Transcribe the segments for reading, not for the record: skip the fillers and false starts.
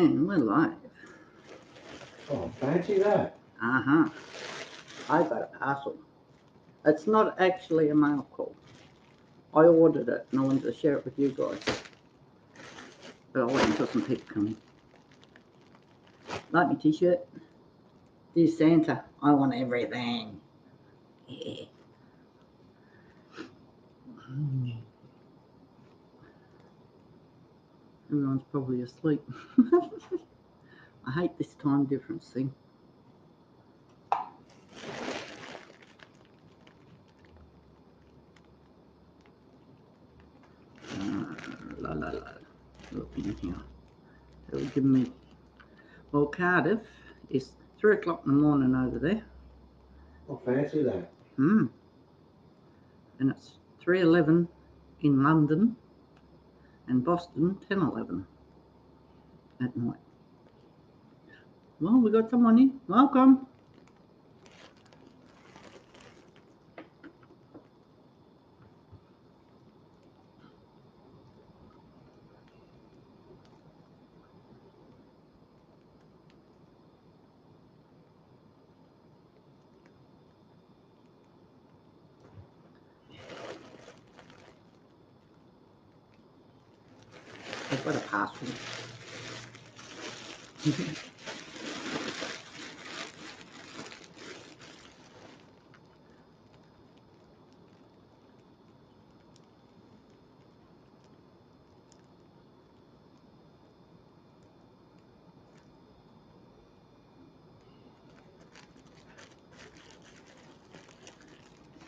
And we're live. Oh, fancy that. Uh-huh. I got a parcel. It's not actually a mail call. I ordered it and I wanted to share it with you guys. But I'll wait until some people come in. Like my t-shirt? Dear Santa, I want everything. Yeah. Everyone's probably asleep. I hate this time difference thing. La la la. Look in here. It'll give me. Well, Cardiff is 3 o'clock in the morning over there. Oh, fancy that. And it's 3:11 in London and Boston 10:11 at night. Well, we got someone in. Welcome. I've got a parcel.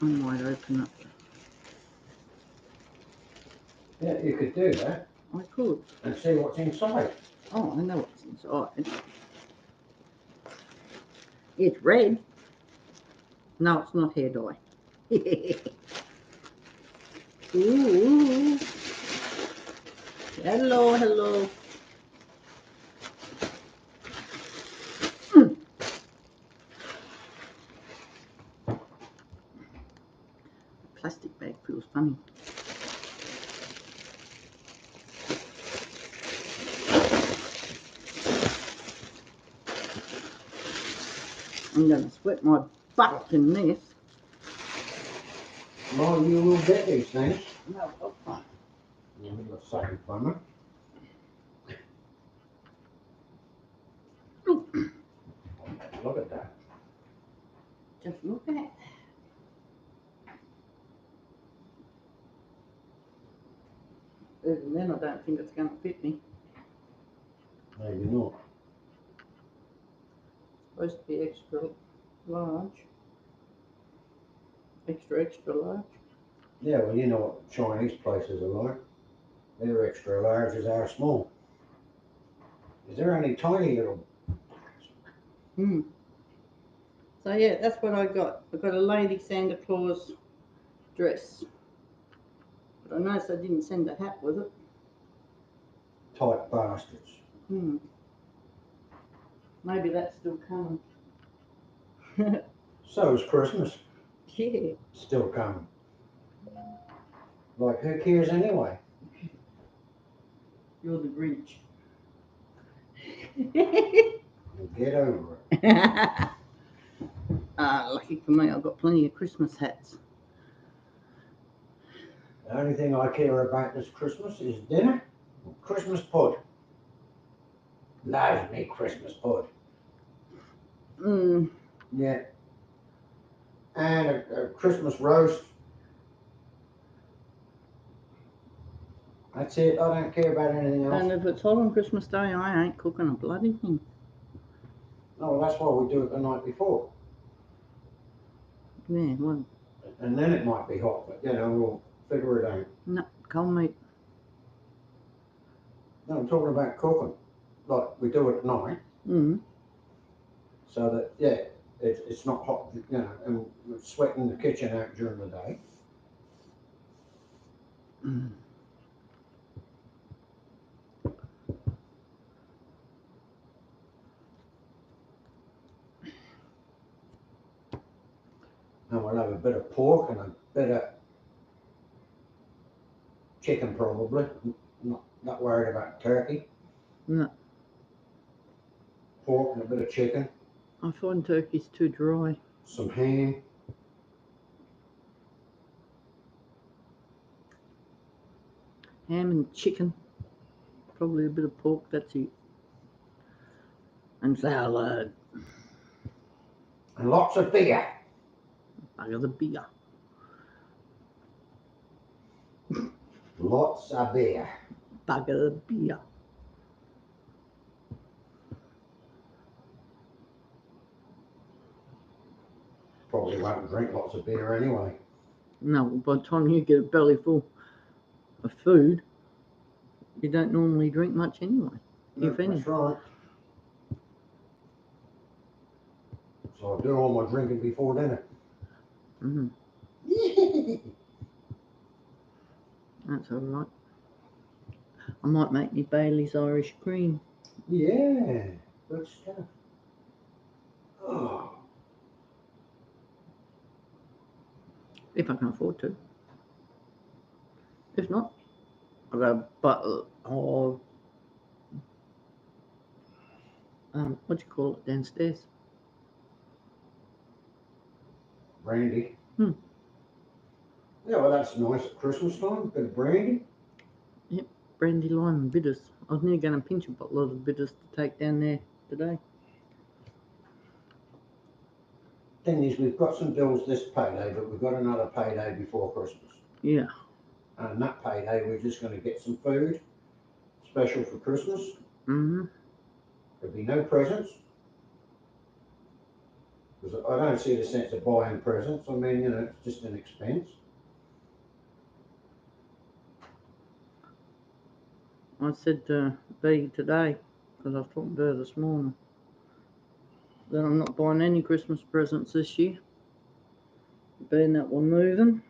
I'm wide open up. Yeah, you could do that I could. and see what's inside. Oh, I know what's inside. It's red. No, it's not hair dye. Ooh. Hello, hello. Plastic bag feels funny. I'm going to sweat my butt in this. Well, you will get these things. No, oh, You're sorry, farmer. Look at that. just look at it. Even then, I don't think it's going to fit me. Maybe not. Supposed to be extra large. Extra large. Yeah, well, you know what Chinese places are like. They're extra large as our small. Is there any tiny little? So yeah, that's what I got. I got a Lady Santa Claus dress. But I noticed I didn't send a hat with it. Tight bastards. Maybe that's still coming. So is Christmas. Yeah. Still coming. Like, who cares anyway? You're the Grinch. Get over it. Lucky for me, I've got plenty of Christmas hats. The only thing I care about this Christmas is dinner and Christmas pud. Loves me Christmas pud. Yeah. And a Christmas roast. That's it. I don't care about anything else. And if it's hot on Christmas Day, I ain't cooking a bloody thing. No, well, that's why we do it the night before. Yeah, well. And then it might be hot, but we'll figure it out. No, cold meat. No, I'm talking about cooking. Like, we do it at night. So that, it's not hot, and we're sweating the kitchen out during the day. And we'll have a bit of pork and a bit of chicken probably. Not worried about turkey. No. pork and a bit of chicken, I find turkey's too dry. some ham. Ham and chicken. Probably a bit of pork, that's it. And salad. And lots of beer. Bugger the beer. Lots of beer. Bugger the beer. Probably won't drink lots of beer anyway. No, by the time you get a belly full of food, you don't normally drink much anyway, if any. That's right. So I do all my drinking before dinner. Mm, that's all right. I might make me Bailey's Irish cream. Yeah, good stuff. Oh, If I can afford to. If not, I've got a bottle of, what do you call it downstairs? brandy. Hmm. Yeah, well, that's nice at Christmas time. Bit of brandy. Brandy, lime and bitters. I was nearly going to pinch a bottle of the bitters to take down there today. Thing is, we've got some bills this payday, but we've got another payday before Christmas. Yeah. And that payday, we're just going to get some food special for Christmas. Mm-hmm. There'll be no presents. Because I don't see the sense of buying presents. I mean, you know, it's just an expense. I said to B today, because I was talking to her this morning, that I'm not buying any Christmas presents this year, being that we're moving.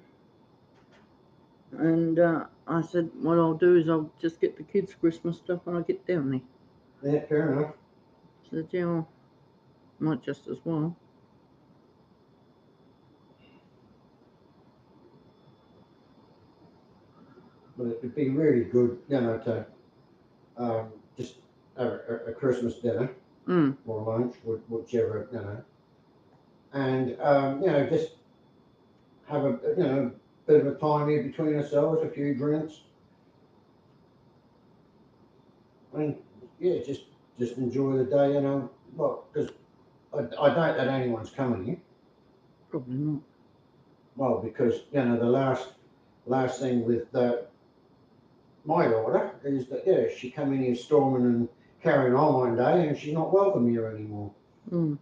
And I said, what I'll do is I'll just get the kids' Christmas stuff when I get down there. Yeah, fair enough. I said, yeah, well, might just as well. But it'd be really good, you know, to just have a Christmas dinner Mm. or lunch, whichever, you know. And, you know, just have a, you know, bit of a time here between ourselves, a few drinks. And, yeah, just enjoy the day, you know. Well, because I doubt that anyone's coming here. Probably not. Well, because, you know, the last thing with my daughter is that, yeah, she come in here storming and carrying on one day and she's not welcome here anymore. Mm.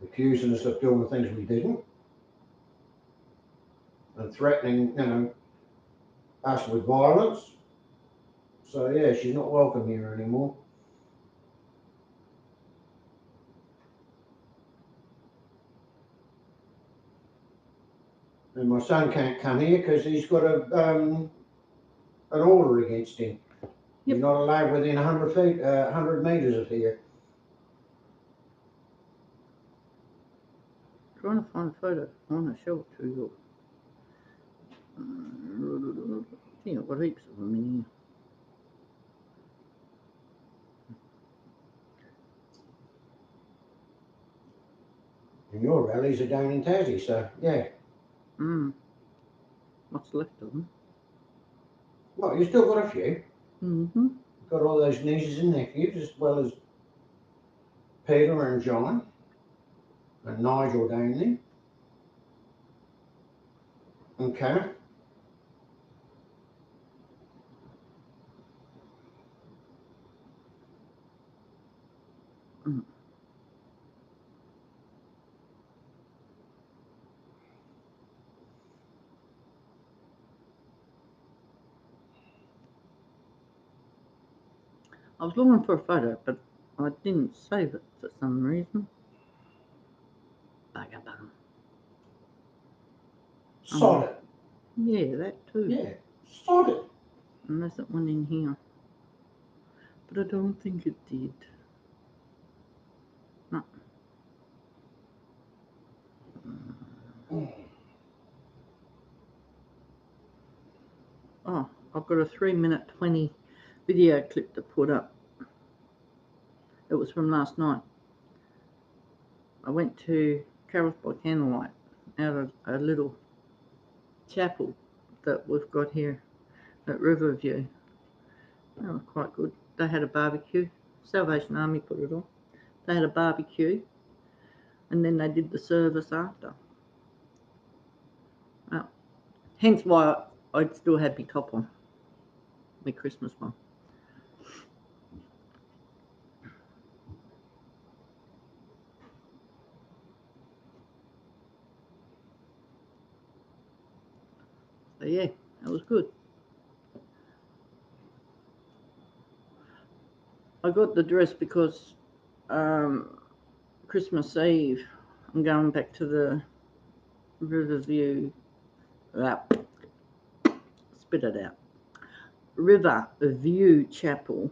Accusing us of doing things we didn't. And threatening, you know, us with violence. So, yeah, she's not welcome here anymore. And my son can't come here because he's got an order against him. Yep. You're not allowed within 100 feet, 100 meters of here. Trying to find a photo. I want to show it to you. I think I've got heaps of them in here. And your rallies are down in Tassie, so yeah. Mm. What's left of them? Well, you still got a few. Mm-hmm. Got all those nieces and nephews, as well as Peter and John and Nigel down there. Okay. Mm. I was looking for a photo, but I didn't save it for some reason. Bugger bum. Sod it. Yeah, that too. Yeah, sod it. And there's that one in here. But I don't think it did. No. Oh, I've got a 3 minute 20 video clip to put up. It was from last night. I went to Carols by Candlelight out of a little chapel that we've got here at Riverview. That was quite good. They had a barbecue. Salvation Army put it on. They had a barbecue, and then they did the service after. Well, hence why I'd still had my top on, my Christmas one. So yeah, that was good. I got the dress because Christmas Eve I'm going back to the Riverview. Spit it out. Riverview Chapel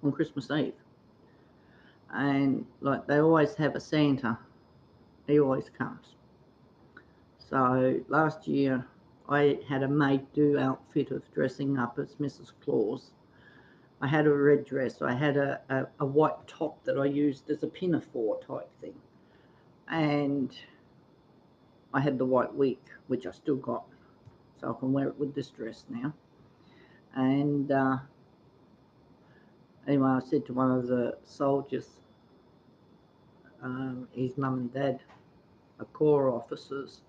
on Christmas Eve, and like they always have a Santa. He always comes. So last year I had a maid-do outfit of dressing up as Mrs. Claus. I had a red dress. I had a white top that I used as a pinafore type thing. And I had the white wig, which I still got. So I can wear it with this dress now. And anyway, I said to one of the soldiers, his mum and dad are Corps officers,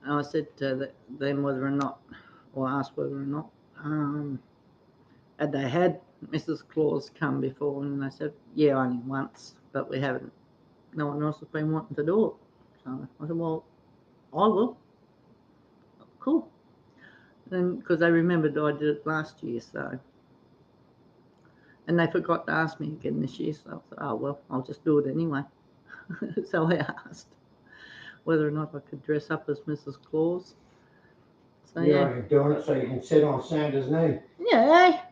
and I said to them whether or not, or asked whether or not, had they had Mrs. Claus come before, and they said, yeah, only once, but we haven't, no one else has been wanting to do it. So I said, well, I will. Cool. And because they remembered I did it last year, so. And they forgot to ask me again this year, so I thought, oh, well, I'll just do it anyway. So I asked whether or not I could dress up as Mrs. Claus. So Yeah, you're doing it so you can sit on Santa's knee. Yeah.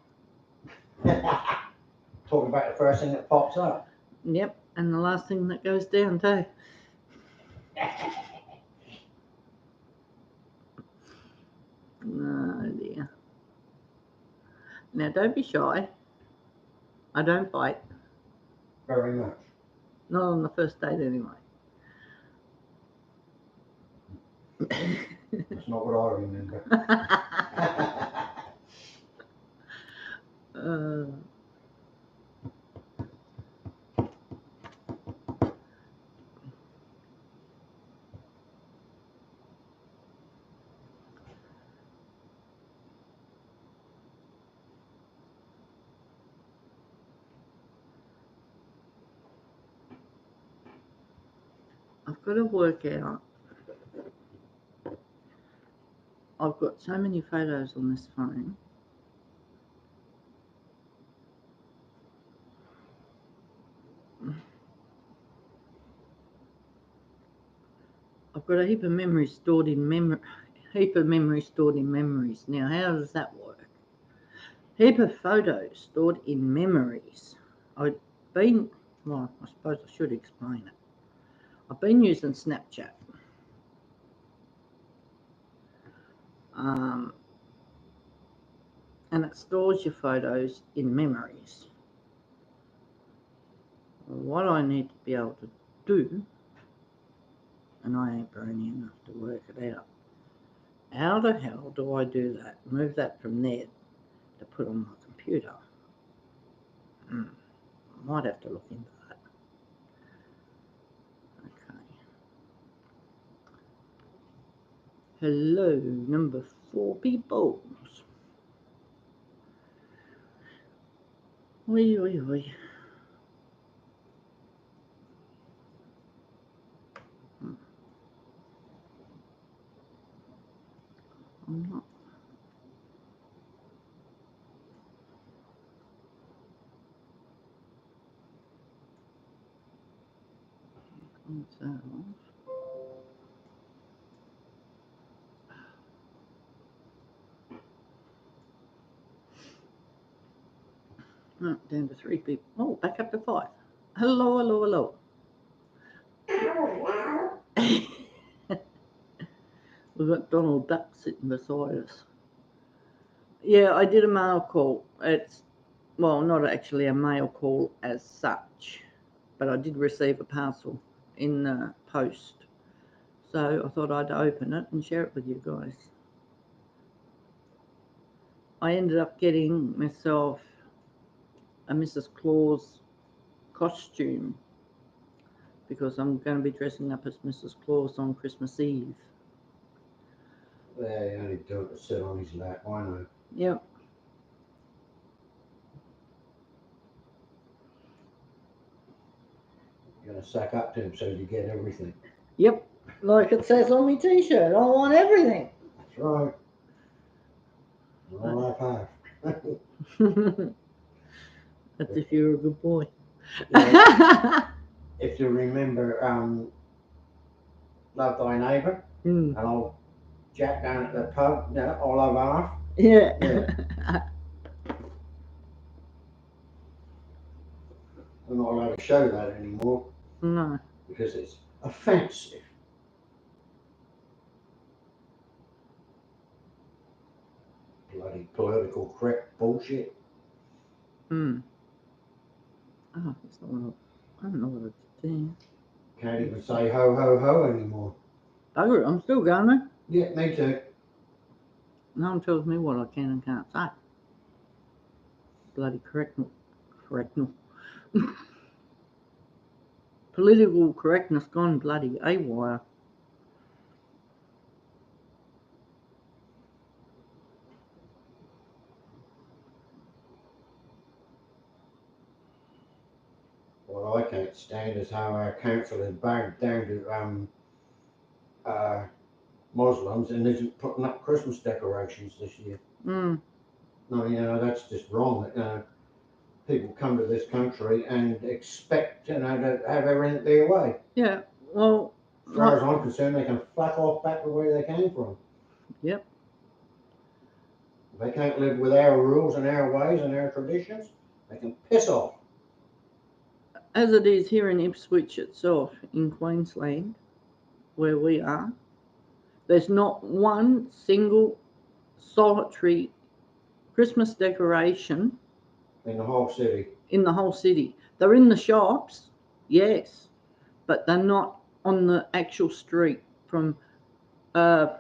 Talk about the first thing that pops up. Yep, and the last thing that goes down too. Oh dear. Now don't be shy. I don't bite. Very much. Not on the first date anyway. That's not what I remember. I've got to work out. I've got so many photos on this phone. I've got a heap of memories stored in memories. Now, how does that work? Heap of photos stored in memories. Well, I suppose I should explain it. I've been using Snapchat. And it stores your photos in memories. What I need to be able to do, and I ain't brainy enough to work it out, how the hell do I do that? Move that from there to put on my computer. I might have to look into that. Okay. Hello, number 4 people. Oi, oi, oi. I'm not. Down to 3 people. Oh, back up to 5. Hello, hello, hello. We've got Donald Duck sitting beside us. Yeah, I did a mail call. It's well, not actually a mail call as such, but I did receive a parcel in the post. So I thought I'd open it and share it with you guys. I ended up getting myself a Mrs. Claus costume because I'm going to be dressing up as Mrs. Claus on Christmas Eve. Yeah, he only do it to sit on his lap, I know. Yep. You're going to suck up to him so you get everything. Yep. Like it says on my t-shirt, I want everything. That's right. All I've had. That's if you're a good boy. Yeah, if you remember Love Thy Neighbour Mm. and old Jack down at the pub, you know, all I've asked. Yeah. We're not allowed to show that anymore No. because it's offensive. Bloody political correct bullshit. Mm. Oh, that's not what I don't know what it's doing. Can't even say ho ho ho anymore. Bugger it, I'm still going there. Yeah, me too. No one tells me what I can and can't say. Bloody correctness. Political correctness gone bloody AWire. What I can't stand is how our council is bagged down to Muslims and isn't putting up Christmas decorations this year. Mm. No, you know, that's just wrong. People come to this country and expect, you know, to have everything their way. Yeah, well, As far as I'm concerned, they can fuck off back to where they came from. Yep. If they can't live with our rules and our ways and our traditions, they can piss off. As it is here in Ipswich itself, in Queensland, where we are, there's not one single solitary Christmas decoration In the whole city. in the whole city. They're in the shops, yes, but they're not on the actual street from power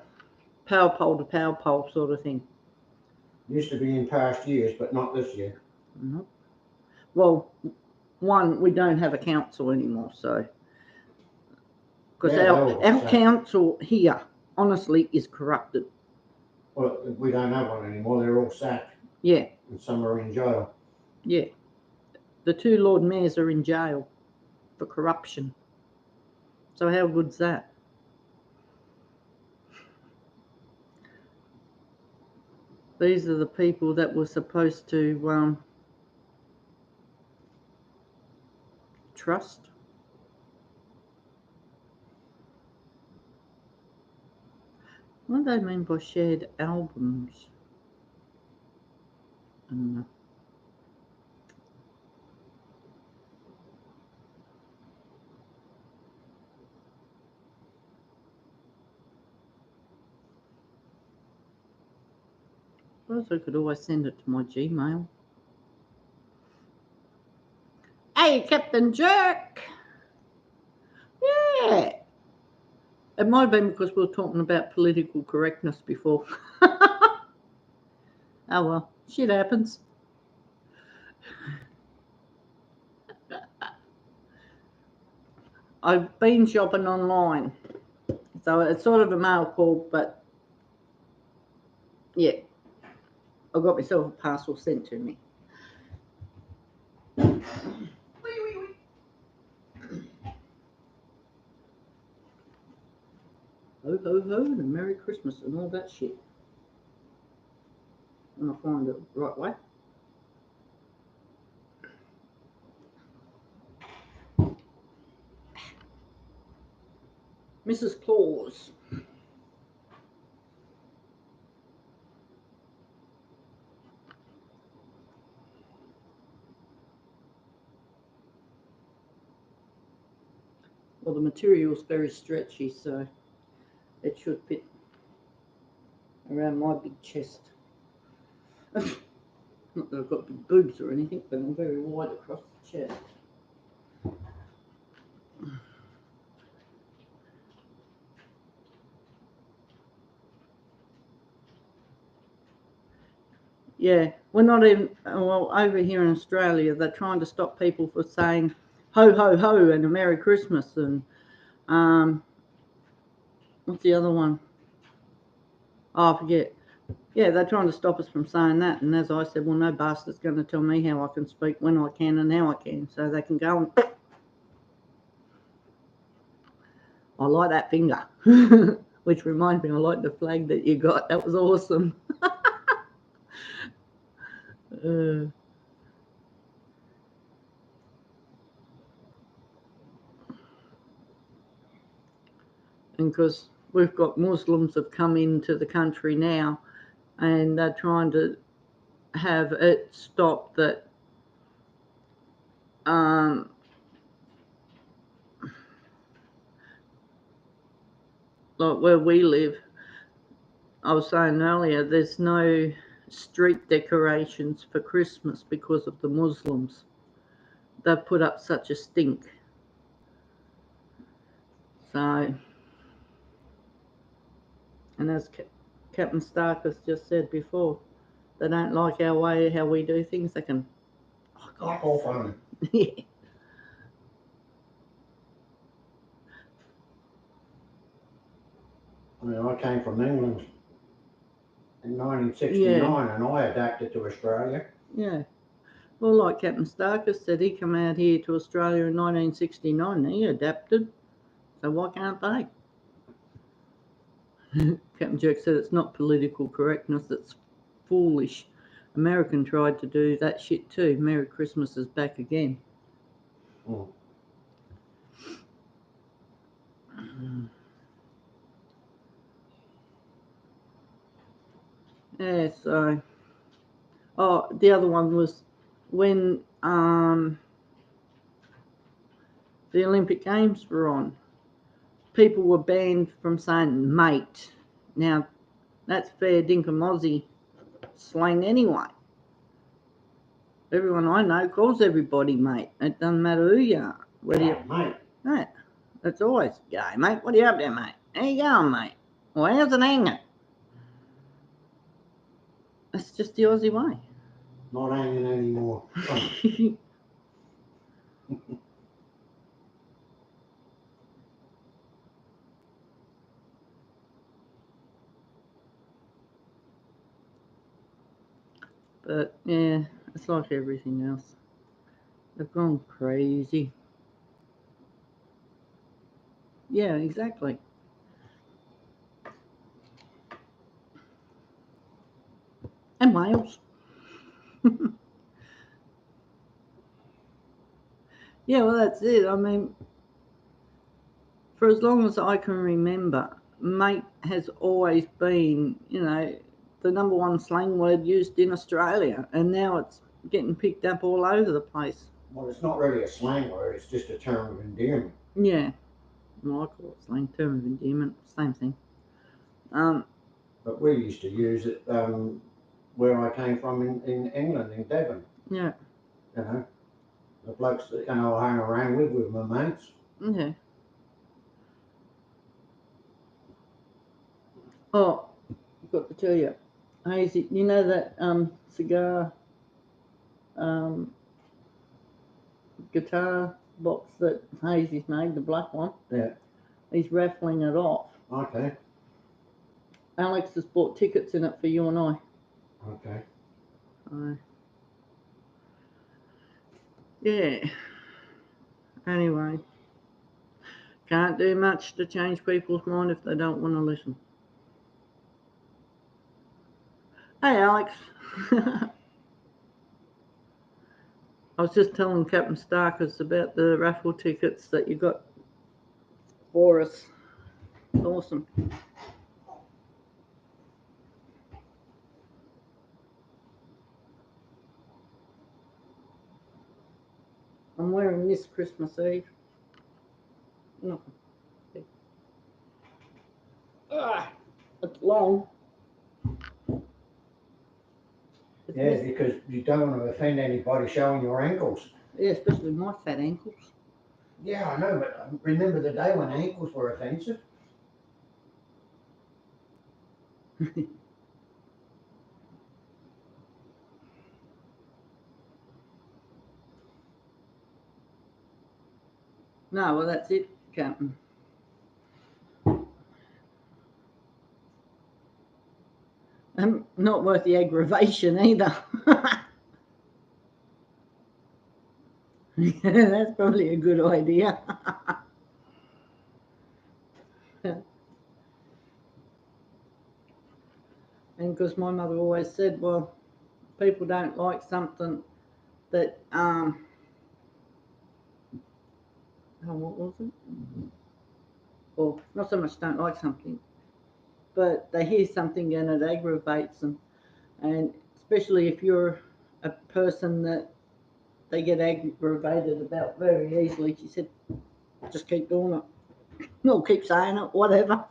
pole to power pole sort of thing. Used to be in past years, but not this year. Nope. Well, one, we don't have a council anymore, so because Yeah, our council here, honestly, is corrupted. Well, we don't have one anymore. They're all sacked. Yeah, And some are in jail. yeah. The two Lord Mayors are in jail for corruption. So how good's that? These are the people that were supposed to trust. What do they mean by shared albums? And I suppose I could always send it to my Gmail. Hey, Captain Jerk! Yeah. It might have been because we were talking about political correctness before. Oh well, shit happens. I've been shopping online, so it's sort of a mail call, but yeah, I got myself a parcel sent to me. Ho ho ho and a Merry Christmas and all that shit. When I find it the right way. Mrs. Claus. Well, the material's very stretchy, so it should fit around my big chest. Not that I've got big boobs or anything, but I'm very wide across the chest. Yeah, we're not even, well, over here in Australia, they're trying to stop people from saying ho, ho, ho, and a Merry Christmas, and what's the other one? Oh, I forget. Yeah, they're trying to stop us from saying that, and as I said, well, no bastard's going to tell me how I can speak, when I can, and how I can, so they can go and... I like that finger, which reminds me, I like the flag that you got. That was awesome. And because we've got Muslims have come into the country now, and they're trying to have it stopped that like where we live, I was saying earlier, there's no street decorations for Christmas because of the Muslims. They've put up such a stink. So, and as Captain Stark has just said before, they don't like our way, how we do things. They can Knock off on them. yeah. I mean, I came from England in 1969 and I adapted to Australia. Yeah. Well, like Captain Stark has said, he came out here to Australia in 1969 and he adapted. So why can't they? Captain Jerk said it's not political correctness, it's foolish. American tried to do that shit too. Merry Christmas is back again. Mm. Yeah, so... Oh, the other one was when the Olympic Games were on. People were banned from saying mate. Now, that's fair dinkum Aussie slang anyway. Everyone I know calls everybody mate. It doesn't matter who you are. Whether you, Mate. yeah, that's always, g'day mate, what are you up there, mate? How you going, mate? Well, how's it hanging? That's just the Aussie way. Not hanging anymore. But yeah, it's like everything else. They've gone crazy. Yeah, exactly. And Wales. Yeah, well, that's it. I mean, for as long as I can remember, mate has always been, you know, the number one slang word used in Australia, and now it's getting picked up all over the place. Well, it's not really a slang word, it's just a term of endearment. Yeah, well, I call it slang, term of endearment, same thing. But we used to use it where I came from in England, in Devon. Yeah. You know, the blokes that I hang around with my mates. Yeah. Oh, I've got to tell you, Hazy, you know that cigar guitar box that Hazy's made, the black one? Yeah. He's raffling it off. Okay. Alex has bought tickets in it for you and I. Okay. Yeah. Anyway, can't do much to change people's mind if they don't want to listen. Hey, Alex. I was just telling Captain Starkers about the raffle tickets that you got for us. Awesome. I'm wearing this Christmas Eve. No. It's long. Yeah, because you don't want to offend anybody showing your ankles. Yeah, especially my fat ankles. Yeah, I know, but remember the day when ankles were offensive? No, well, that's it, Captain. Not worth the aggravation either. That's probably a good idea. And because my mother always said, well, people don't like something that, oh, what was it? Or not so much don't like something, but they hear something and it aggravates them. And especially if you're a person that they get aggravated about very easily, she said, just keep doing it. No, keep saying it, whatever.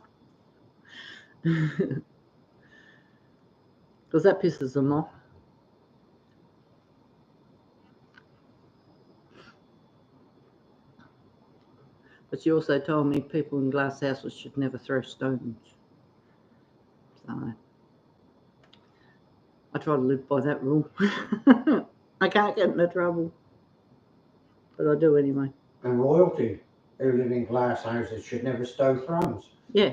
Because that pisses them off. But she also told me people in glass houses should never throw stones. So I try to live by that rule. I can't get into trouble, but I do anyway. And royalty who live in glass houses should never stow thrones. Yeah.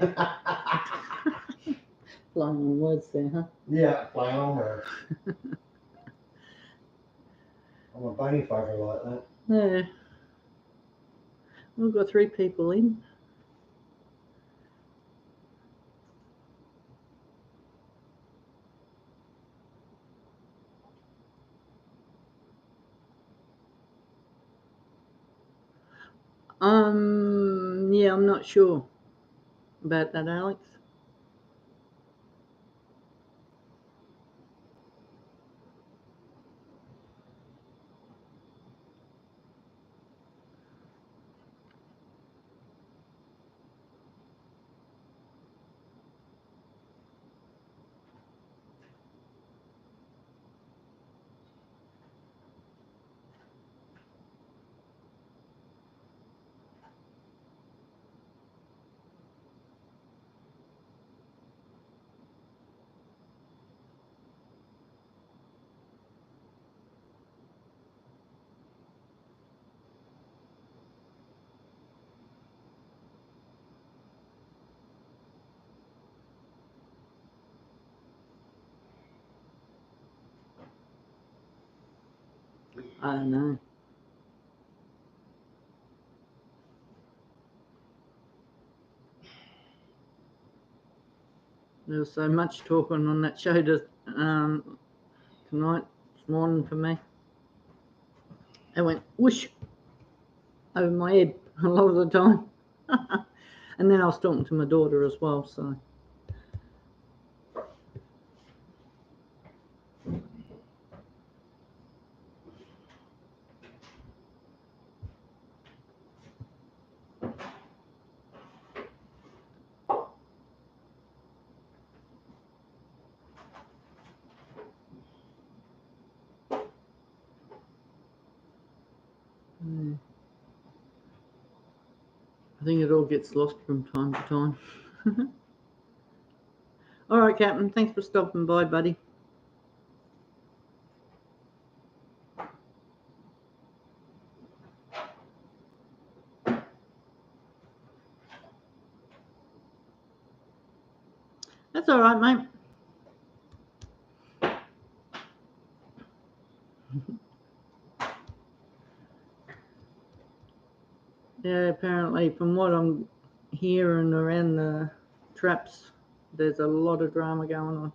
Playing on words there, huh? Yeah, play on words. I'm a bunny fucker like that. Yeah. We've got 3 people in. Yeah, I'm not sure about that, Alex. I don't know. There was so much talking on that show tonight, this morning for me. It went whoosh over my head a lot of the time. And then I was talking to my daughter as well, so. I think it all gets lost from time to time. All right, Captain. Thanks for stopping by, buddy. That's all right, mate. Yeah, apparently, from what I'm hearing around the traps, there's a lot of drama going on.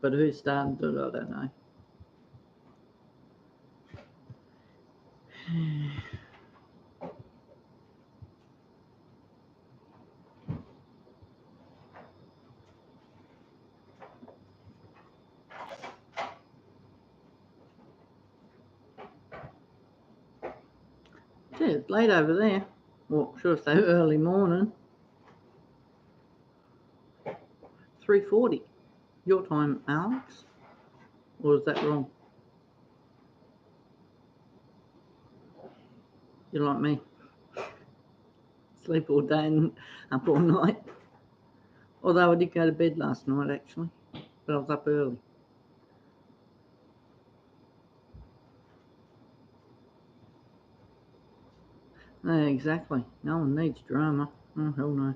But who started it, I don't know. Yeah, it's late over there. Well, should I say early morning. 3:40. Your time, Alex? Or is that wrong? You're like me. Sleep all day and up all night. Although I did go to bed last night actually, but I was up early. Yeah, exactly. No one needs drama. Oh, hell no.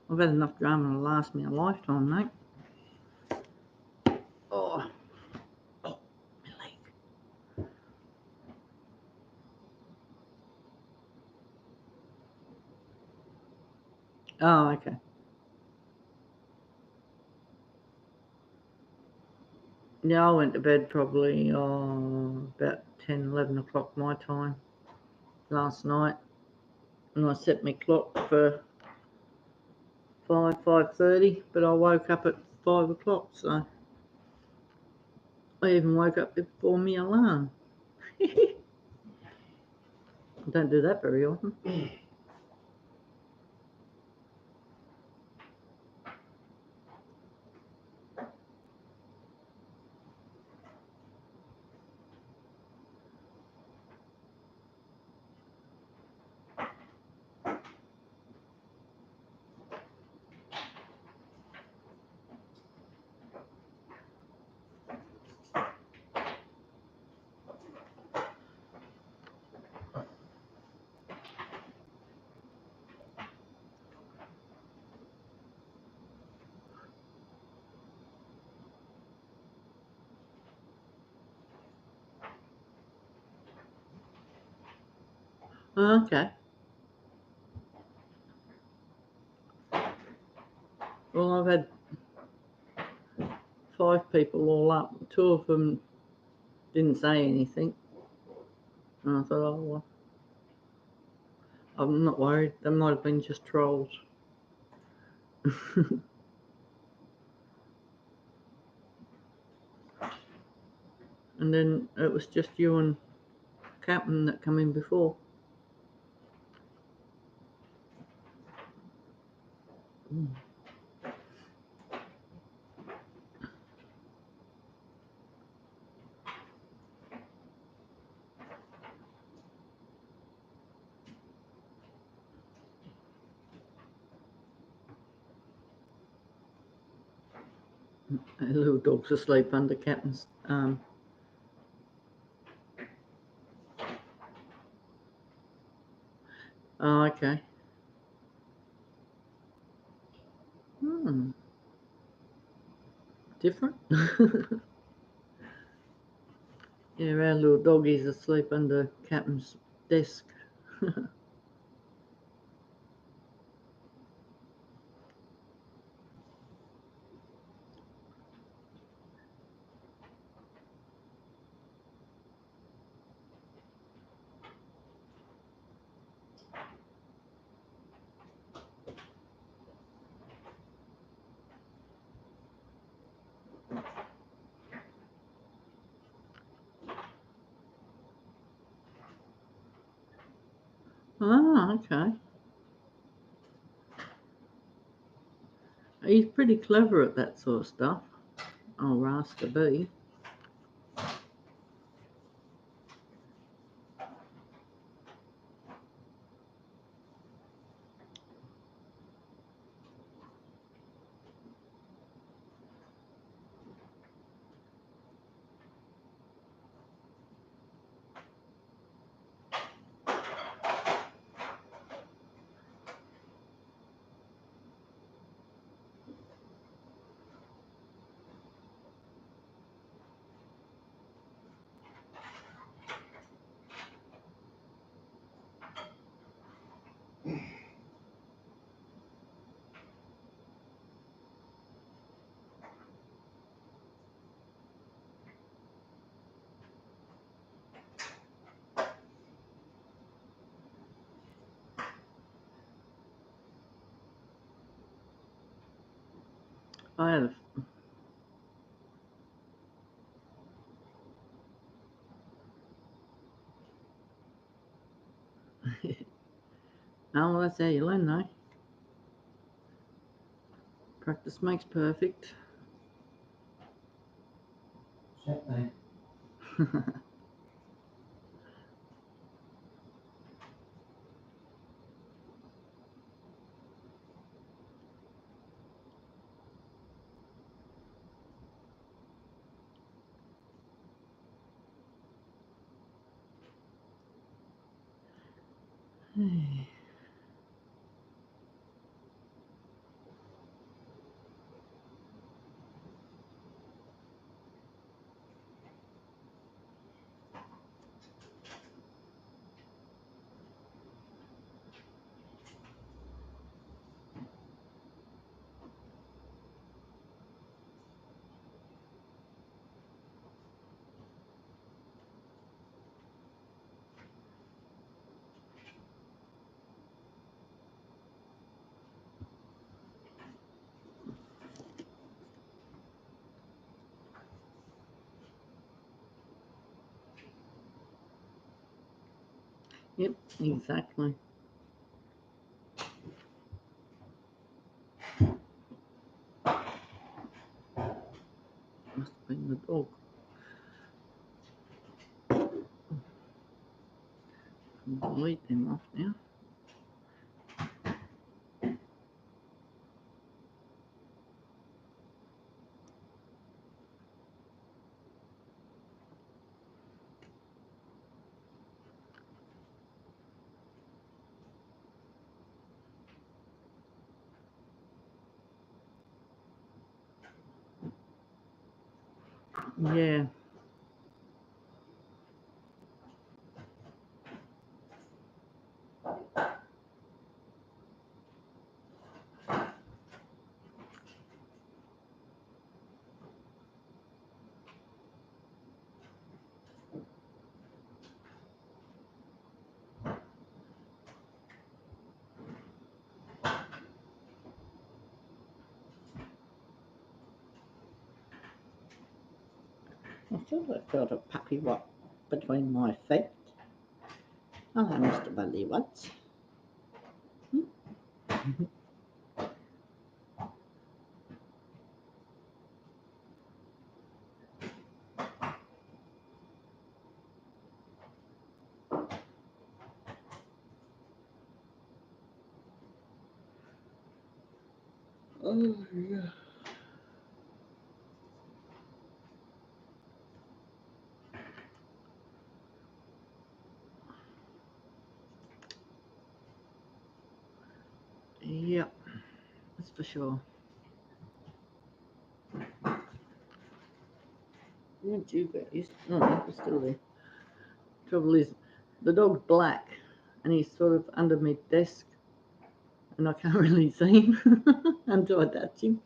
I've had enough drama to last me a lifetime, mate. Oh, my leg. Oh, okay. Yeah, I went to bed probably about 10, 11 o'clock my time last night. And I set my clock for 5:30, but I woke up at 5 o'clock, so I even woke up before my alarm. I don't do that very often. Okay. Well, I've had 5 people all up. 2 of them didn't say anything. And I thought, oh, well, I'm not worried. They might have been just trolls. And then it was just you and Captain that come in before. Mm. The little dog's asleep under Captain's arm. Oh, okay. Hmm. Different. Yeah, our little doggy's asleep under Captain's desk. Ah, okay. He's pretty clever at that sort of stuff. Oh, Rascal B. I had a Oh, well, that's how you learn, though. Practice makes perfect. Certainly. Yep, exactly. Must have been the dog. I'll delete them off now. Yeah. I thought I felt a puppy walk between my feet. Hello, Mr. Bullywuds. Oh, yeah. Yep, that's for sure. Where'd you go? Oh, he's still there. Trouble is, the dog's black and he's sort of under my desk and I can't really see him until I touch him.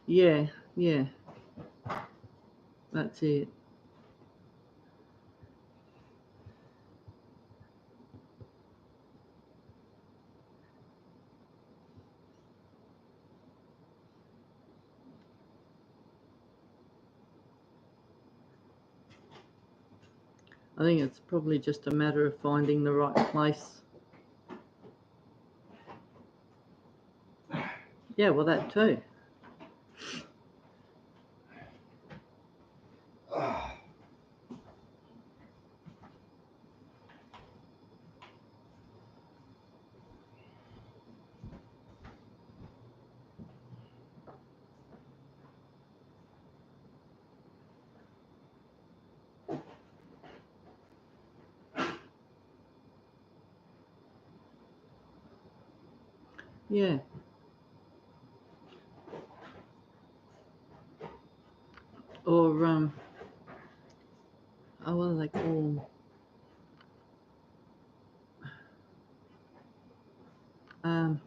Yeah, yeah, that's it. I think it's probably just a matter of finding the right place. Yeah, well, that too. Yeah. Or, oh, what are they called? Um,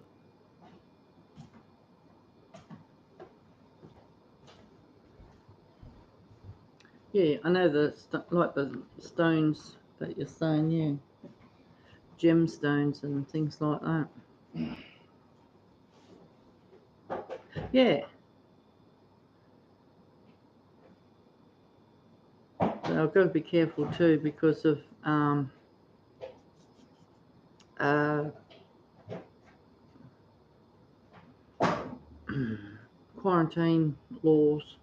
yeah, I know like the stones that you're saying, yeah. Gemstones and things like that. Yeah. I've got to be careful too because of quarantine laws.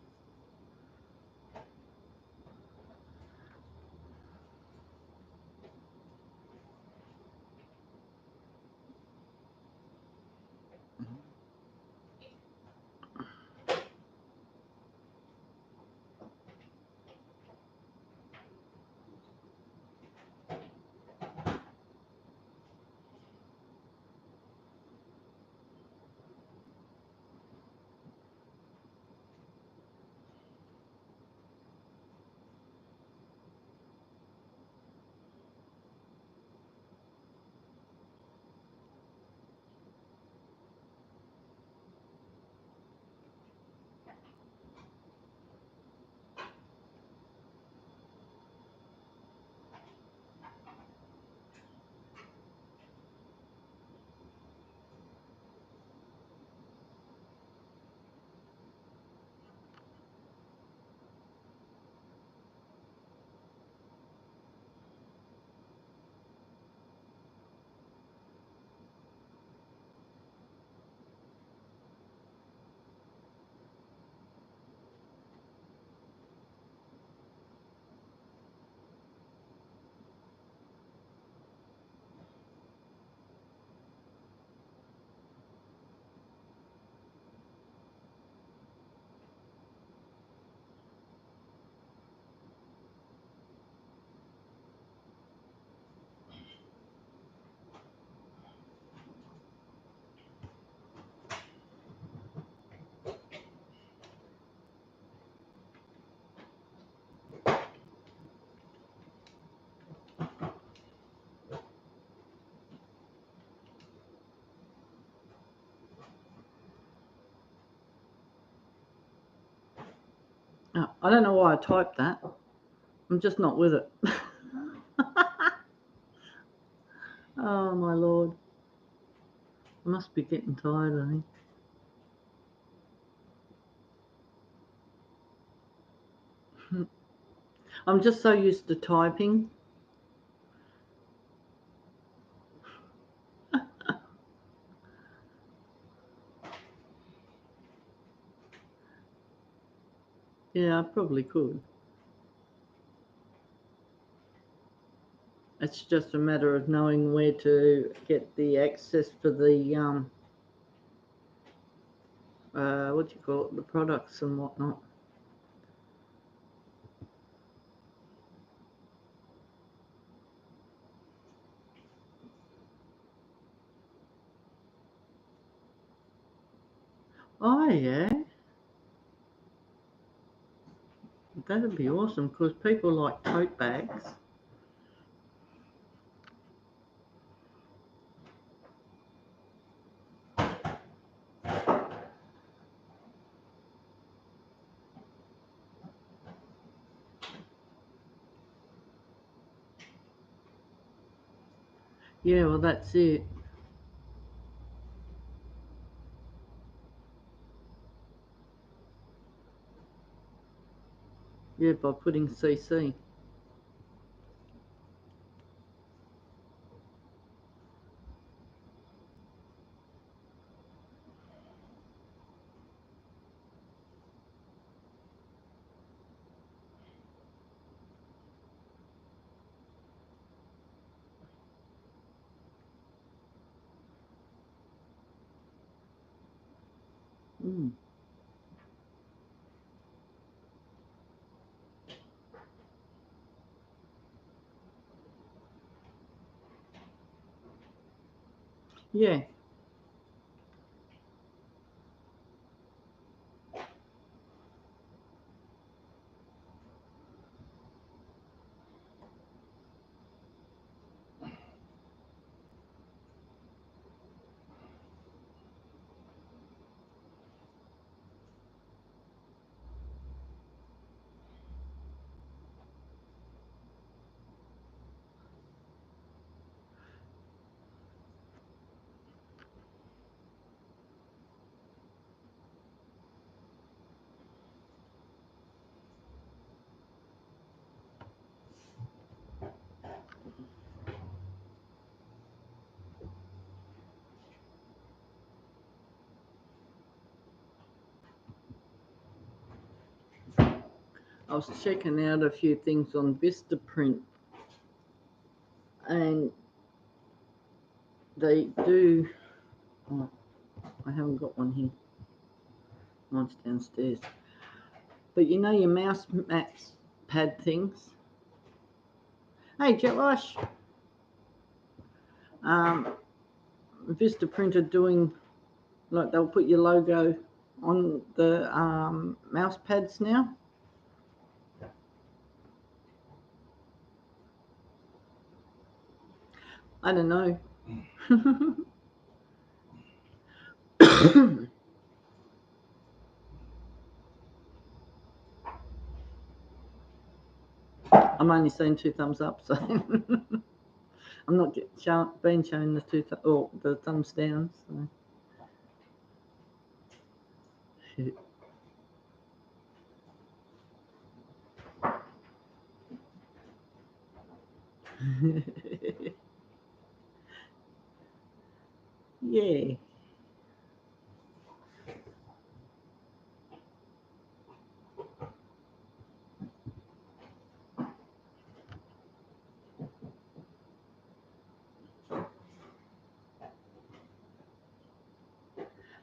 I don't know why I typed that. I'm just not with it. Oh my lord. I must be getting tired, I think. I'm just so used to typing. Yeah, I probably could. It's just a matter of knowing where to get the access for the what do you call it, the products and whatnot. Oh yeah, that'd be awesome because people like tote bags. Yeah, well that's it. Yeah, by putting CC. Mm. Yeah. I was checking out a few things on Vistaprint, and they do. Oh, I haven't got one here. Mine's downstairs. But you know your mouse mats pad things. Hey, Jetwash. Vistaprint are doing, like, they'll put your logo on the mouse pads now. I don't know. I'm only seeing 2 thumbs up, so I'm not being shown the the thumbs down. So. Yeah.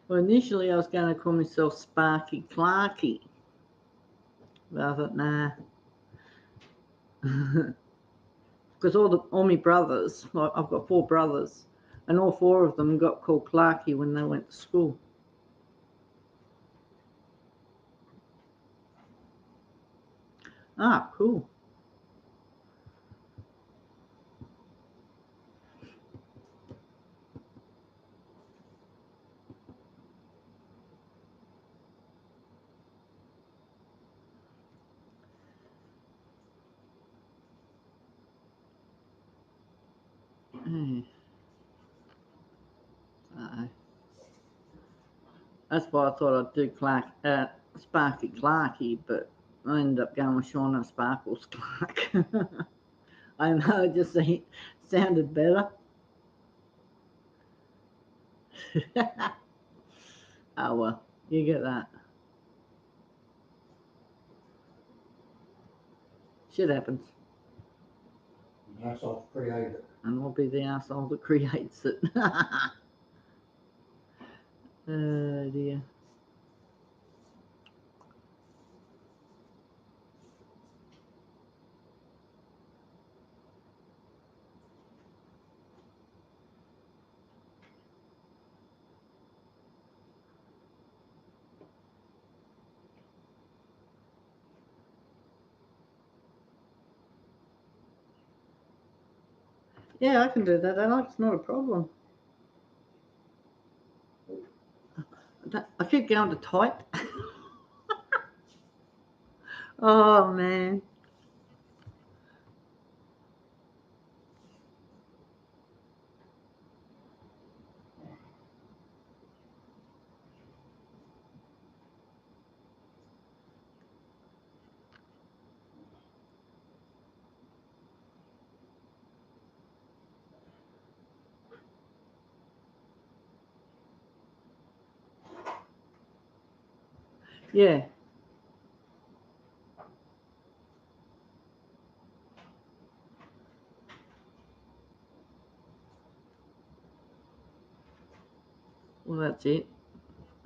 Well, initially I was going to call myself Sparky Clarky, but I thought, nah. Because all my brothers, like, I've got 4 brothers, and all 4 of them got called Clarky when they went to school. Ah, cool. Yeah. That's why I thought I'd do Sparky Clarky, but I ended up going with Shauna Sparkles Clark. I know, it just sounded better. Oh well, you get that. Shit happens. That's all created. And I'll be the asshole that creates it. Oh dear. Yeah, I can do that, Alex. It's not a problem. I keep going to type. Oh man. Yeah. Well, that's it.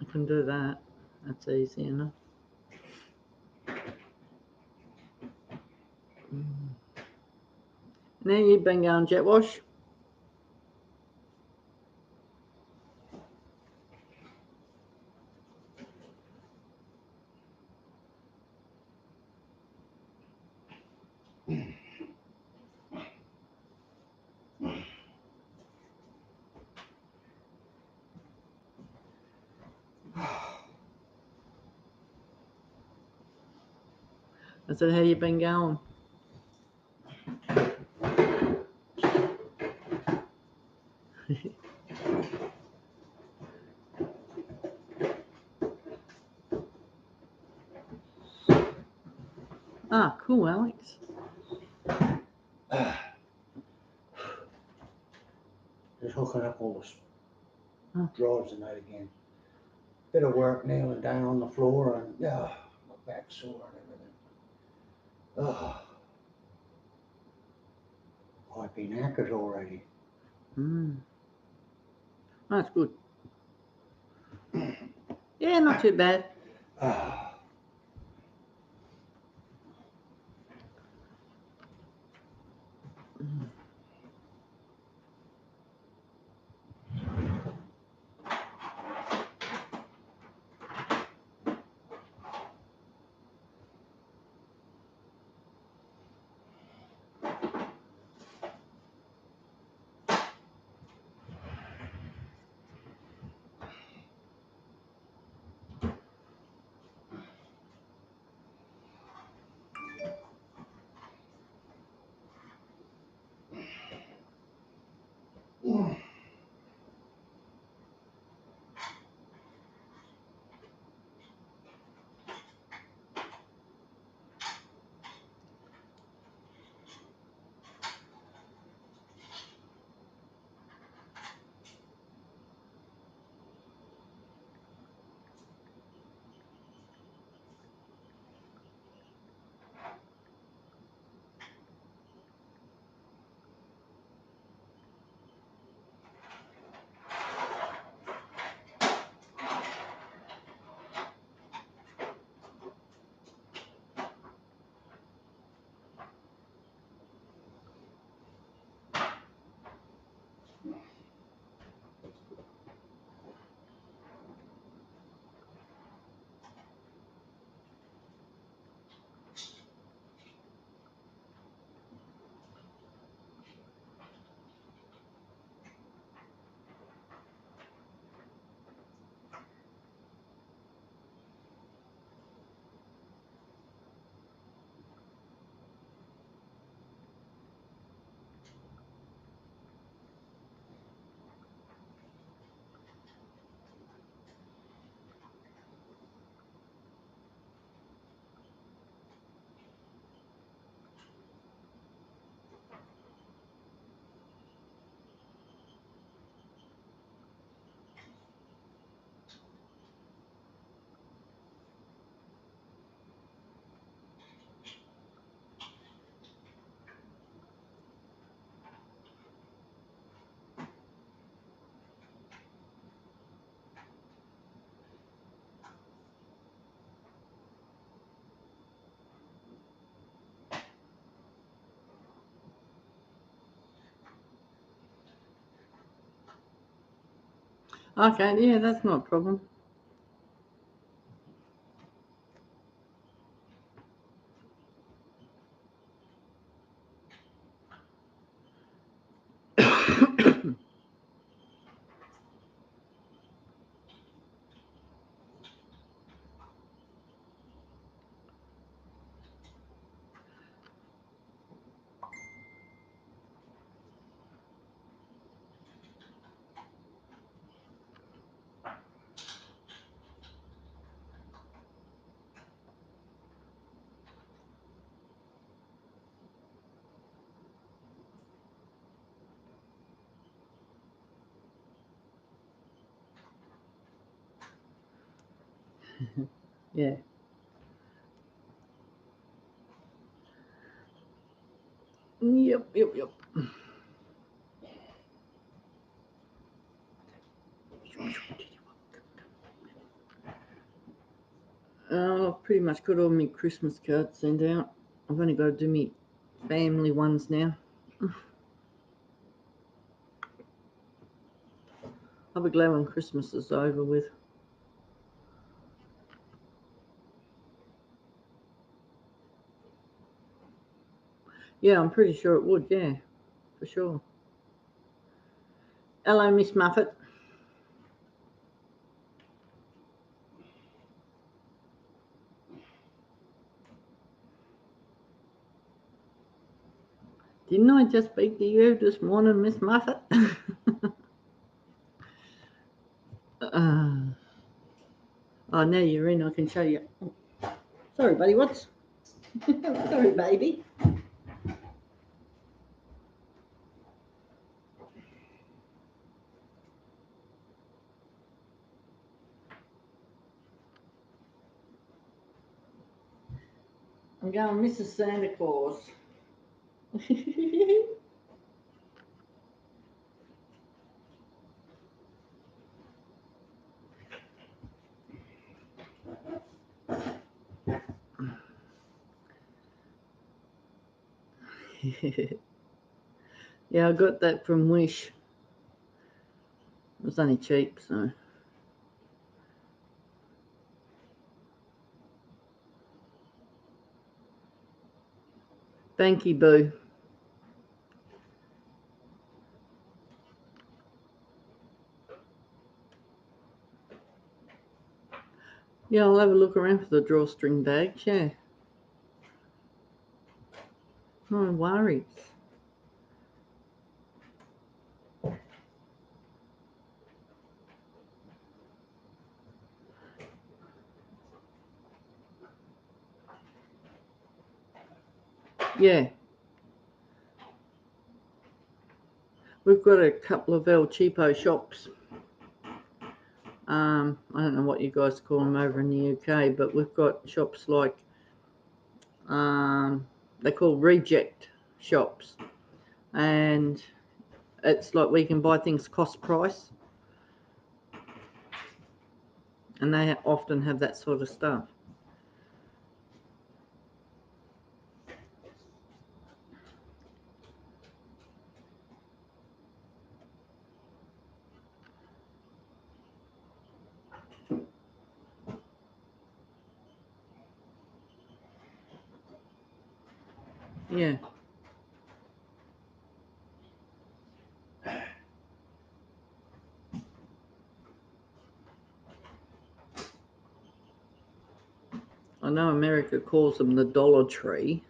I can do that. That's easy enough. Now you've been going jet wash. I said, how you been going? Ah, cool, Alex. Just hooking up all the Huh. drawers and that again. Bit of work nailing down on the floor and my back sore and everything. Oh, I've been knackered already. That's good. Yeah, not too bad. Ah. Okay, yeah, that's not a problem. Yeah. Yep. I've pretty much got all my Christmas cards sent out. I've only got to do me family ones now. I'll be glad when Christmas is over with. Yeah, I'm pretty sure it would, yeah, for sure. Hello, Miss Muffet. Didn't I just speak to you this morning, Miss Muffet? Oh, now you're in. I can show you. Oh, sorry, buddy. What's? Sorry, baby. I'm going Mrs. Santa Claus. Yeah, I got that from Wish. It was only cheap, so. Thank you, Boo. Yeah, I'll have a look around for the drawstring bags, yeah. No worries. Yeah. We've got a couple of El Cheapo shops. I don't know what you guys call them over in the UK, but we've got shops like, they're called reject shops. And it's like we can buy things cost price. And they often have that sort of stuff. Yeah. I know America calls them the Dollar Tree.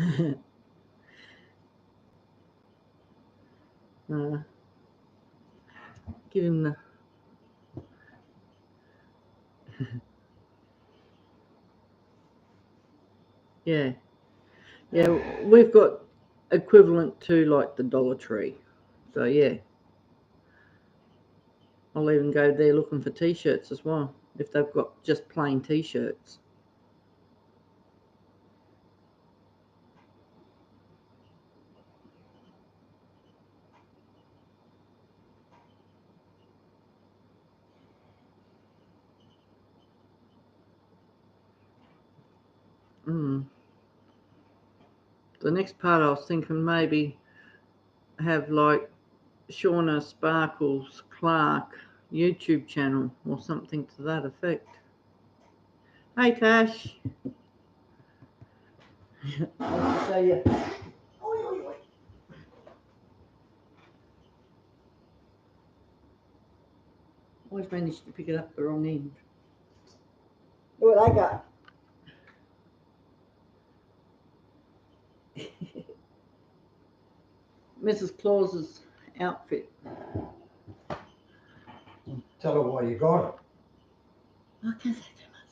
Give him the... Yeah. Yeah, we've got equivalent to like the Dollar Tree. So yeah. I'll even go there looking for t-shirts as well, if they've got just plain t-shirts. The next part I was thinking maybe have like Shauna Sparkles Clark YouTube channel or something to that effect. Hey Tash. Nice to see you. Always managed to pick it up the wrong end. Look what I got. Mrs. Claus's outfit. Tell her why you got it. I can't say too much.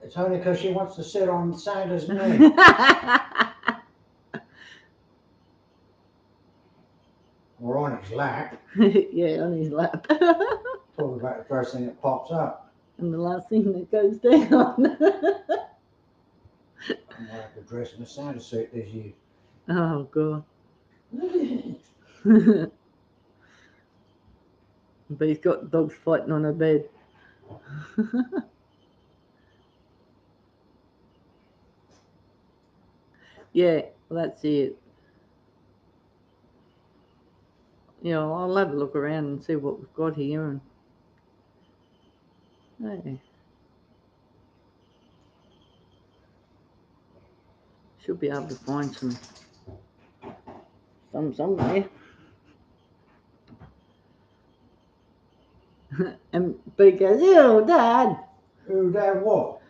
It's only because she wants to sit on Santa's knee. Or on his lap. Yeah, on his lap. Talking about the first thing that pops up. And the last thing that goes down. I'm going to have to dress in a Santa suit this year. Oh, God. But he's got dogs fighting on her bed. Yeah, well, that's it. You know, I'll have a look around and see what we've got here. And hey, should be able to find some somewhere. And B goes, "Ew, Dad." Who, Dad, what?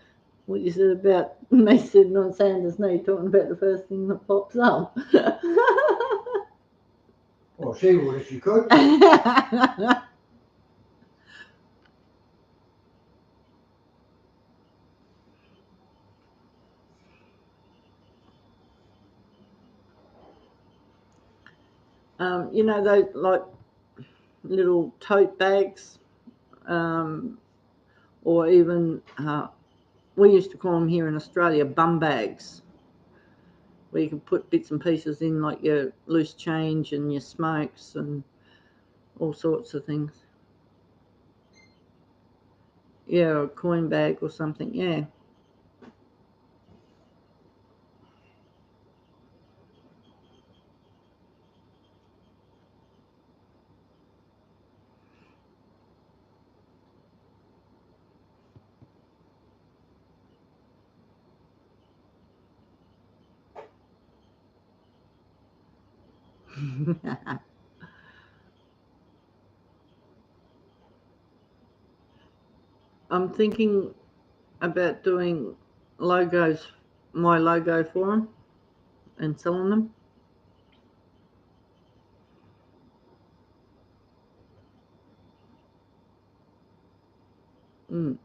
What you said about me sitting on Santa's knee talking about the first thing that pops up. Well, she would if she could. You know those like little tote bags, or even we used to call them here in Australia bum bags, where you can put bits and pieces in, like your loose change and your smokes and all sorts of things. Yeah, or a coin bag or something, yeah. I'm thinking about doing logos, my logo for them, and selling them. Mm.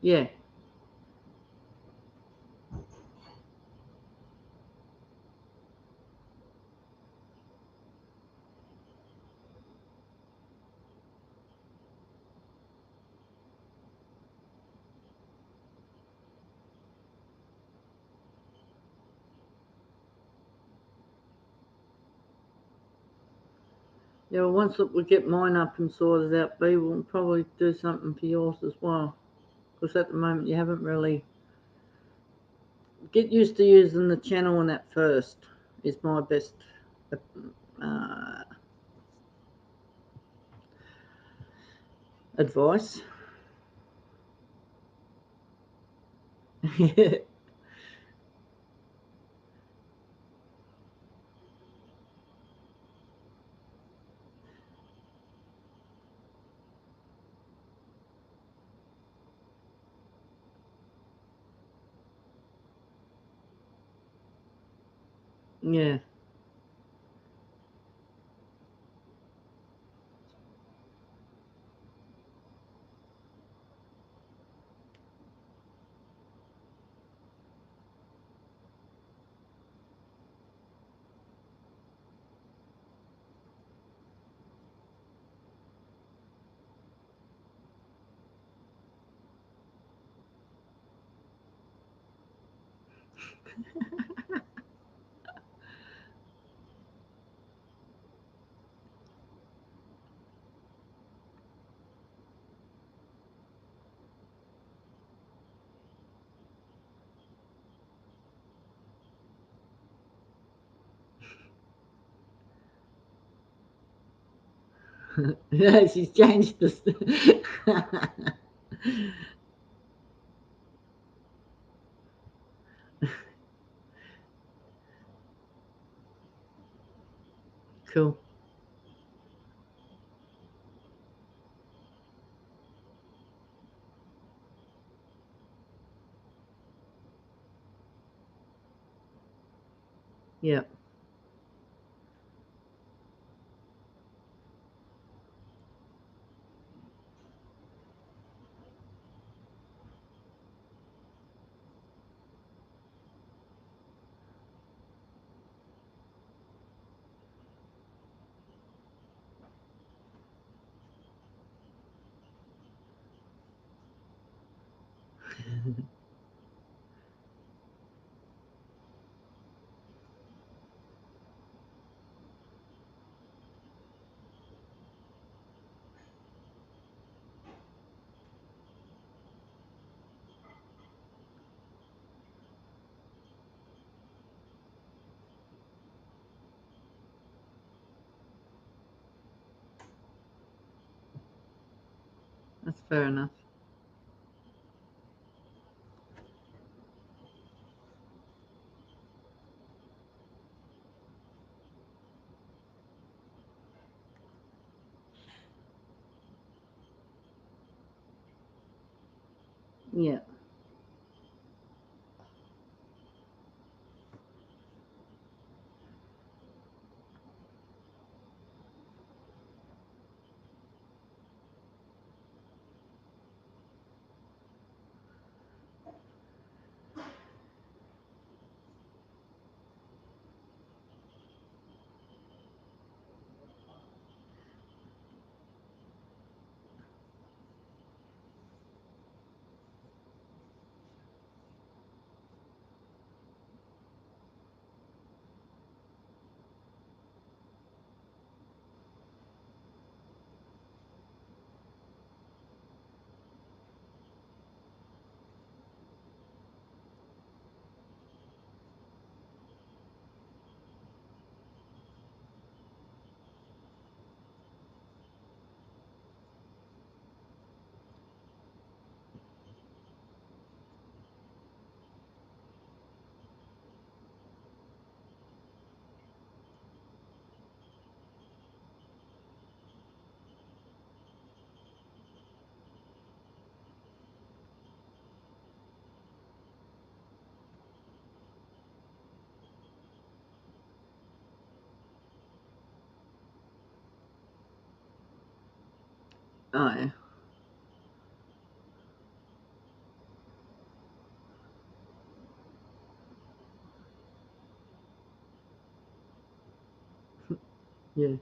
Yeah, yeah. Well, once we get mine up and sorted out, B, we'll probably do something for yours as well. Because at the moment you haven't really get used to using the channel and that first is my best uh, advice. Yeah. Yeah, she's changed this. Cool. Yeah. That's fair enough. Yeah. Oh, yeah. Yeah.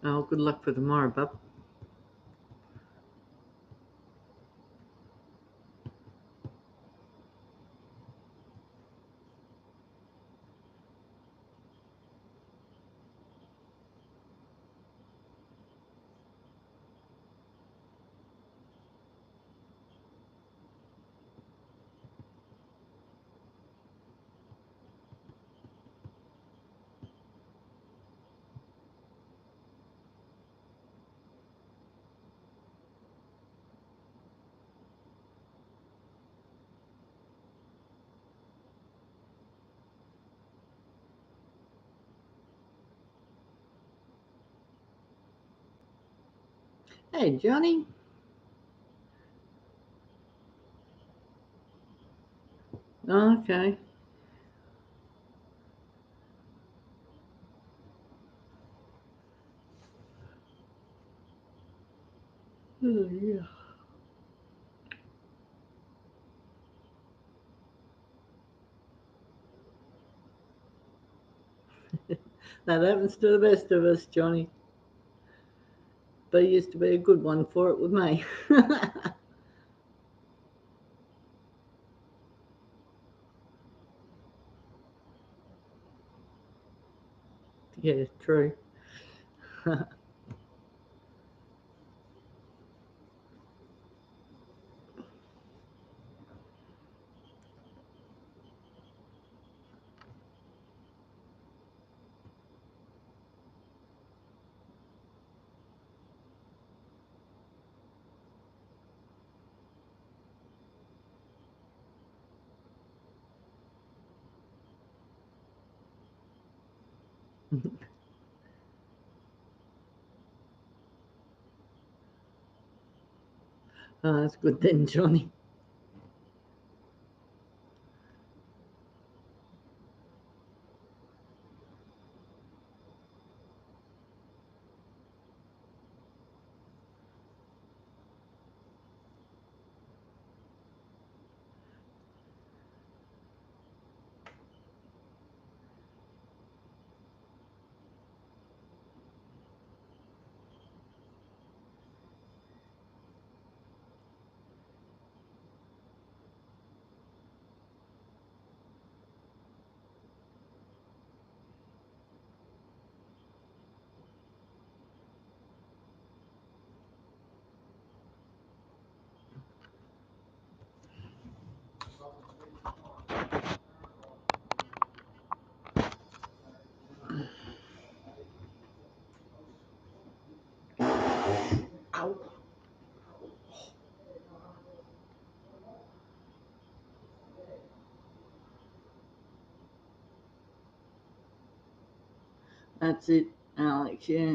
Oh, good luck for tomorrow, bub. Hey, Johnny. Okay. Oh, yeah. That happens to the best of us, Johnny. But he used to be a good one for it with me. Yeah, true. Oh, that's good then, Johnny. Ow. That's it, Alex, yeah.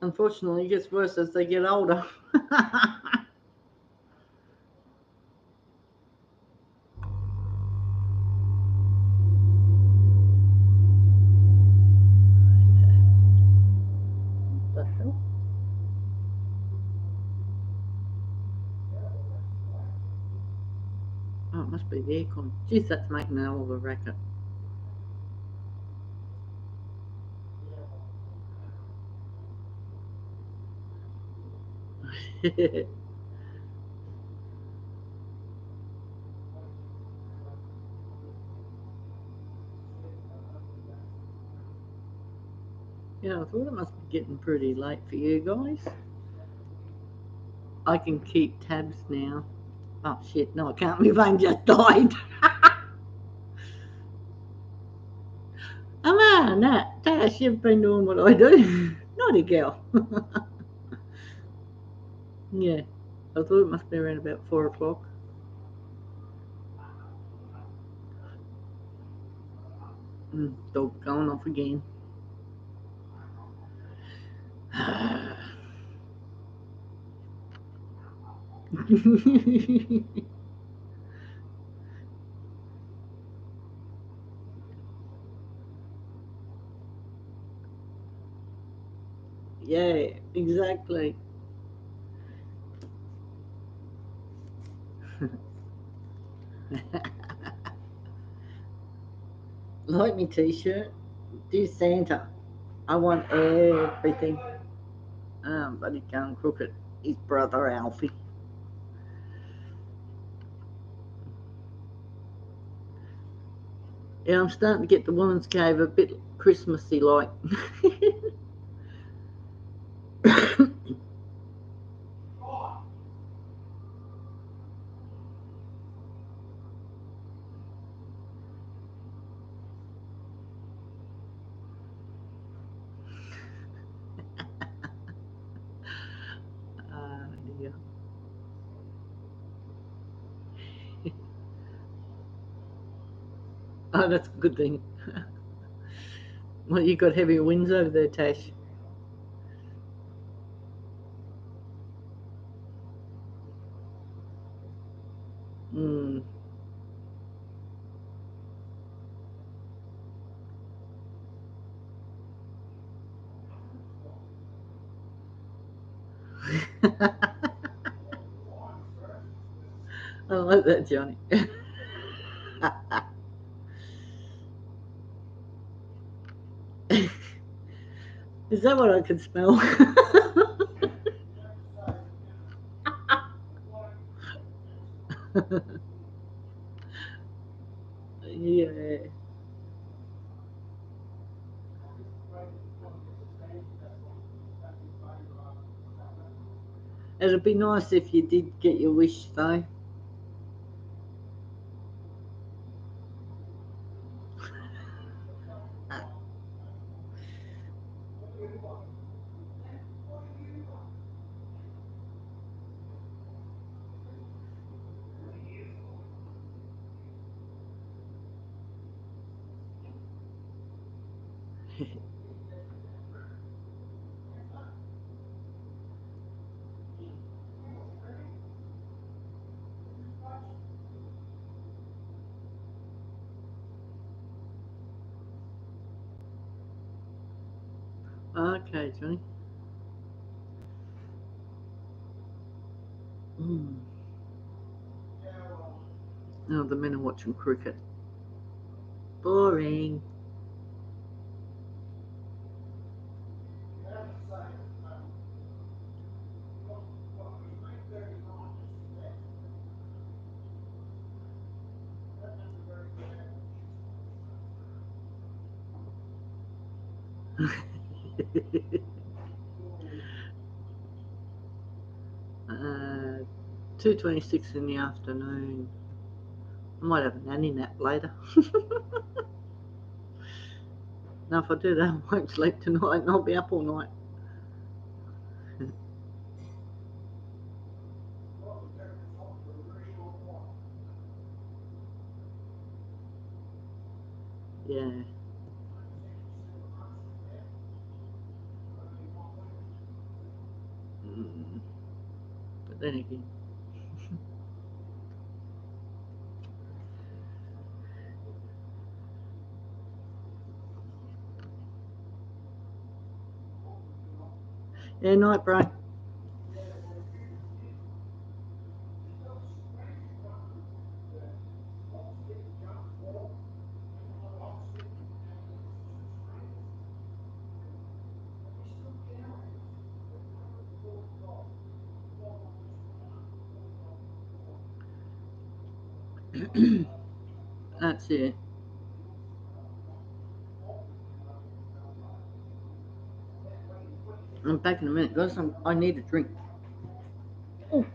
Unfortunately, it gets worse as they get older. The hell? Oh, it must be the aircon. Jeez, that's making a hell of a racket. Yeah, I thought it must be getting pretty late for you guys. I can keep tabs now. Oh shit, no I can't, my phone just died. Come on, Tash, you've been doing what I do. Naughty girl. Yeah, I thought it must be around about 4 o'clock. Dog going off again. Yeah, exactly. Like me t-shirt, dear Santa, I want everything. But he's going crooked. His brother Alfie. Yeah, I'm starting to get the woman's cave a bit Christmassy like. Dear. Oh, that's a good thing. Well, you got heavy winds over there, Tash. Mm. I like that, Johnny. Is that what I can smell? Yeah. It'd be nice if you did get your wish, though. Okay, Johnny. Mm. Oh, the men are watching cricket. Boring. uh, 2:26 in the afternoon. I might have a nanny nap later. Now, if I do that, I won't sleep tonight and I'll be up all night. Yeah. Mm. But then again. Yeah, night, bro. That's it. I'm back in a minute, guys. I need a drink. Oh.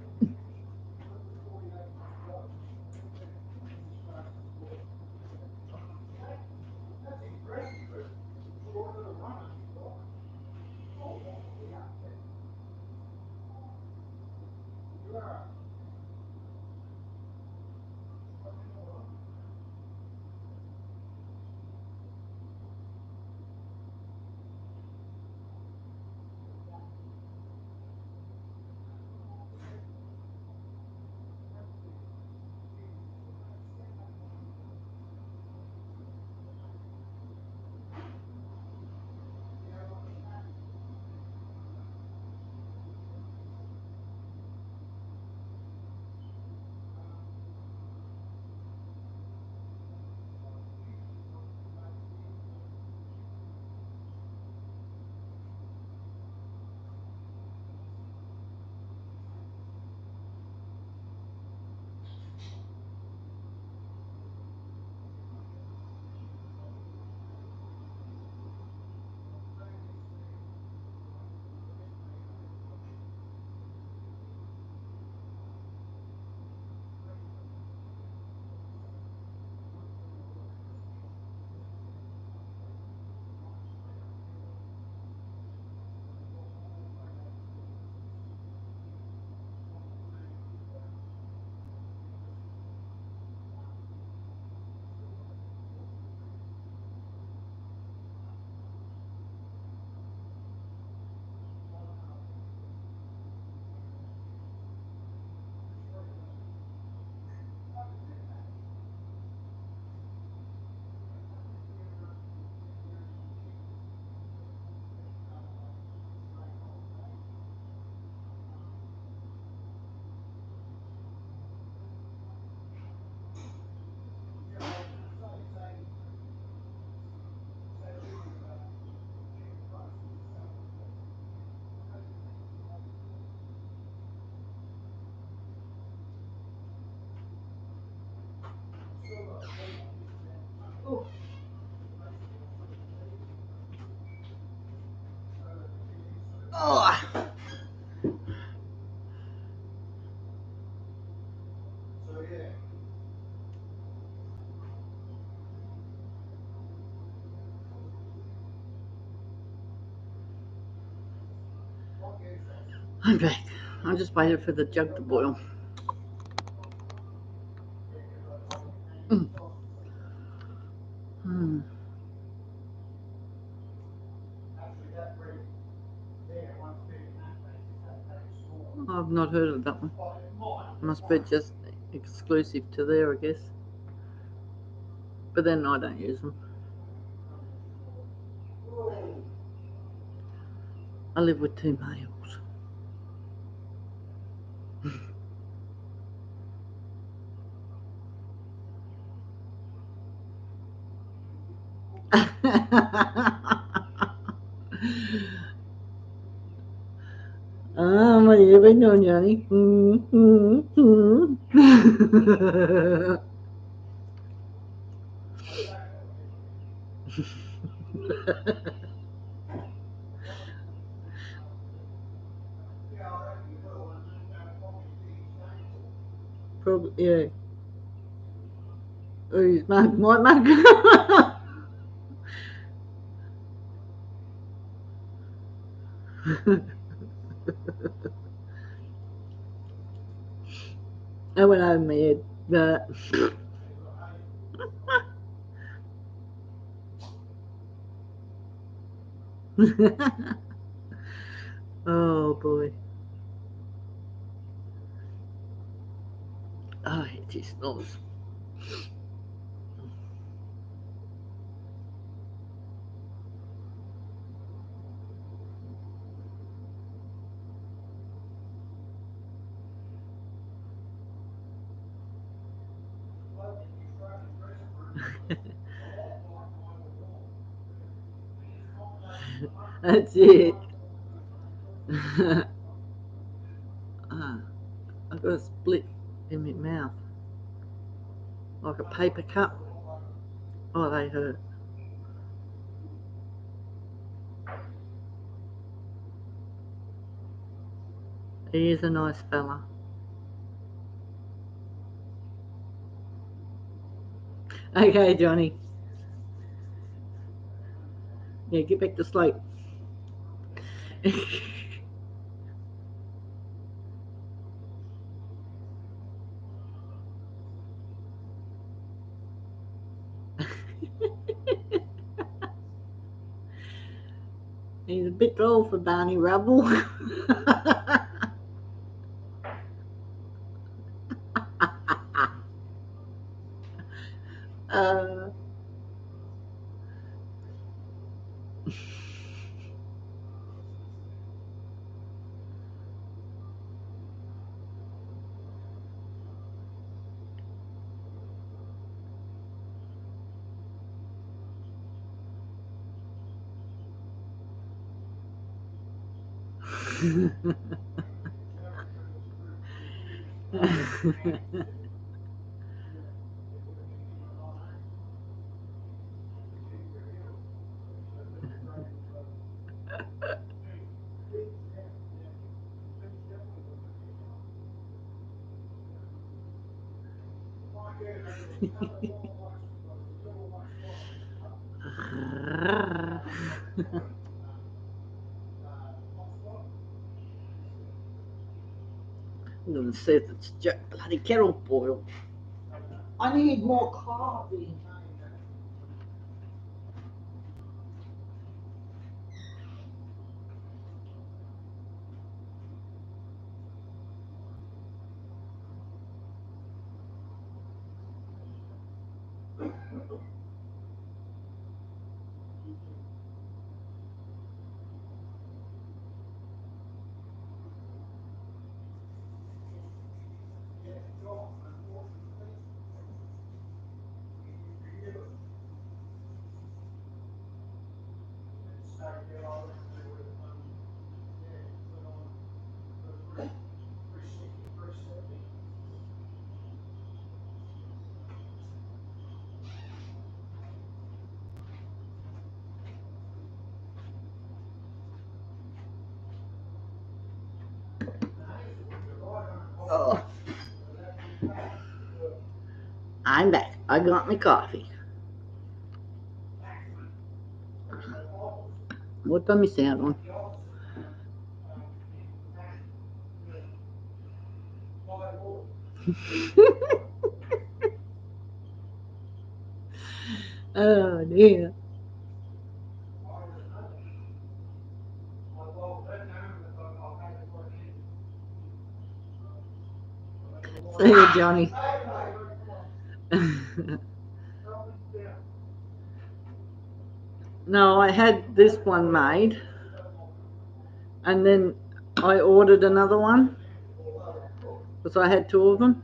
Oh, So yeah. I'm back. I just waited for the jug to boil. Mm. Hmm. I've not heard of that one. Must be just exclusive to there, I guess. But then I don't use them. I live with two males. What have you been doing, Johnny? Probably, yeah. Oh, he's my mug. I went over my head, but oh boy. Oh, it just smells. That's it. I've got a split in my mouth, like a paper cup. Oh, they hurt. He is a nice fella. Okay, Johnny. Yeah, get back to sleep. He's a bit droll for Barney Rubble. uh, I'm gonna see if it's bloody kettle boiled. I need more coffee. Oh, I'm back. I got my coffee. What did I miss out on? Oh dear. See you, Johnny. No, I had this one made, and then I ordered another one because I had two of them.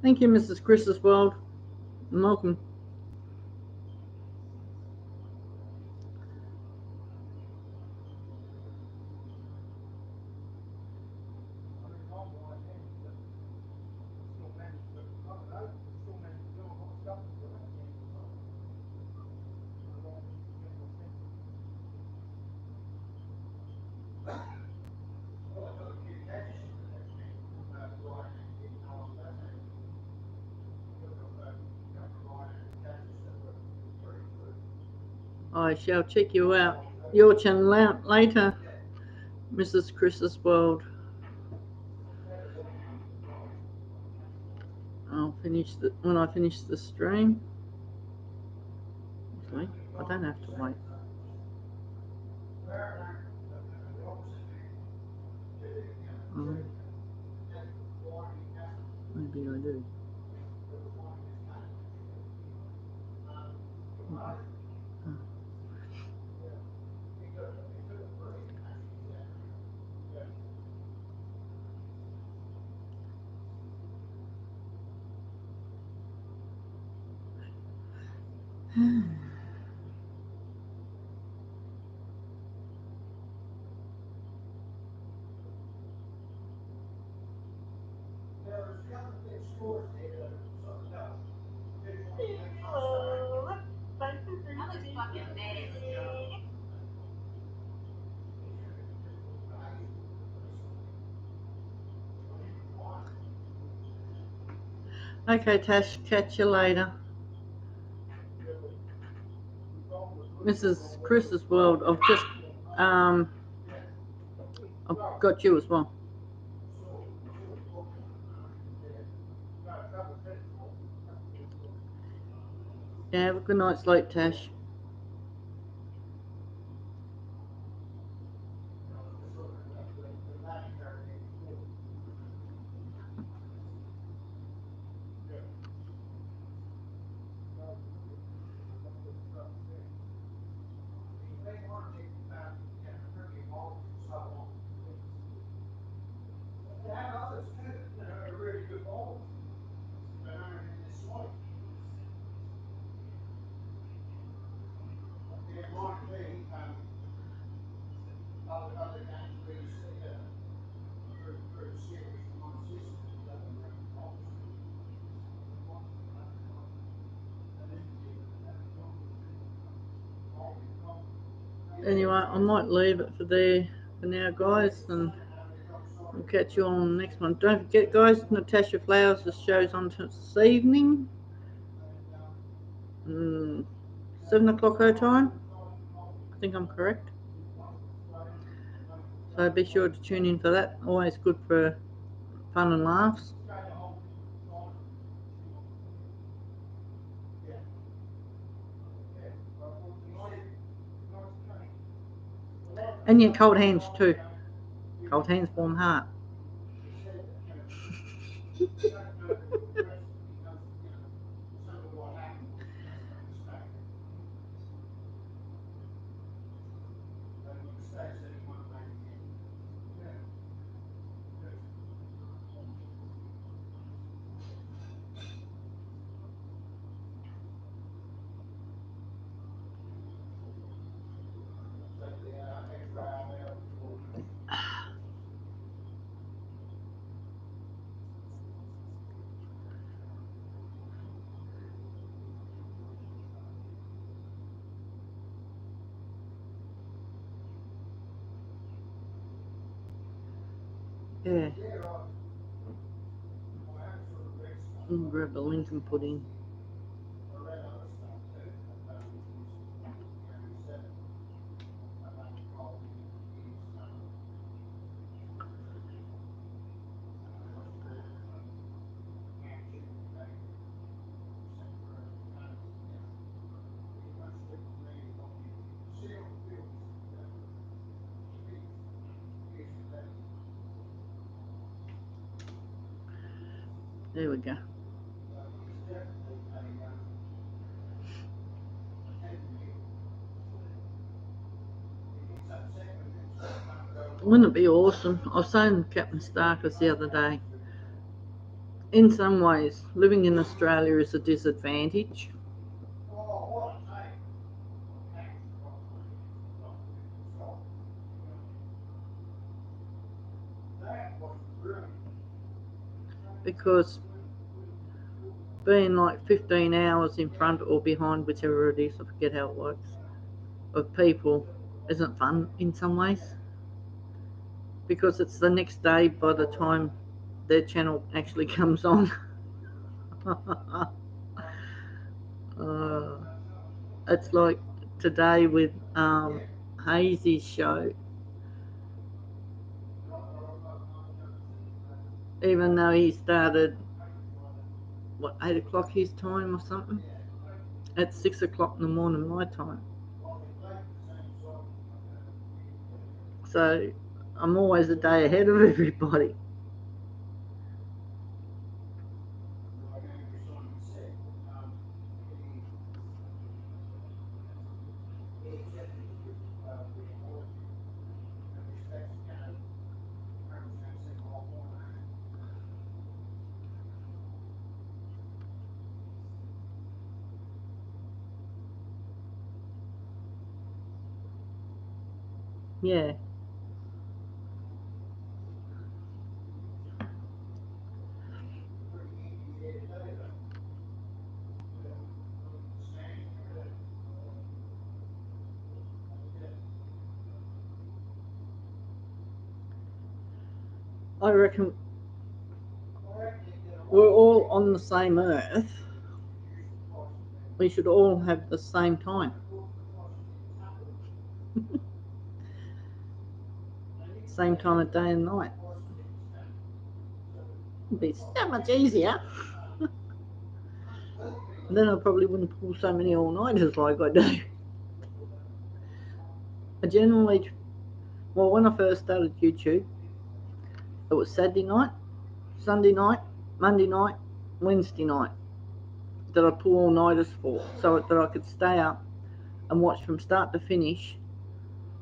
Thank you, Mrs. Chris's World. Welcome. I shall check you out. Your channel out later, Mrs. Chris's World. I'll finish when I finish the stream. Okay, I don't have to wait. Maybe I do. Okay, Tash, catch you later. Mrs. Chris's World, I've just I've got you as well. Yeah, have a good night's sleep, Tash. Anyway, I might leave it for now, guys, and we'll catch you on the next one. Don't forget, guys, Natasha Flowers' show's on this evening. 7 o'clock her time. I think I'm correct. So be sure to tune in for that. Always good for fun and laughs. And your cold hands too. Cold hands, warm heart. Yeah. Grab the Lincoln pudding. There we go. Wouldn't it be awesome? I was saying to Captain Starkers the other day, in some ways, living in Australia is a disadvantage. Because being like 15 hours in front or behind, whichever it is, I forget how it works, of people isn't fun in some ways. Because it's the next day by the time their channel actually comes on. It's like today with Hazy's show. Even though he started, what, 8 o'clock his time or something? At 6 o'clock in the morning my time. So I'm always a day ahead of everybody. Yeah. I reckon we're all on the same earth. We should all have the same time. Same time of day and night. It'd be so much easier. Then I probably wouldn't pull so many all-nighters like I do. I generally, well, when I first started YouTube, it was Saturday night, Sunday night, Monday night, Wednesday night that I pull all-nighters for, so that I could stay up and watch from start to finish.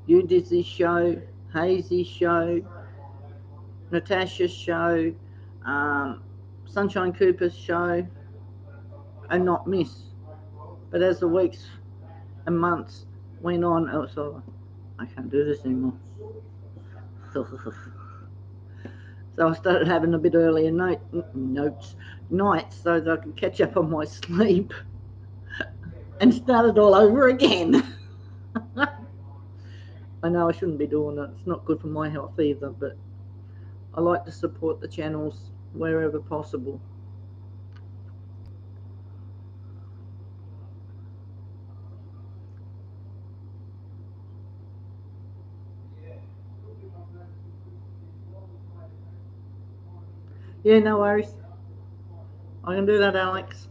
You did this show, Hazy's show, Natasha's show, Sunshine Cooper's show, and not miss. But as the weeks and months went on, it was like, I can't do this anymore. So I started having a bit earlier nights so that I could catch up on my sleep and start it all over again. I know I shouldn't be doing it. It's not good for my health either, but I like to support the channels wherever possible. Yeah, no worries. I can do that, Alex.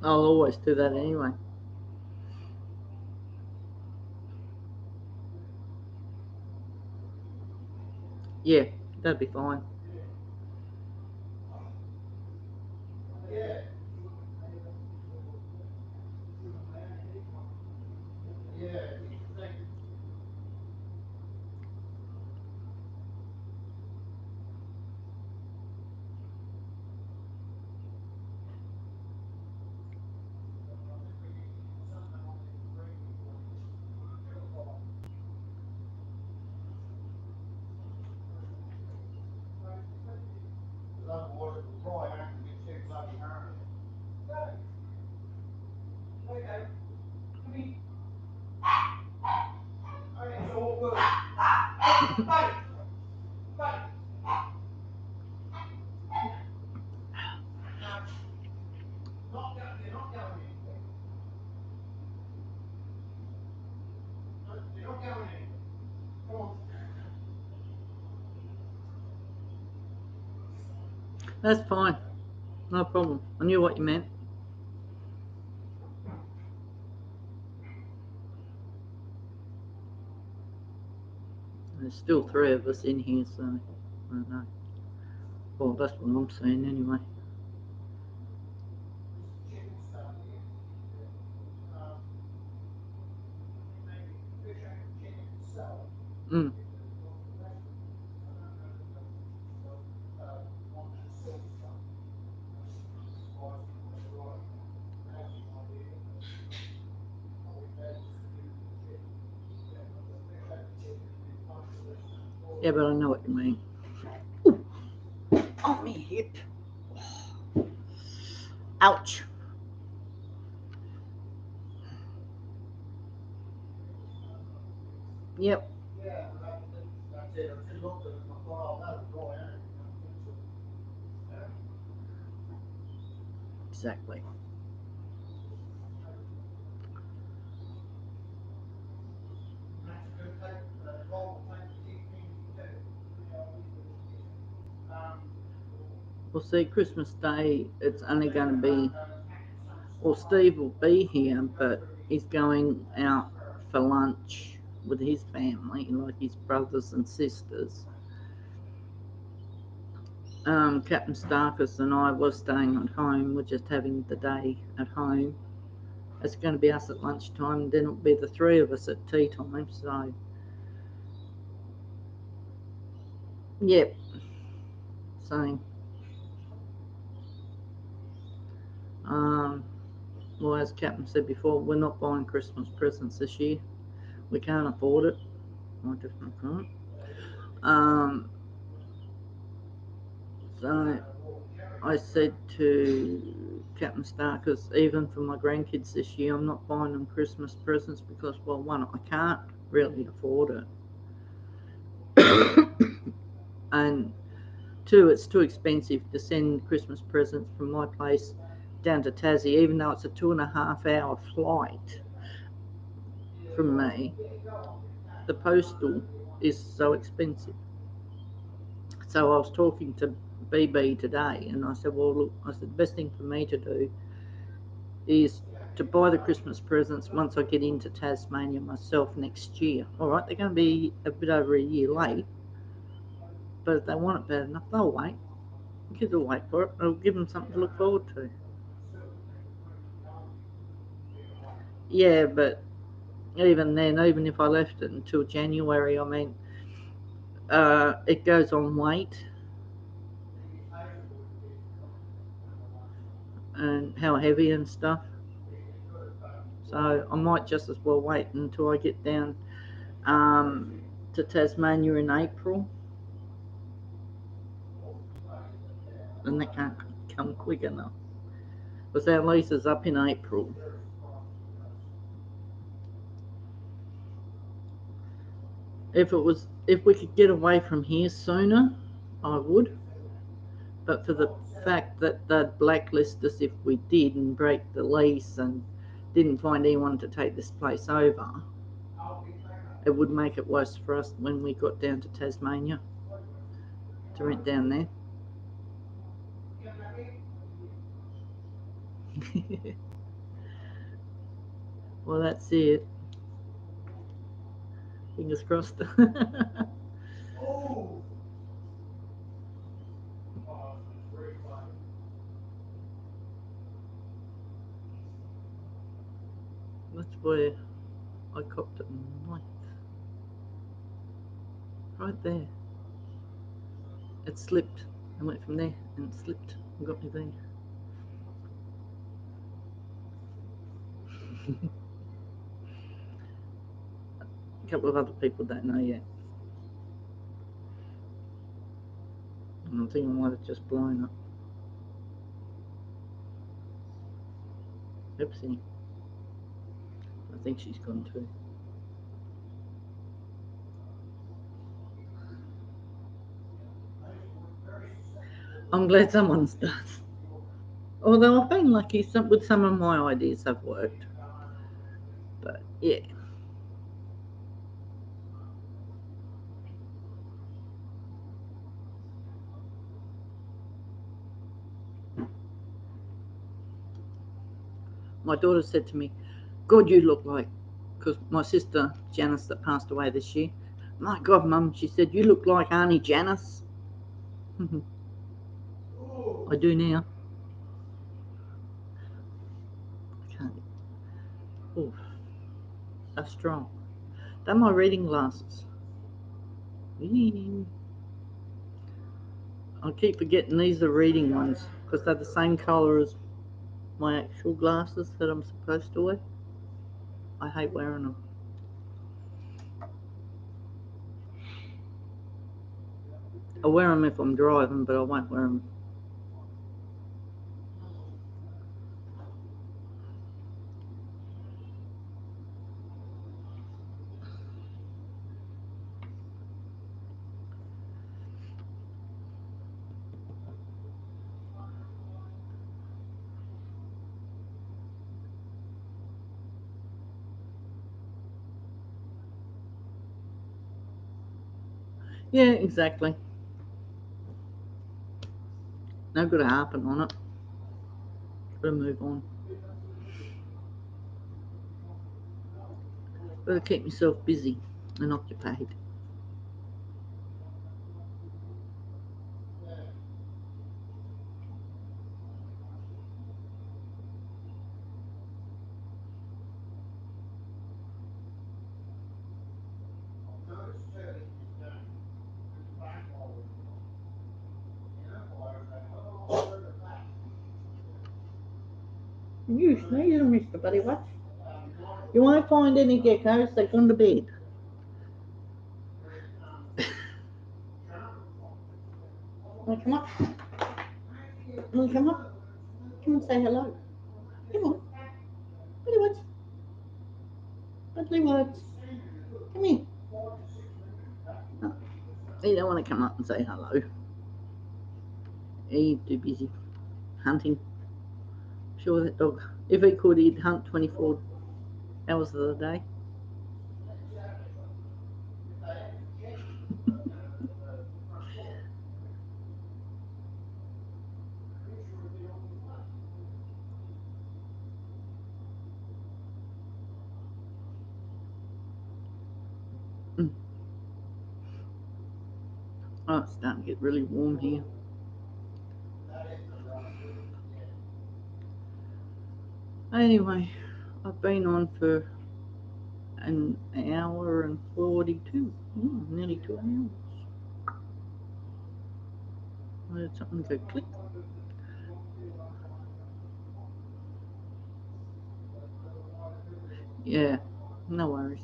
I'll always do that anyway. Yeah, that'd be fine. That's fine. No problem. I knew what you meant. There's still 3 of us in here, so I don't know. Well, that's what I'm saying anyway. Mm. Yeah, but I know what you mean. Ooh. Oh, me hip. Ouch. Yep. Exactly. Well, see, Christmas Day, it's only going to be, well, Steve will be here, but he's going out for lunch with his family, like his brothers and sisters. Captain Starkus and I were staying at home. We're just having the day at home. It's going to be us at lunchtime, then it'll be the 3 of us at tea time. So, yep, same. Well, as Captain said before, we're not buying Christmas presents this year. We can't afford it. I definitely can't. So I said to Captain Starkus, even for my grandkids this year, I'm not buying them Christmas presents because, well, one, I can't really afford it, and 2, it's too expensive to send Christmas presents from my place down to Tassie, even though it's a 2.5 hour flight from me. The postal is so expensive. So I was talking to BB today, and I said, well, look, I said, the best thing for me to do is to buy the Christmas presents once I get into Tasmania myself next year. All right, they're going to be a bit over a year late, but if they want it bad enough, they'll wait. Kids will wait for it. It'll give them something to look forward to. Yeah, but even then, even if I left it until January, I mean, it goes on weight and how heavy and stuff. So I might just as well wait until I get down to Tasmania in April. And they can't come quick enough. Because our lease is up in April. If we could get away from here sooner, I would. But for the fact that they'd blacklist us if we did and break the lease and didn't find anyone to take this place over, it would make it worse for us when we got down to Tasmania to rent down there. Well, that's it. Fingers crossed. That's where I copped it ninth. Right there. It slipped. I went from there and it slipped and got me there. A couple of other people don't know yet. And I think I might have just blown up. Oopsie. I think she's gone too. I'm glad someone's done. Although I've been lucky with some of my ideas have worked. But yeah. my daughter said to me, God, you look like, because my sister Janice that passed away this year, my God, Mum, she said, you look like Auntie Janice. I do now. Okay. Oh, so strong. They're my reading glasses. I keep forgetting these are reading ones because they're the same colour as my actual glasses that I'm supposed to wear. I hate wearing them. I wear them if I'm driving, but I won't wear them. Yeah, exactly. No good harping on it. Gotta move on. Gotta keep myself busy and occupied. You sneeze, Mr. Buddy Watch. You won't find any geckos, they've gone to bed. Wanna come up? Wanna come up? Come and say hello. Come on. Buddy Watch. Buddy Watch. Come here. No, he don't want to come up and say hello. He's too busy hunting. Sure, that dog, if he could, he'd hunt 24 hours of the day. Oh, it's starting to get really warm here. Anyway, I've been on for an hour and 42, nearly 2 hours. I heard something go click. Yeah, no worries.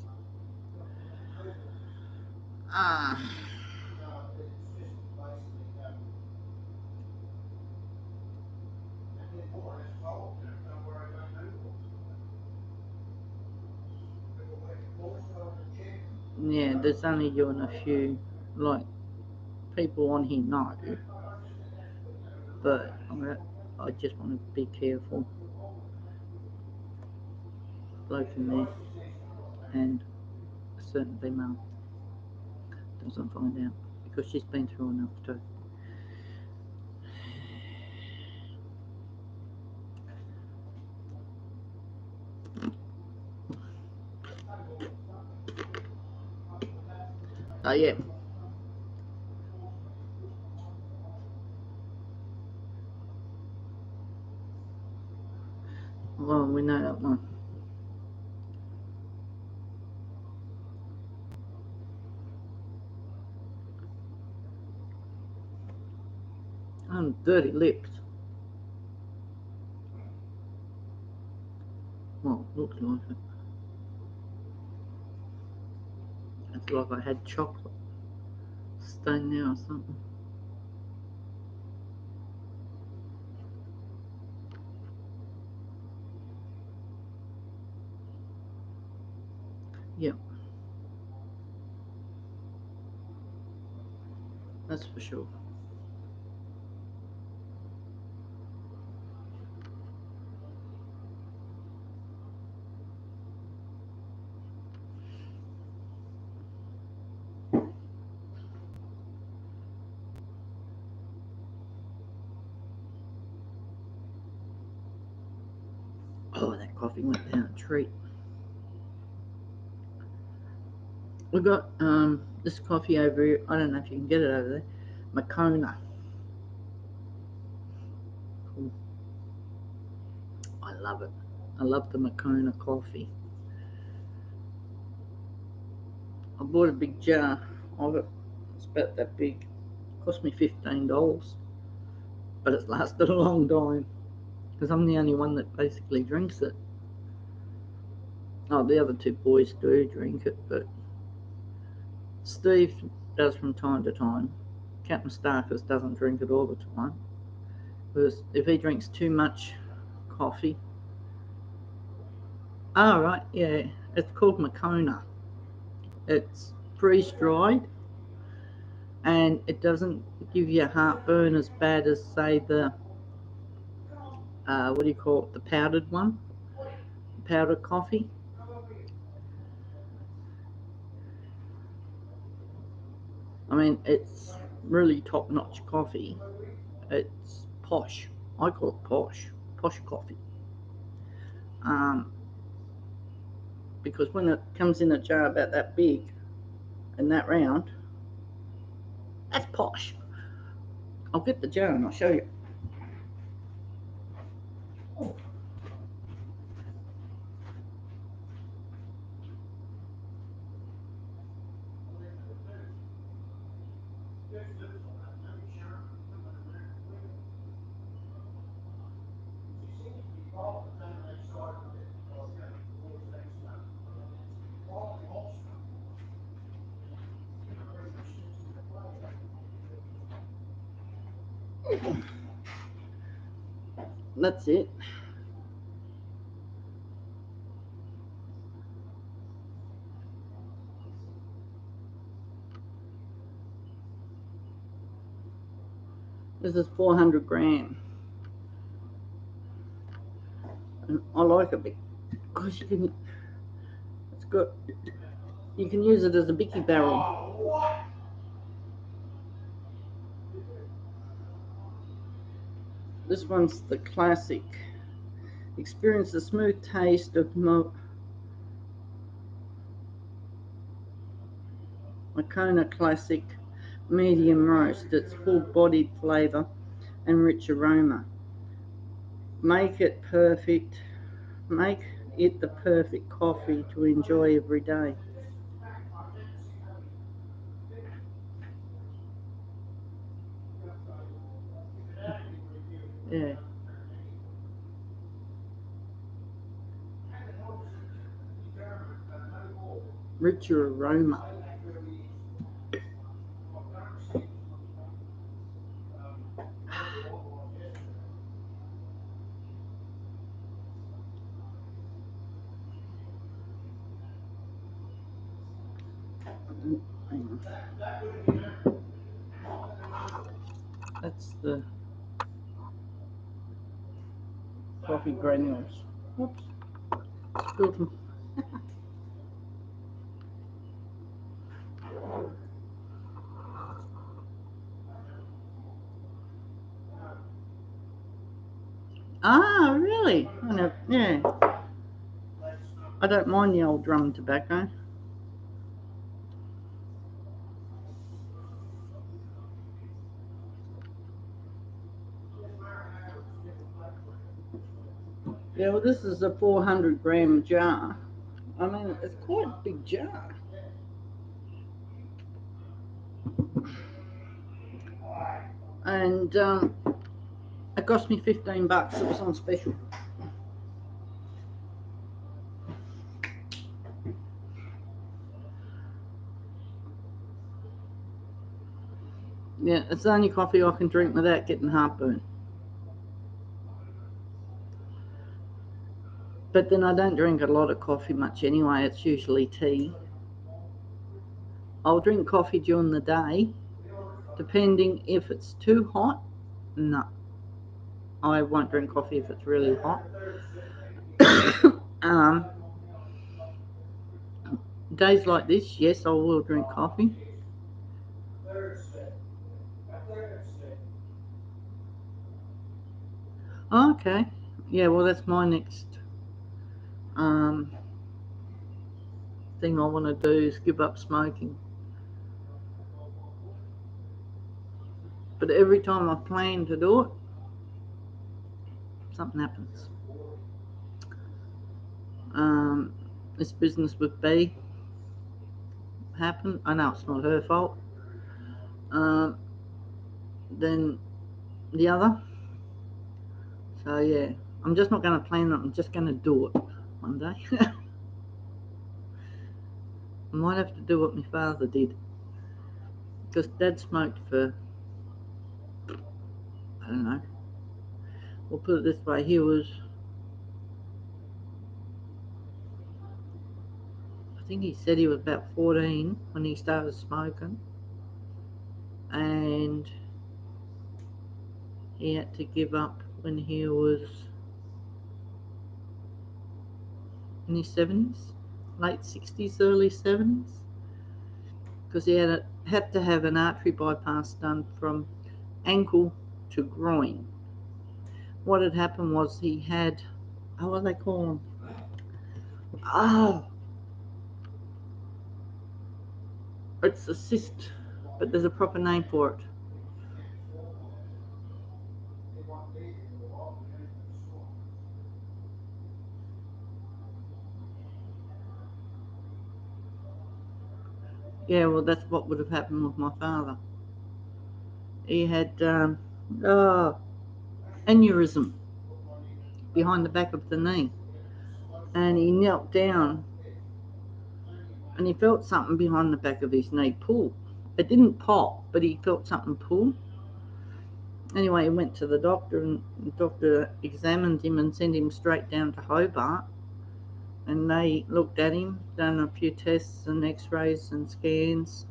Ah. Yeah, there's only you and a few, like, people on here know, but I just want to be careful. Bloke in there and a certain female doesn't find out because she's been through enough too. Oh yeah. Well, we know that one. Dirty lips. Well, looks like it. It's like I had chocolate stain there or something. Yep. That's for sure. Oh, that coffee went down a treat. We got this coffee over here. I don't know if you can get it over there. Moccona. I love it. I love the Moccona coffee. I bought a big jar of it. It's about that big. It cost me $15, but it's lasted a long time because I'm the only one that basically drinks it. Oh, the other two boys do drink it, but Steve does from time to time. Captain Starkers doesn't drink it all the time, because if he drinks too much coffee. Oh, right, yeah, it's called Moccona. It's freeze-dried, and it doesn't give you heartburn as bad as, say, the what do you call it, the powdered one, powdered coffee. I mean, it's really top-notch coffee. It's posh. I call it posh coffee. Because when it comes in a jar about that big and that round, that's posh. I'll get the jar and I'll show you. That's it. This is 400 gram. And I like it because you can, it's good. You can use it as a bicky barrel. This one's the classic. Experience the smooth taste of Moccona Classic Medium Roast. It's full-bodied flavour and rich aroma. Make it perfect. Make it the perfect coffee to enjoy every day. Yeah. Richer aroma. Hang on. That's the coffee granules. Oops. Spilled them. Ah, really? I know. Yeah. I don't mind the old drum tobacco. Yeah, well, this is a 400 gram jar. I mean, it's quite a big jar. And it cost me $15. It was on special. Yeah, it's the only coffee I can drink without getting heartburn. But then I don't drink a lot of coffee much anyway. It's usually tea. I'll drink coffee during the day, depending if it's too hot. No, I won't drink coffee if it's really hot. Days like this, yes, I will drink coffee. Oh, okay. Yeah, well, that's my next thing I want to do is give up smoking. But every time I plan to do it, something happens. This business with B happened. I know it's not her fault. Then the other. So yeah, I'm just not going to plan it. I'm just going to do it one day. I might have to do what my father did, because Dad smoked for, I don't know, we'll put it this way, he was, I think he said he was about 14 when he started smoking, and he had to give up when he was in his 70s, late 60s, early 70s, because he had to have an artery bypass done from ankle to groin. What had happened was he had, what do they call them? It's a cyst, but there's a proper name for it. Yeah, well, that's what would have happened with my father. He had aneurysm behind the back of the knee, and he knelt down and he felt something behind the back of his knee pull. It didn't pop, but he felt something pull. Anyway, he went to the doctor, and the doctor examined him and sent him straight down to Hobart, and they looked at him, done a few tests and x-rays and scans.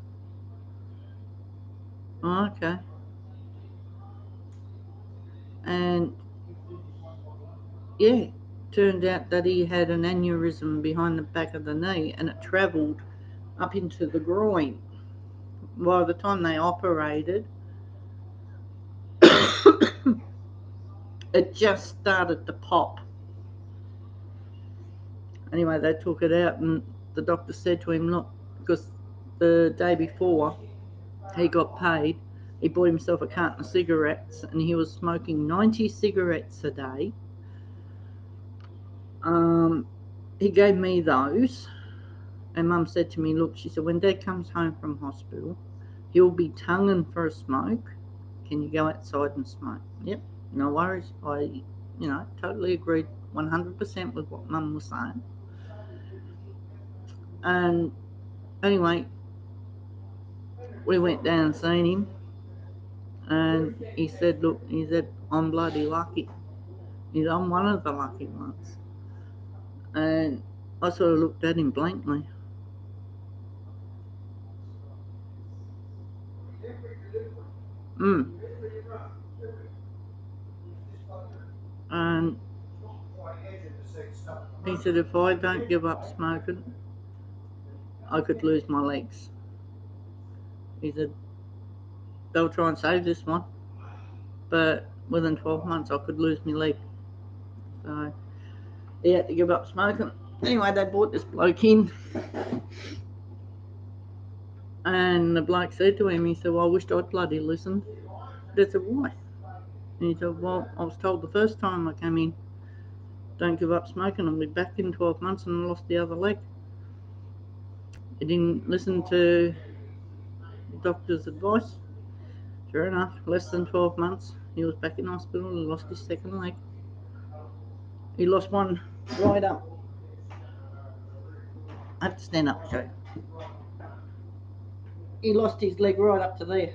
Oh, okay. And yeah, turned out that he had an aneurysm behind the back of the knee, and it travelled up into the groin. By the time they operated, it just started to pop. Anyway, they took it out, and the doctor said to him, look, because the day before he got paid, he bought himself a carton of cigarettes, and he was smoking 90 cigarettes a day. He gave me those, and Mum said to me, look, she said, when Dad comes home from hospital, he'll be tonguing for a smoke. Can you go outside and smoke? Yep, no worries. I, totally agreed 100% with what Mum was saying. And anyway, we went down and seen him, and he said, look, I'm bloody lucky. I'm one of the lucky ones. And I sort of looked at him blankly. And he said, if I don't give up smoking, I could lose my legs. He said, they'll try and save this one, but within 12 months I could lose my leg. So he had to give up smoking. Anyway, they brought this bloke in, and the bloke said to him, he said, well, I wished I'd bloody listened. They said, why? And he said, well, I was told the first time I came in, don't give up smoking, I'll be back in 12 months, and I lost the other leg. He didn't listen to the doctor's advice. Sure enough, less than 12 months, he was back in hospital and lost his second leg. He lost one right up. I have to stand up and show you. He lost his leg right up to there.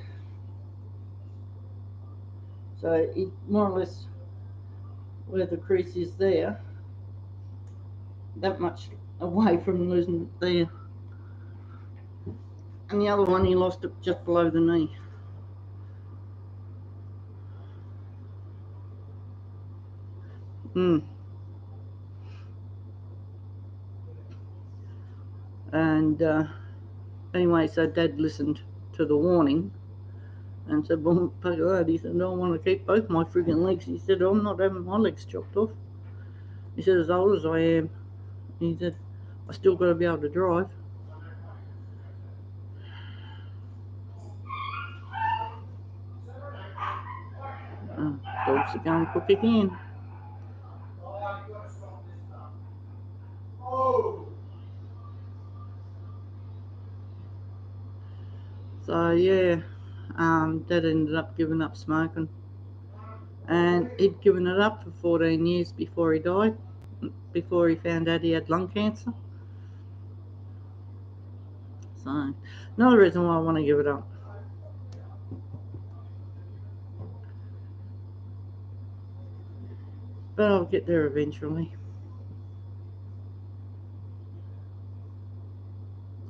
So he more or less, where the crease is there, that much away from losing it there. And the other one, he lost it just below the knee. And anyway, so Dad listened to the warning and said, well, fuck that. He said, no, I want to keep both my friggin' legs. He said, I'm not having my legs chopped off. He said, as old as I am, He said, I still got to be able to drive. Dogs are going cook again. So yeah, Dad ended up giving up smoking, and he'd given it up for 14 years before he died, before he found out he had lung cancer. So another reason why I want to give it up. But I'll get there eventually.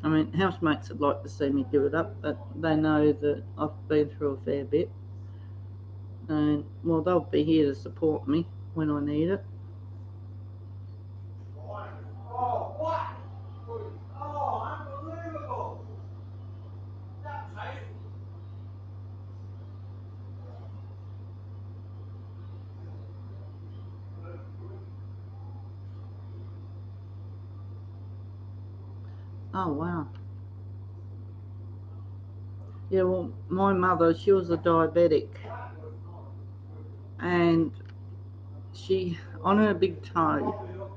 I mean, housemates would like to see me give it up, but they know that I've been through a fair bit. And, well, they'll be here to support me when I need it. Oh, wow. Yeah, well, my mother, she was a diabetic. And she, on her big toe,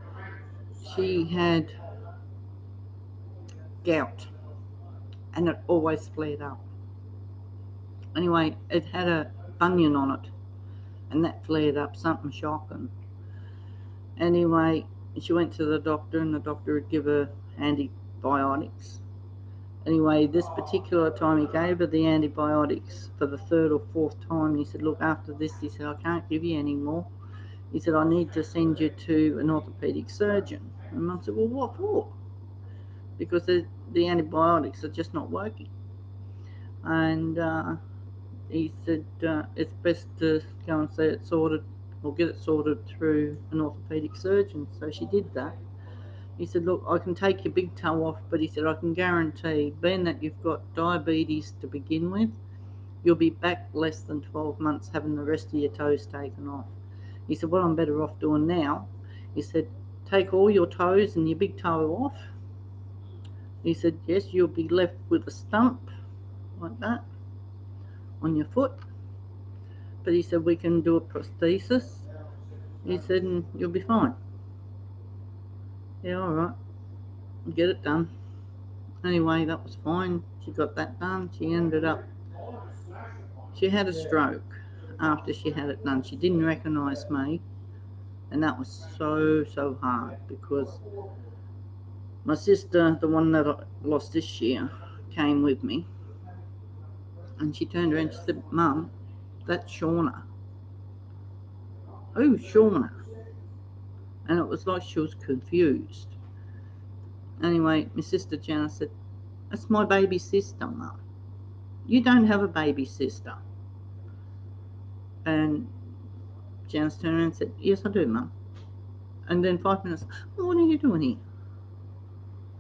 she had gout. And it always flared up. Anyway, it had a bunion on it. And that flared up, something shocking. Anyway, she went to the doctor, and the doctor would give her antibiotics. Anyway, this particular time he gave her the antibiotics for the third or fourth time. He said, look, after this, he said, I can't give you any more. He said, I need to send you to an orthopedic surgeon. And Mum said, well, what for? Because the antibiotics are just not working. And he said, it's best to go and see it sorted, or get it sorted through an orthopedic surgeon. So she did that. He said, look, I can take your big toe off, but he said, I can guarantee, being that you've got diabetes to begin with, you'll be back less than 12 months having the rest of your toes taken off. He said, what I'm better off doing now, he said, take all your toes and your big toe off. He said, yes, you'll be left with a stump like that on your foot. But he said, we can do a prosthesis. He said, and you'll be fine. Yeah, all right. Get it done. Anyway, that was fine. She got that done. She ended up, she had a stroke after she had it done. She didn't recognise me. And that was so hard, because my sister, the one that I lost this year, came with me. And she turned around and she said, Mum, that's Shauna. Who's Shauna? And it was like she was confused. Anyway, my sister Janice said, that's my baby sister, Mum. You don't have a baby sister. And Janice turned around and said, yes, I do, Mum. And then 5 minutes, well, what are you doing here?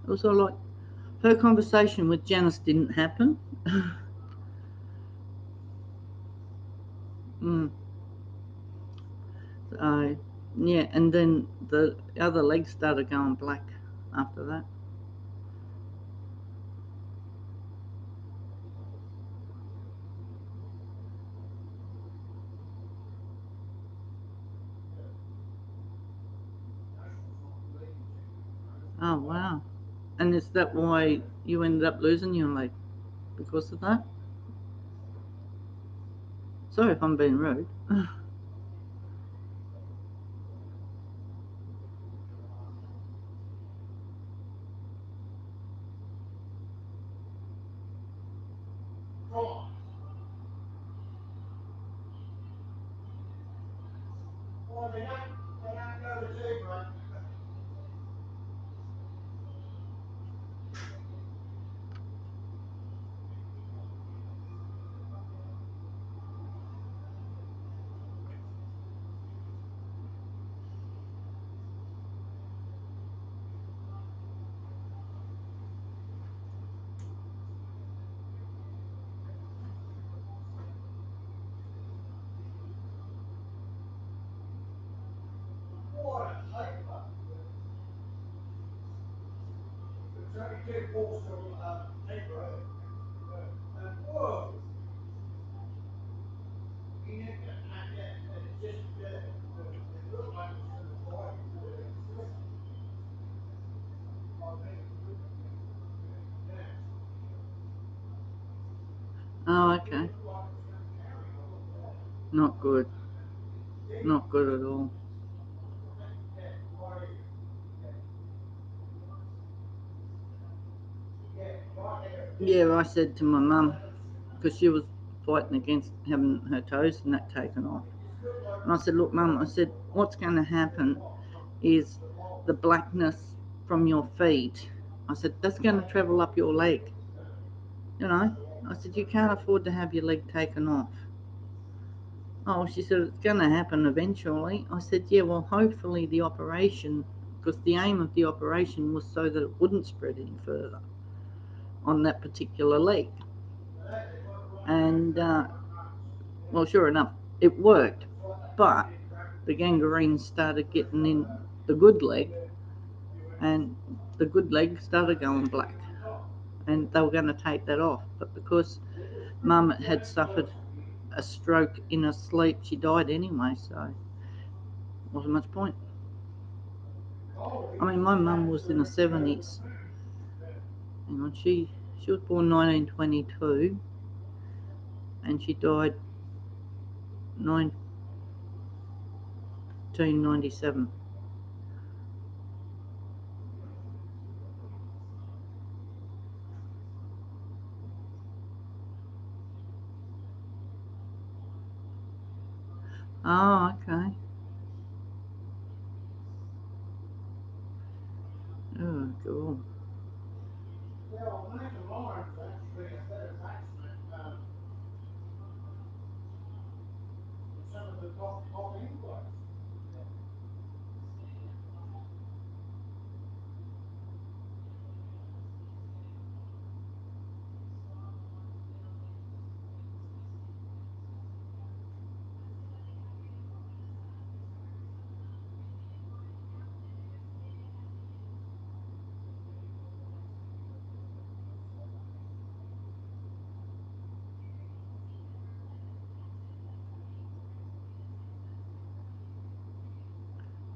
It was all like, her conversation with Janice didn't happen. So, yeah, and then the other leg started going black after that. Oh, wow. And is that why you ended up losing your leg? Because of that? Sorry if I'm being rude. Oh, okay. Not good. Not good at all. Yeah, I said to my mum, because she was fighting against having her toes and that taken off. And I said, look, mum, I said, what's going to happen is the blackness from your feet. I said, that's going to travel up your leg. You know, I said, you can't afford to have your leg taken off. Oh, she said, it's going to happen eventually. I said, yeah, well, hopefully the operation, because the aim of the operation was so that it wouldn't spread any further on that particular leg. And, well, sure enough, it worked. But the gangrene started getting in the good leg, and the good leg started going black. And they were going to take that off. But because Mum had suffered a stroke in her sleep, she died anyway, so wasn't much point. I mean, my mum was in the 70s. Hang on, she was born 1922, and she died 1997. Oh, okay. Oh, cool.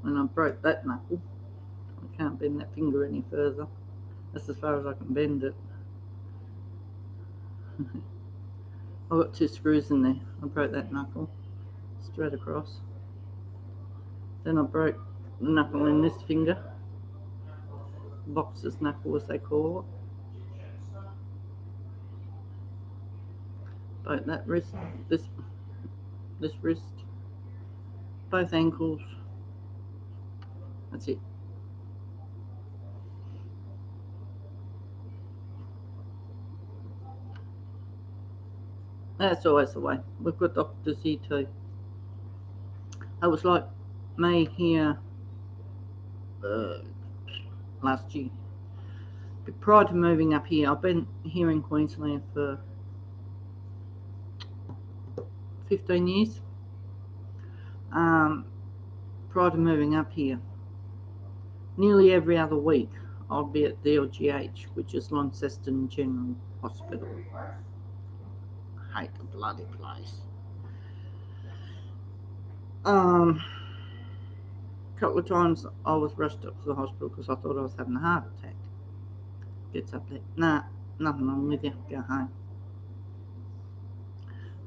When I broke that knuckle, I can't bend that finger any further. That's as far as I can bend it. I've got 2 screws in there. I broke that knuckle straight across. Then I broke the knuckle in this finger, boxer's knuckle as they call it. Broke that wrist, this wrist, both ankles. That's it. That's always the way. We've got doctors here too. It was like me here last year. But prior to moving up here, I've been here in Queensland for 15 years. Prior to moving up here, nearly every other week I'll be at the LGH, which is Launceston General Hospital. I hate the bloody place. A couple of times I was rushed up to the hospital because I thought I was having a heart attack. Gets up there, nah, nothing wrong with you, go home.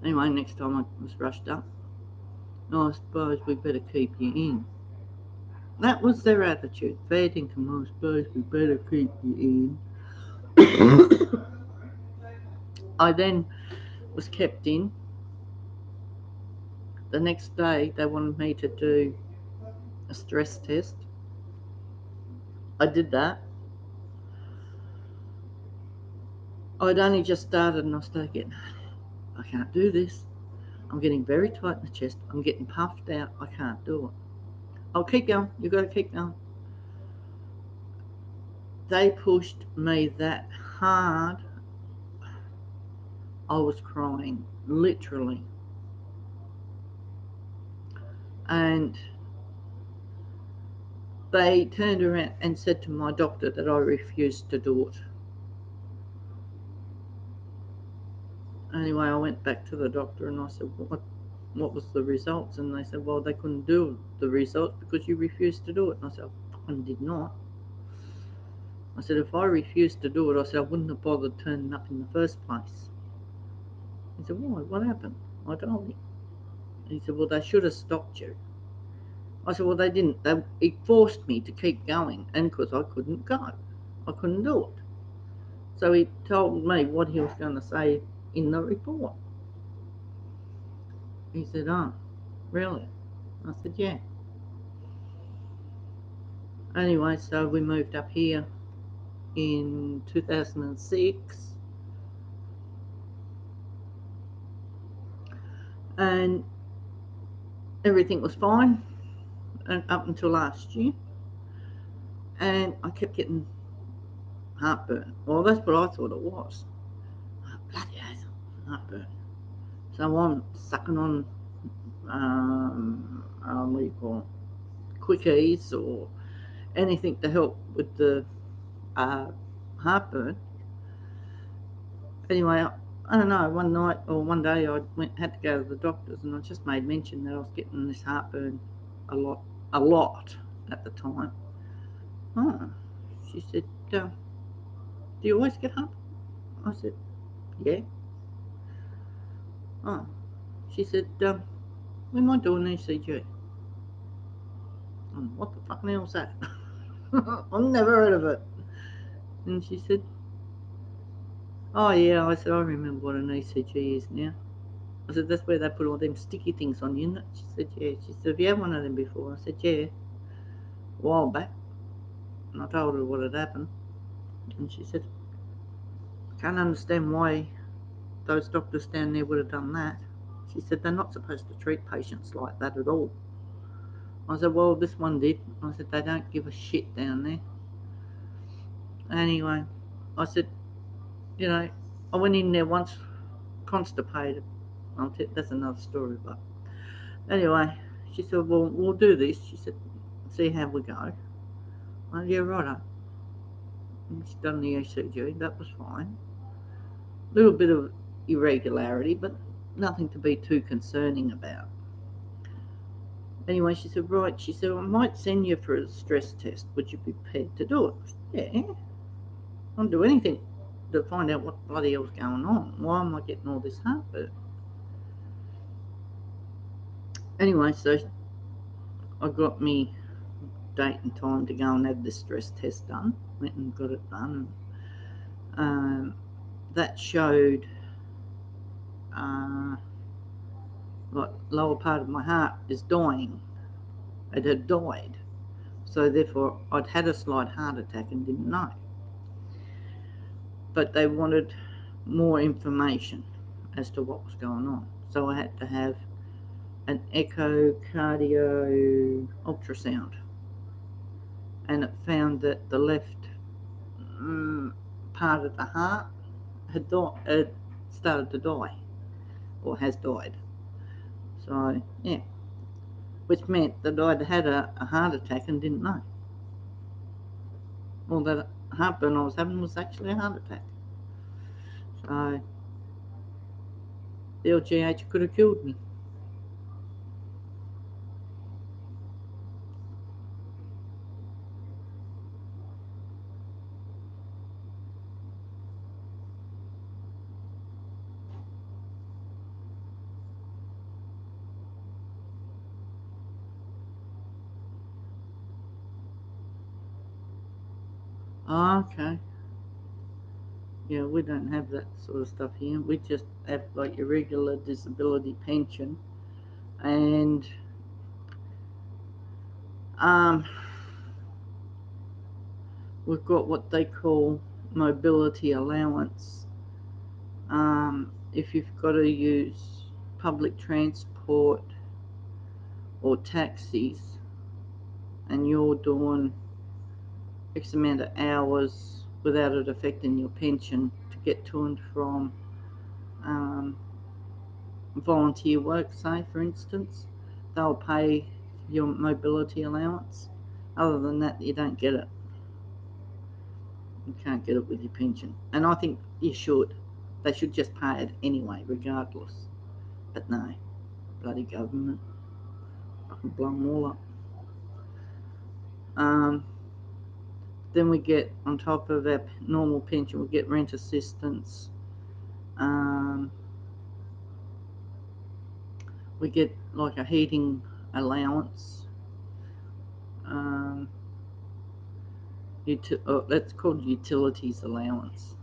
Anyway, next time I was rushed up, I suppose we better keep you in. That was their attitude. Fair dinkum, I suppose we better keep you in. I then was kept in. The next day they wanted me to do a stress test. I did that. I'd only just started and I started getting, I can't do this. I'm getting very tight in the chest. I'm getting puffed out. I can't do it. I'll keep going. You've got to keep going. They pushed me that hard. I was crying, literally. And they turned around and said to my doctor that I refused to do it. Anyway, I went back to the doctor and I said, what was the results? And they said, well, they couldn't do the results because you refused to do it. And I said, I fucking did not. I said, if I refused to do it, I said, I wouldn't have bothered turning up in the first place. He said, why? What happened? I told him. He said, well, they should have stopped you. I said, well, they didn't. He forced me to keep going, and because I couldn't go. I couldn't do it. So he told me what he was going to say in the report. He said, oh, really? I said, yeah. Anyway, so we moved up here in 2006. And everything was fine up until last year. And I kept getting heartburn. Well, that's what I thought it was. Oh, bloody hell, heartburn. So I'm sucking on, what do you call it, quickies or anything to help with the heartburn. Anyway, I don't know, one night or one day I had to go to the doctors, and I just made mention that I was getting this heartburn a lot at the time. Oh, she said, do you always get heartburn? I said, yeah. Oh, she said, we might do an ECG. What the fucking hell's that? I've never heard of it. And she said, oh yeah. I said, I remember what an ECG is now. I said, that's where they put all them sticky things on you, isn't it? She said, yeah. She said, have you had one of them before? I said, yeah, a while back. And I told her what had happened. And she said, I can't understand why those doctors down there would have done that. She said, they're not supposed to treat patients like that at all. I said, well, this one did. I said, they don't give a shit down there. Anyway, I said, you know, I went in there once, constipated. That's another story, but anyway, she said, well, we'll do this. She said, see how we go. I said, yeah, righto. And she's done the ECG, that was fine. A little bit of irregularity, but nothing to be too concerning about. Anyway, she said, right, she said, I might send you for a stress test. Would you be prepared to do it? I said, yeah. I'll do anything to find out what bloody hell's going on. Why am I getting all this heartburn? Anyway, so I got me date and time to go and have the stress test done. Went and got it done. That showed like lower part of my heart is dying. It had died. So therefore I'd had a slight heart attack and didn't know. But they wanted more information as to what was going on. So I had to have an echocardio ultrasound. And it found that the left part of the heart had started to die, or has died. So, yeah. Which meant that I'd had a heart attack and didn't know. Well, that heartburn I was having was actually a heart attack. So, the LGH could have killed me. Oh, okay. Yeah, we don't have that sort of stuff here. We just have like your regular disability pension, and we've got what they call mobility allowance. If you've got to use public transport or taxis and you're doing X amount of hours without it affecting your pension to get to and from volunteer work, say for instance, they'll pay your mobility allowance Other than that, you don't get it. You can't get it with your pension. And I think you should. They should just pay it anyway, regardless. But no, bloody government. I can blow them all up. Then we get, on top of our normal pension, we get rent assistance. We get like a heating allowance. That's called utilities allowance.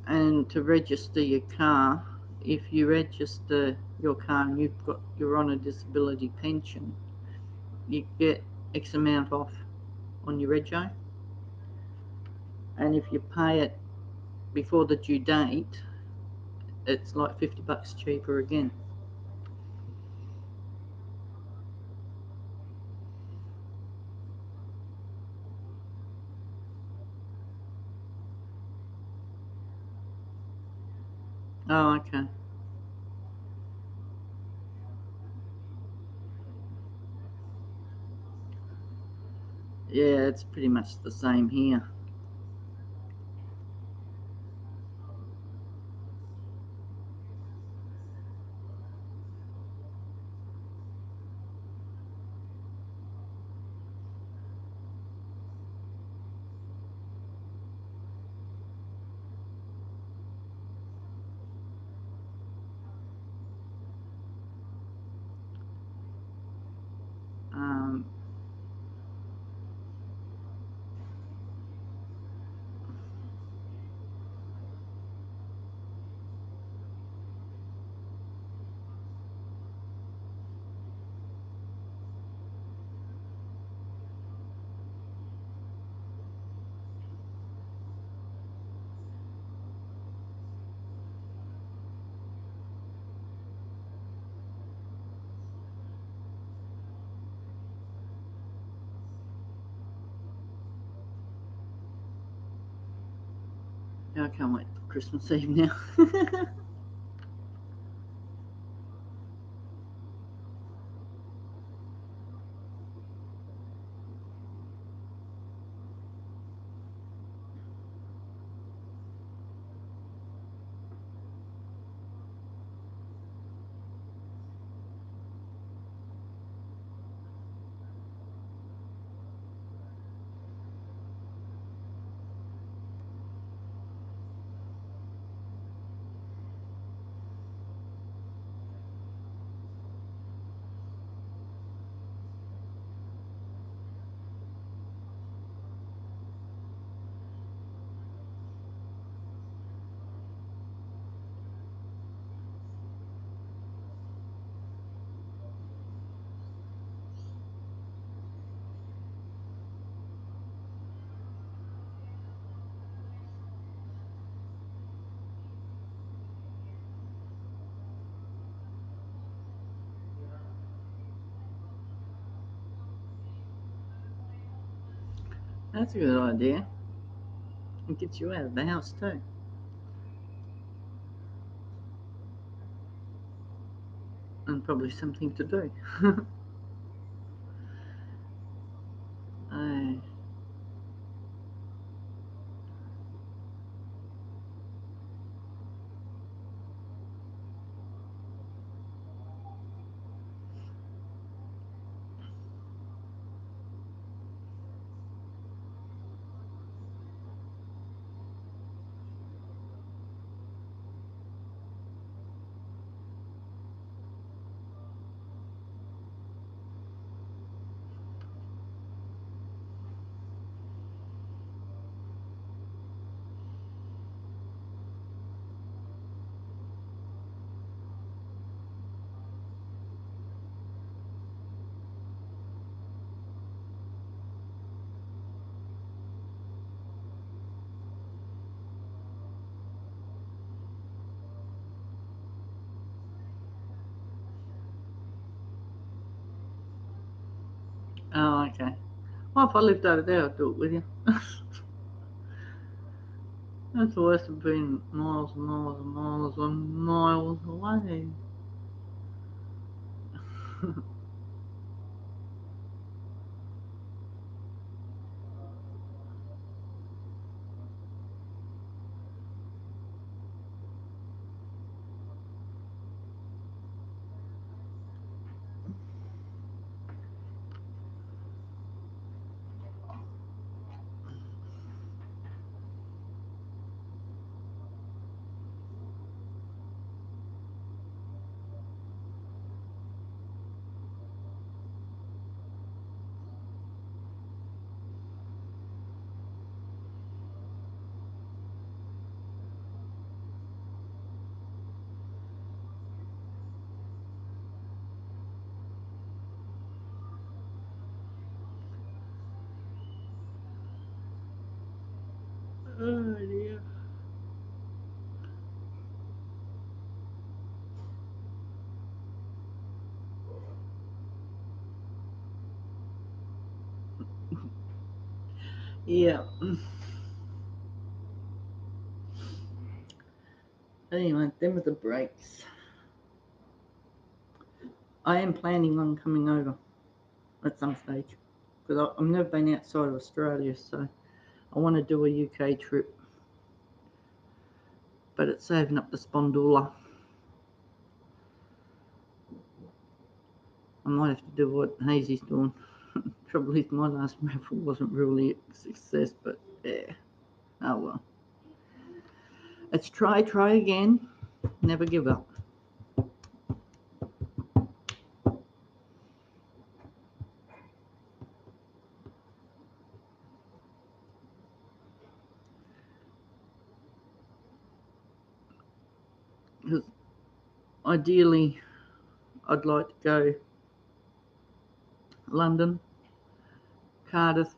And to register your car, if you register your car and you're on a disability pension, you get X amount off on your rego. And if you pay it before the due date, it's like $50 cheaper again. Oh, okay. Yeah, it's pretty much the same here. Um, yeah, I can't wait for Christmas Eve now. That's a good idea. It gets you out of the house too. And probably something to do. Oh, oh, okay. Well, if I lived over there, I'd do it with you. That's worse than being miles and miles and miles and miles away. Oh dear. Yeah. Anyway, them are the breaks. I am planning on coming over at some stage because I've never been outside of Australia, so I want to do a UK trip. But it's saving up the spondula. I might have to do what Hazy's doing. Trouble is, my last raffle wasn't really a success, but yeah, oh well. Let's try again. Never give up. Because ideally, I'd like to go London, Cardiff,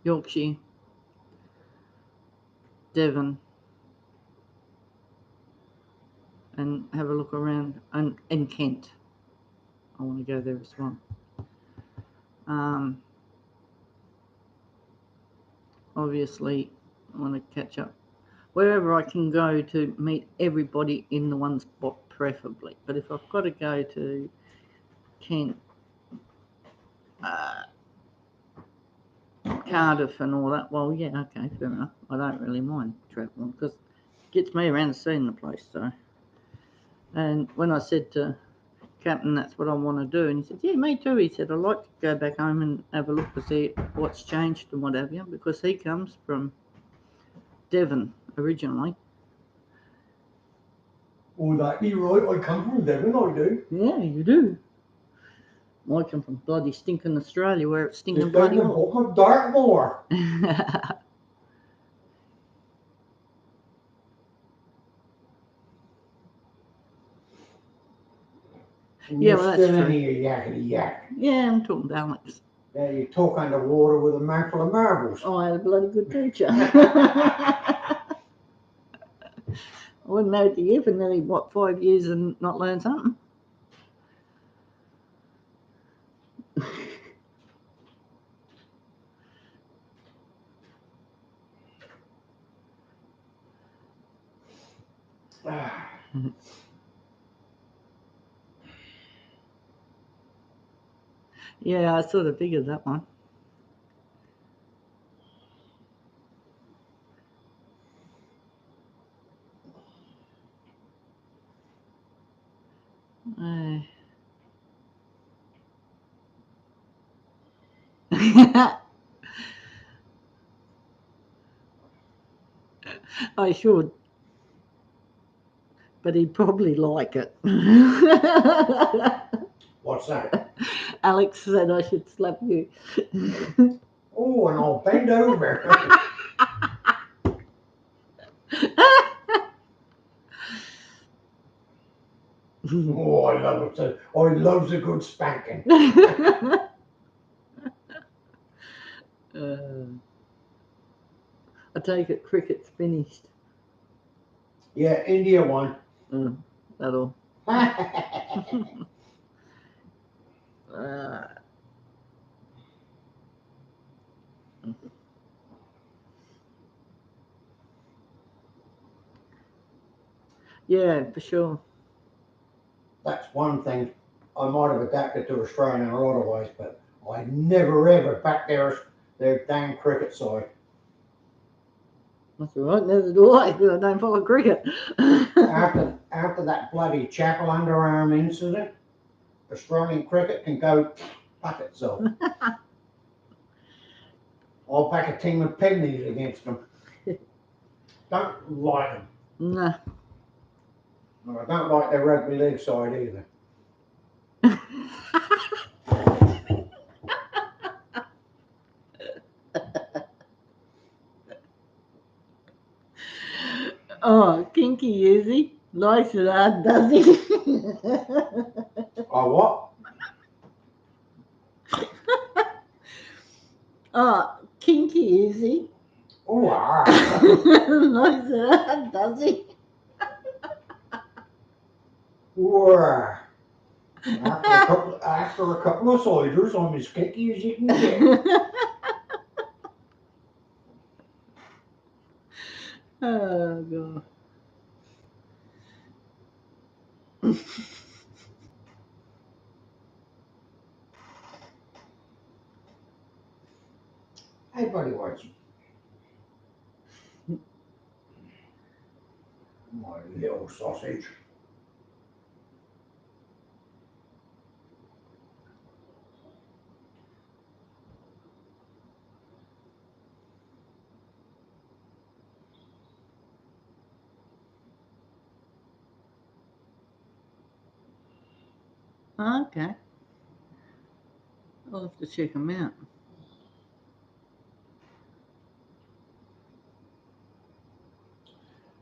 Yorkshire, Devon, and have a look around, and Kent. I want to go there as well. Obviously, I want to catch up wherever I can go to meet everybody in the one spot, preferably. But if I've got to go to Kent, Cardiff and all that, well, yeah, okay, fair enough. I don't really mind travelling because it gets me around seeing the place. So, and when I said to Captain that's what I want to do, and he said, yeah, me too. He said, I'd like to go back home and have a look to see what's changed and what have you, because he comes from Devon originally. Oh, that be right. I come from Devon, I do. Yeah, you do. I come from bloody stinking Australia where it's stinking Just bloody down the hot. bottom of Dartmoor. Yeah, well, that's still true. in here yakety yak. Yeah, I'm talking to Alex. Yeah, you talk underwater with a mouthful of marbles. Oh, I had a bloody good teacher. I wasn't married to you for nearly, 5 years and not learned something? Yeah, I sort of figured that one. I should, but he'd probably like it. What's that? Alex said I should slap you. Oh, and I'll bend over. Oh, I love it. I loves a good spanking. I take it cricket's finished. Yeah, India won. That'll. Yeah, for sure. That's one thing I might have adapted to Australia in a lot of ways, but I never ever back their damn cricket side. That's all right, neither do I, because I don't follow cricket. After that bloody Chapel underarm incident, Australian cricket can go fuck itself. I'll back a team of pennies against them. Don't like them. Nah. I don't like their rugby league side either. Oh, kinky is he? Likes it hard, does he? Oh, what? Oh, kinky is he? Oh, ah. Likes that, does he? Whoa. After a couple of ciders, I'm as kinky as you can get. Oh god. Hey, buddy, what's my little sausage? Okay. I'll have to check them out.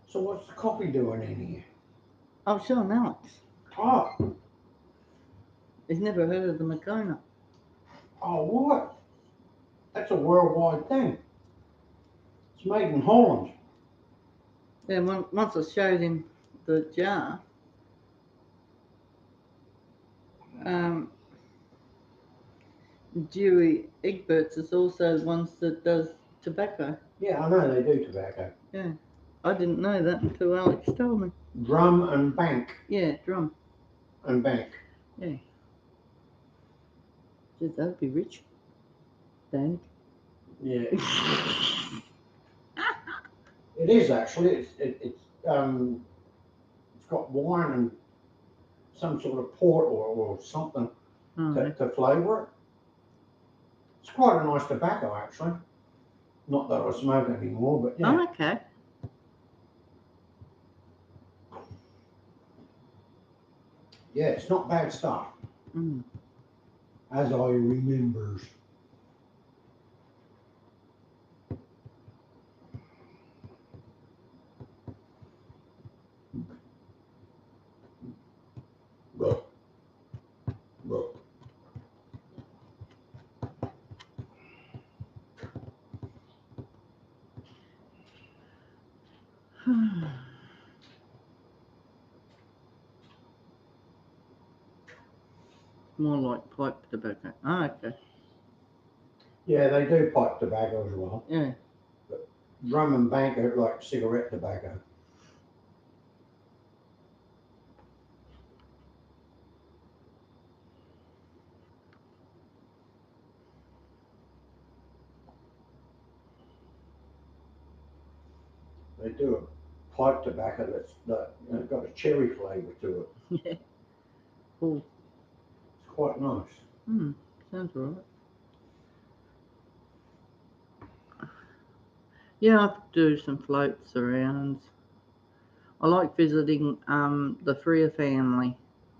So what's the coffee doing in here? I'll show him Alex. Oh, He's never heard of the Makona. oh, what? That's a worldwide thing. It's made in Holland. Yeah, once I showed him the jar, Dewey Egberts is also the ones that does tobacco. Yeah, I know they do tobacco. Yeah. I didn't know that until Alex told me. Drum and bank Yeah, drum. and bank. Yeah. Geez, that'd be rich. Dank. Yeah. It is actually. It's got wine and some sort of port or something Oh, to flavour it. It's quite a nice tobacco actually. Not that I smoke anymore, but yeah. oh, okay. Yeah, it's not bad stuff, Mm. as I remembers. More like pipe tobacco. Oh, okay. Yeah, they do pipe tobacco as well. Yeah. Drum and bank are like cigarette tobacco. They do a pipe tobacco that's got a cherry flavour to it. Yeah. Cool. It's quite nice. Hmm. Sounds all right. Yeah, I do some floats around. I like visiting the Freer family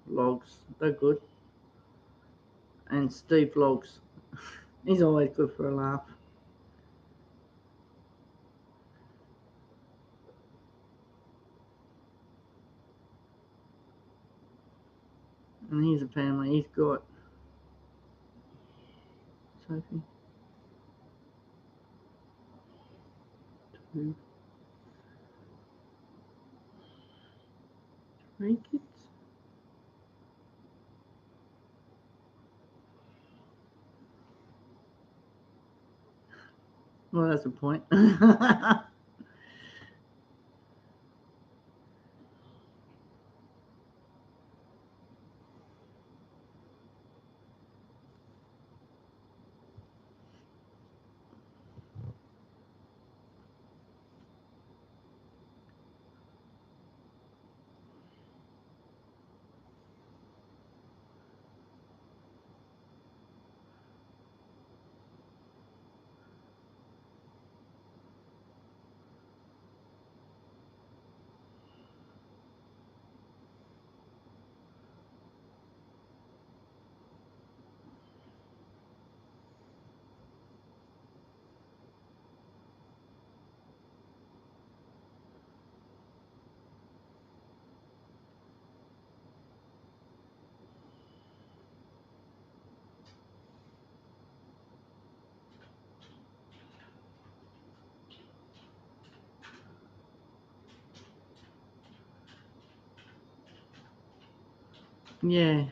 logs. They're good. And Steve Logs. He's always good for a laugh. And he's a family. He's got Sophie. 2, 3 kids. Well, that's a point. Yeah.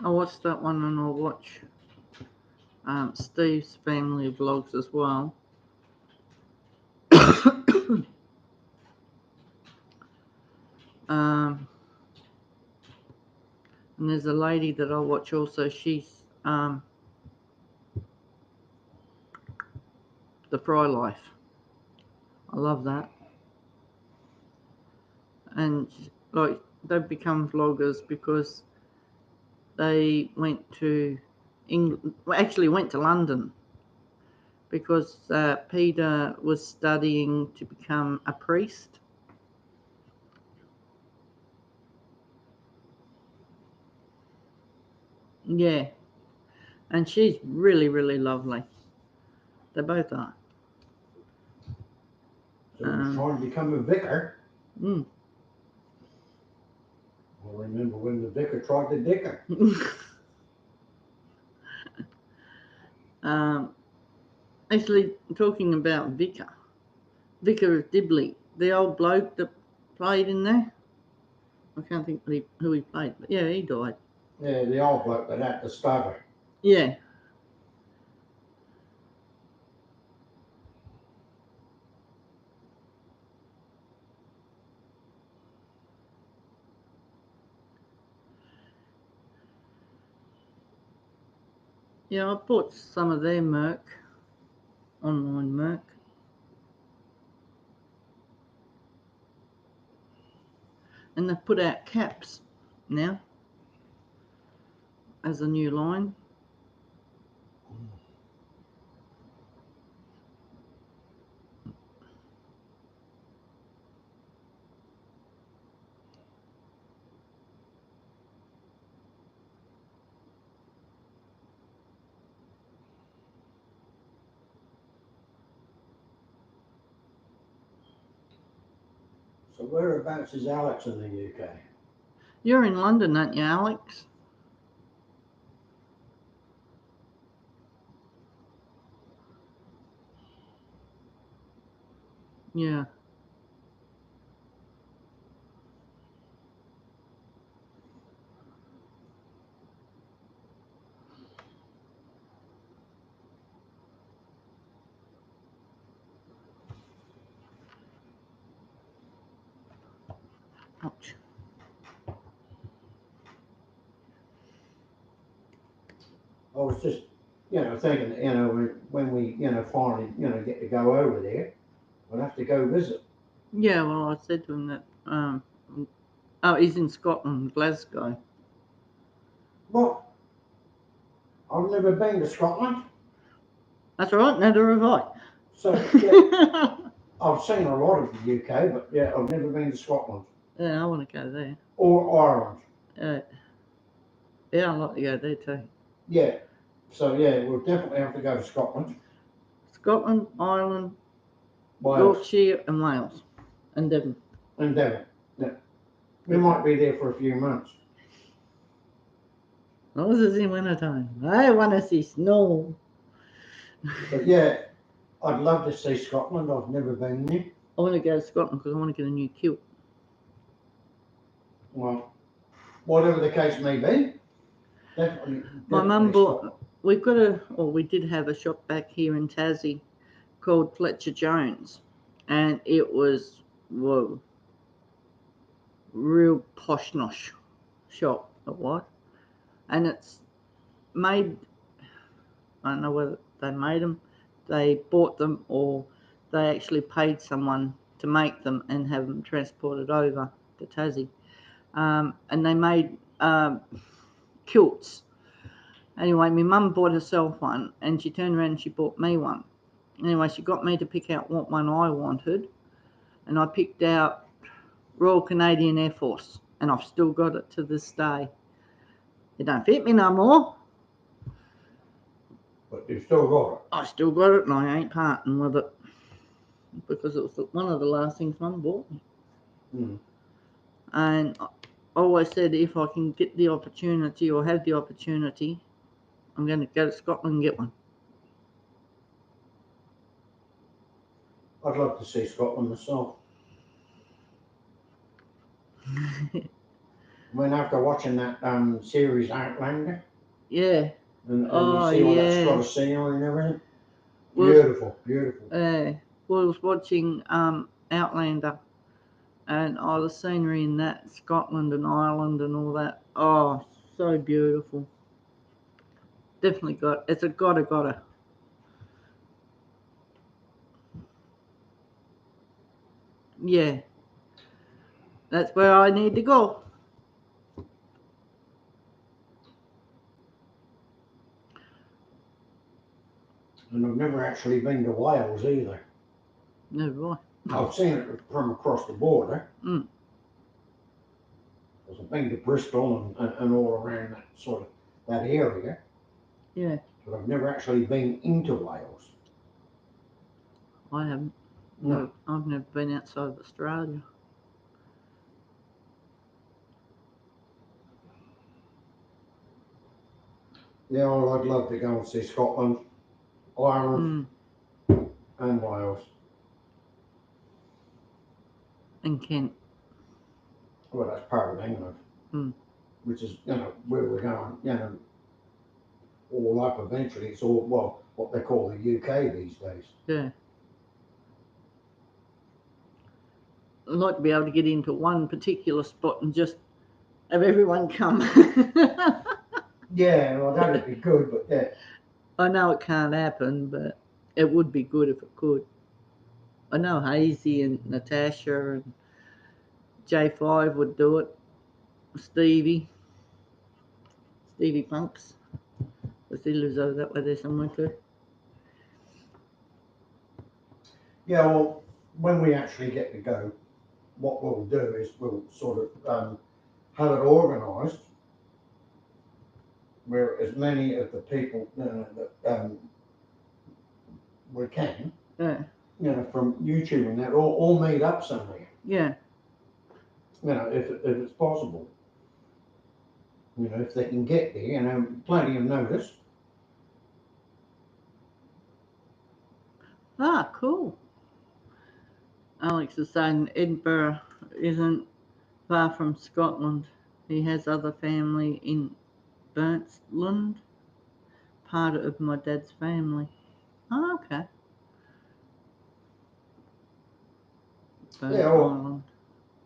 I watched that one, and I'll watch Steve's family vlogs as well. And there's a lady that I watch also. She's The Fry Life. I love that. And like they've become vloggers because they went to England. Well, actually went to London because Peter was studying to become a priest. Yeah, and she's really, really lovely. They both are. So he's trying to become a vicar. Mm. I remember when the vicar tried to dick her. Actually, talking about Vicar of Dibley, the old bloke that played in there. I can't think who he played, but yeah, he died. Yeah, the old bloke that had the stubber. Yeah. Yeah, I bought some of their merc, online merc. And they've put out caps now as a new line. So whereabouts is Alex in the UK? You're in London, aren't you, Alex? Yeah. Ouch. I was just, thinking, when we, finally, get to go over there, we'll have to go visit. Yeah, well, I said to him that, oh, he's in Scotland, Glasgow. What? I've never been to Scotland. That's all right, neither have I. So, yeah, I've seen a lot of the UK, but yeah, I've never been to Scotland. Yeah, I want to go there. Or Ireland. Yeah, I'd like to go there too. Yeah. So, yeah, we'll definitely have to go to Scotland. Scotland, Ireland, Wales. Yorkshire, and Wales, and Devon. And Devon. Yeah. We might be there for a few months. No, this is in winter time. I want to see snow. But yeah, I'd love to see Scotland. I've never been there. I want to go to Scotland because I want to get a new kilt. Well, whatever the case may be, definitely. My mum bought. We did have a shop back here in Tassie called Fletcher Jones, and it was real posh nosh shop. It was, and it's made. I don't know whether they made them, they bought them, or they actually paid someone to make them and have them transported over to Tassie. And they made kilts. Anyway, my mum bought herself one, and she turned around and she bought me one. Anyway, she got me to pick out what one I wanted, and I picked out Royal Canadian Air Force, and I've still got it to this day. It don't fit me no more. But you've still got it. I still got it, and I ain't parting with it because it was one of the last things Mum bought me. Mm. And I always said if I can get the opportunity or have the opportunity, I'm going to go to Scotland and get one. I'd love to see Scotland myself. I mean, after watching that series Outlander, Yeah. and Oh, you see all that yeah. Scottish scenery and everything, Was, beautiful, beautiful. was watching Outlander, and the scenery in that, Scotland and Ireland and all that. Oh, so beautiful. Definitely it's a gotta. Yeah. That's where I need to go. And I've never actually been to Wales either. No, right. I've seen it from across the border. Mm. I've been to Bristol and all around that sort of that area. Yeah. But I've never actually been into Wales. I haven't. No. I've never been outside of Australia. Yeah, well, I'd love to go and see Scotland, Ireland, and Wales. And Kent. Well, that's part of England, which is, where we're going, all up eventually. It's all, well, what they call the UK these days. Yeah. I'd like to be able to get into one particular spot and just have everyone come. Yeah, well, that'd be good, but yeah. I know it can't happen, but it would be good if it could. I know Hazy and Natasha and J5 would do it. Stevie Punks. Because he lives over that way there somewhere too. Yeah, well, when we actually get to go, what we'll do is we'll sort of have it organised where as many of the people that we can, from YouTube and that, all meet up somewhere. Yeah. If it's possible. If they can get there, plenty of notice. Ah, cool. Alex is saying Edinburgh isn't far from Scotland. He has other family in Burntsland, part of my dad's family. Oh, okay. Yeah, well,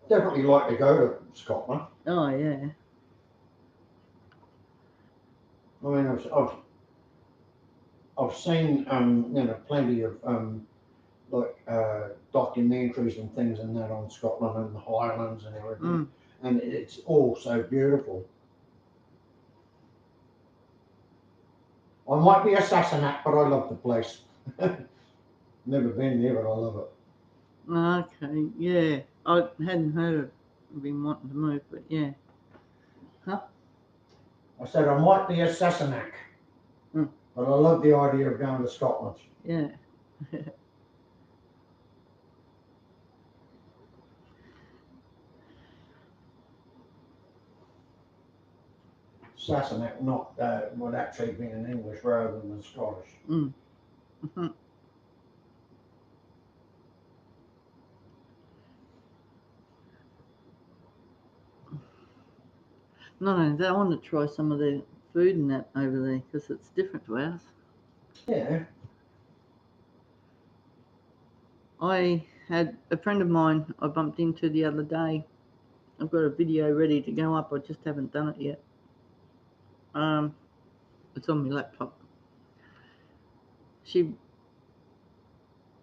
definitely like to go to Scotland. Oh, yeah. I mean, I've seen plenty of documentaries and things and that on Scotland and the Highlands and everything, and it's all so beautiful. I might be a Sassenach, but I love the place. Never been there, but I love it. Okay, yeah. I hadn't heard of him wanting to move, but yeah. Huh? I said I might be a Sassenach, but I love the idea of going to Scotland. Yeah. Sassenach would actually be in English rather than Scottish. Not only that, I want to try some of their food and that over there because it's different to ours. Yeah. I had a friend of mine I bumped into the other day. I've got a video ready to go up. I just haven't done it yet. It's on my laptop. She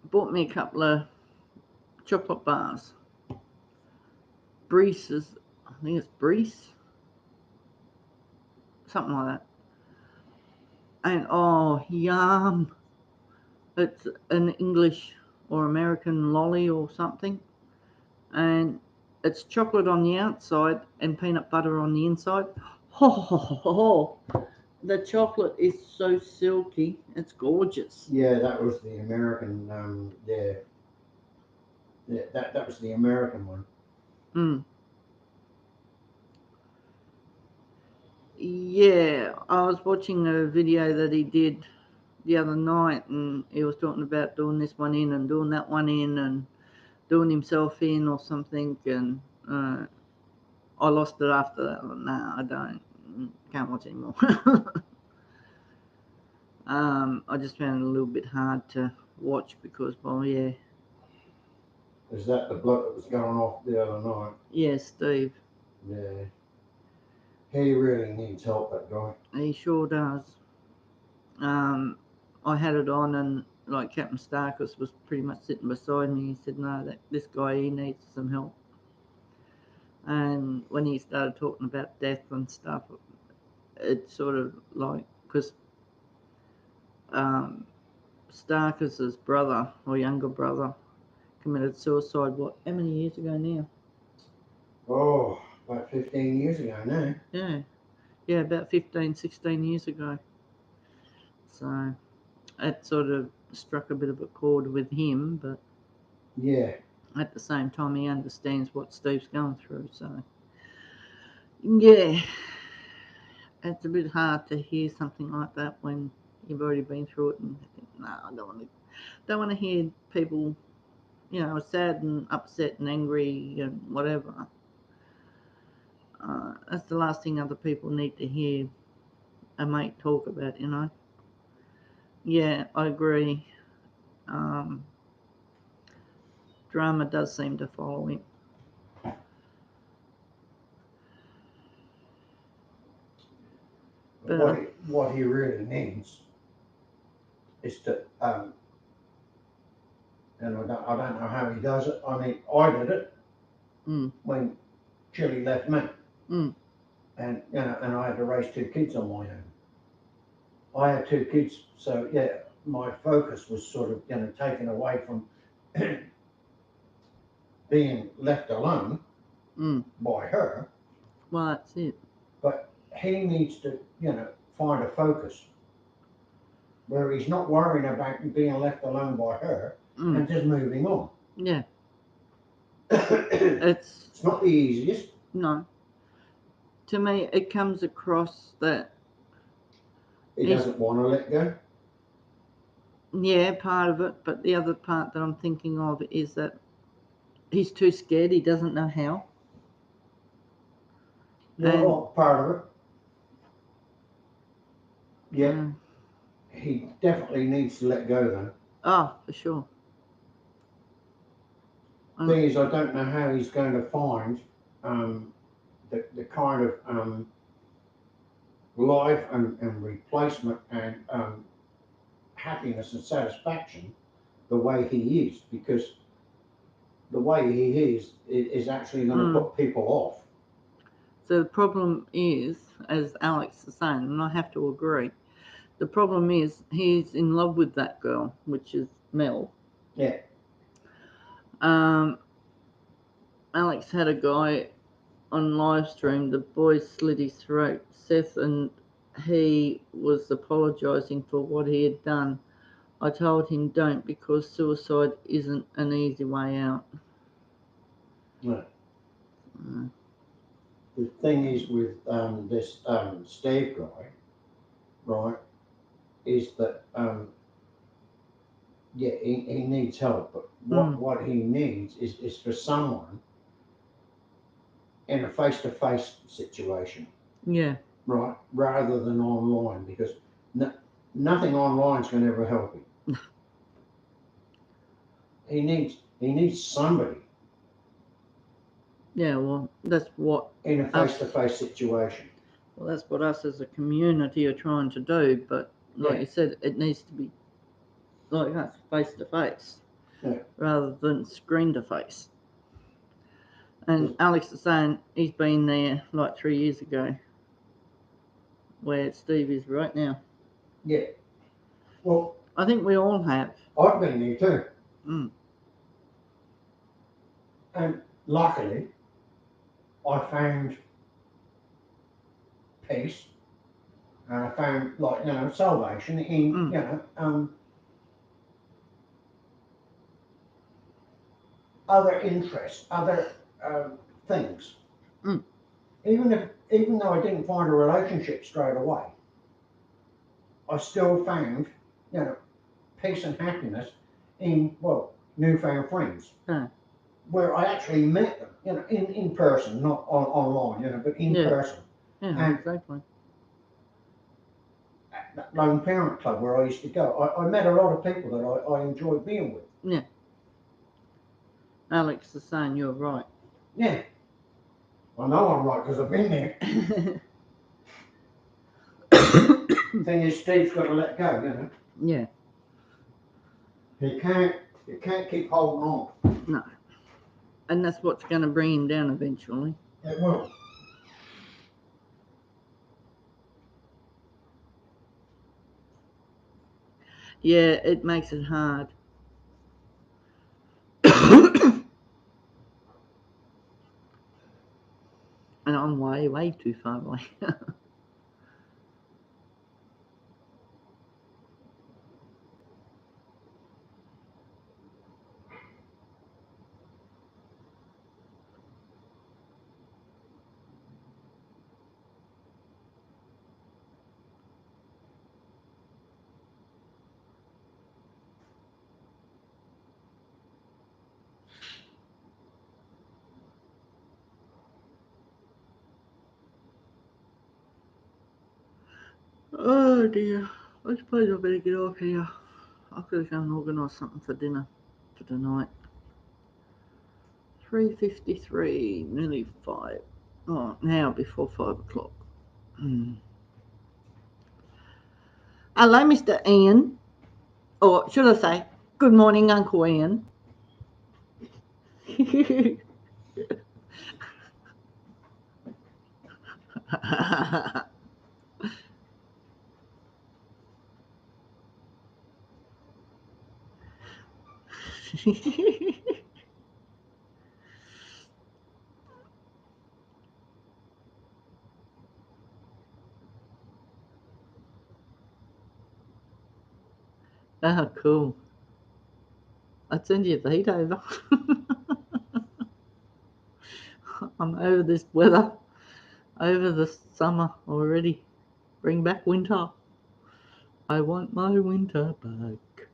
bought me a couple of chocolate bars. Breeze's, I think it's Breeze, something like that. And oh, yum! It's an English or American lolly or something, and it's chocolate on the outside and peanut butter on the inside. Oh, the chocolate is so silky. It's gorgeous. Yeah, that was the American. That was the American one. Yeah, I was watching a video that he did the other night, and he was talking about doing this one in and doing that one in and doing himself in or something, and I lost it after that. No, I don't. Can't watch anymore. I just found it a little bit hard to watch because, well, yeah. Is that the bloke that was going off the other night? Yeah, Steve. Yeah. He really needs help, that guy. He sure does. I had it on, and like Captain Starkus was pretty much sitting beside me. He said, "No, this guy, he needs some help." And when he started talking about death and stuff, it sort of like, because Starkus's brother or younger brother committed suicide. What? How many years ago now? Oh, about 15 years ago now. Yeah, about 15, 16 years ago. So it sort of struck a bit of a chord with him, but Yeah. at the same time, he understands what Steve's going through. So yeah, it's a bit hard to hear something like that when you've already been through it. And think, no, I don't want to hear people, sad and upset and angry and whatever. That's the last thing other people need to hear a mate talk about. Yeah, I agree. Drama does seem to follow him. But what he really needs is to, and I don't know how he does it. I mean, I did it when Chili left me, and and I had to raise 2 kids on my own. I had 2 kids, so yeah, my focus was sort of taken away from being left alone by her. Well, that's it. But he needs to, find a focus where he's not worrying about being left alone by her and just moving on. Yeah. It's not the easiest. No. To me, it comes across that he doesn't want to let go. Yeah, part of it, but the other part that I'm thinking of is that he's too scared. He doesn't know how. Well, part of it. Yeah. He definitely needs to let go then. Oh, for sure. Thing is, I don't know how he's going to find the kind of life and replacement and happiness and satisfaction the way he is, because the way he is actually going to put people off. So the problem is, as Alex is saying, and I have to agree, the problem is he's in love with that girl, which is Mel. Yeah. Alex had a guy on live stream, the boy slit his throat, Seth, and he was apologising for what he had done. I told him don't, because suicide isn't an easy way out. No. The thing is with this Steve guy, right, is that he needs help, but what he needs is for someone in a face-to-face situation. Yeah. Right, rather than online, because nothing online is going to ever help him. He needs somebody. Yeah, well, that's what in a face-to-face situation. Well, that's what us as a community are trying to do, but like you said, it needs to be like us, face-to-face, rather than screen-to-face. And Alex is saying he's been there like 3 years ago, where Steve is right now. Yeah. Well, I think we all have. I've been there too. And luckily, I found peace, and I found salvation in other interests, other things. Even though I didn't find a relationship straight away, I still found peace and happiness in, well, newfound friends. Yeah. Where I actually met them, in person, not online, but in Yeah. person. Yeah, And exactly. at that Lone Parent Club where I used to go, I met a lot of people that I enjoyed being with. Yeah. Alex is saying you're right. Yeah. I know I'm right because I've been there. The thing is, Steve's got to let go, Yeah. He can't keep holding on. No. And that's what's going to bring him down eventually. It will. Yeah, it makes it hard. And I'm way, way too far away. Oh dear. I suppose I better get off here. I've got to go and organise something for dinner for tonight. 3:53, nearly 5. Oh, now before 5 o'clock. Hello, Mr. Ian. Or should I say, good morning, Uncle Ian. Oh, cool. I'd send you the heat over. I'm over this weather, over the summer already. Bring back winter. I want my winter back.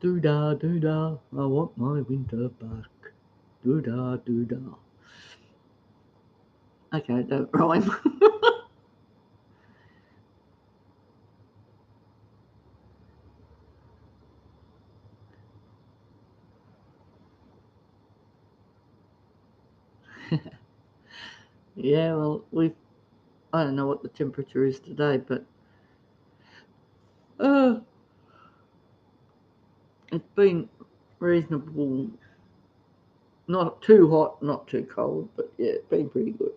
Doo-da, doo-da, I want my winter back. Doo-da, doo-da. Okay, don't rhyme. Yeah, well, I don't know what the temperature is today, but it's been reasonable. Not too hot, not too cold, but yeah, it's been pretty good.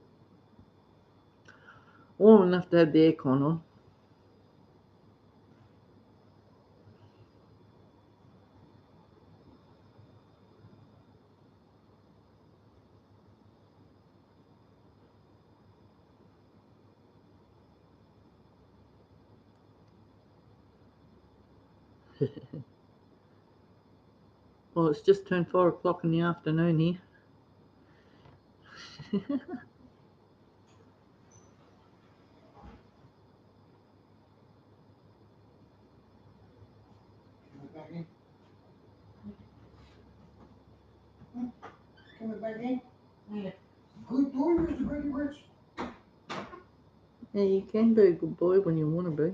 Warm enough to have the aircon on. Well, it's just turned 4 o'clock in the afternoon here. Coming back in? Yeah. Good boy, Mr. Brady Rich. Yeah, you can be a good boy when you want to be.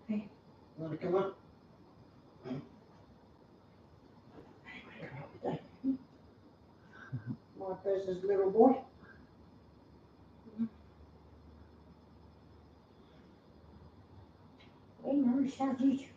Hey, want to come up? Like this is little boy. Hey, no, sausage.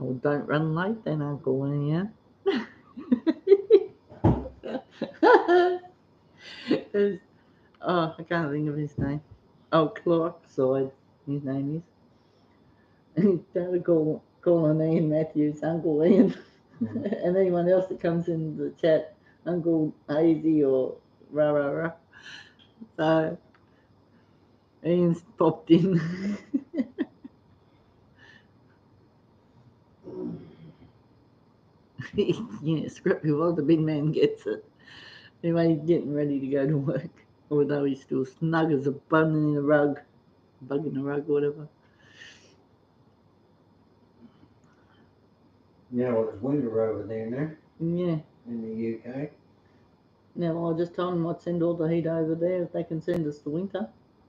Oh, don't run late then, Uncle Ian. I can't think of his name. Oh, Clarkside, his name is. And started calling Ian Matthews Uncle Ian. And anyone else that comes in the chat, Uncle Hazy or rah, rah, rah. So, Ian's popped in. Yeah, Scrappy, well, the big man gets it. Anyway, he's getting ready to go to work. Although he's still snug as a bun in a rug. Bug in a rug, whatever. Yeah, well, it's winter over there now Yeah. in the UK. Now, I just told them I'd send all the heat over there if they can send us the winter.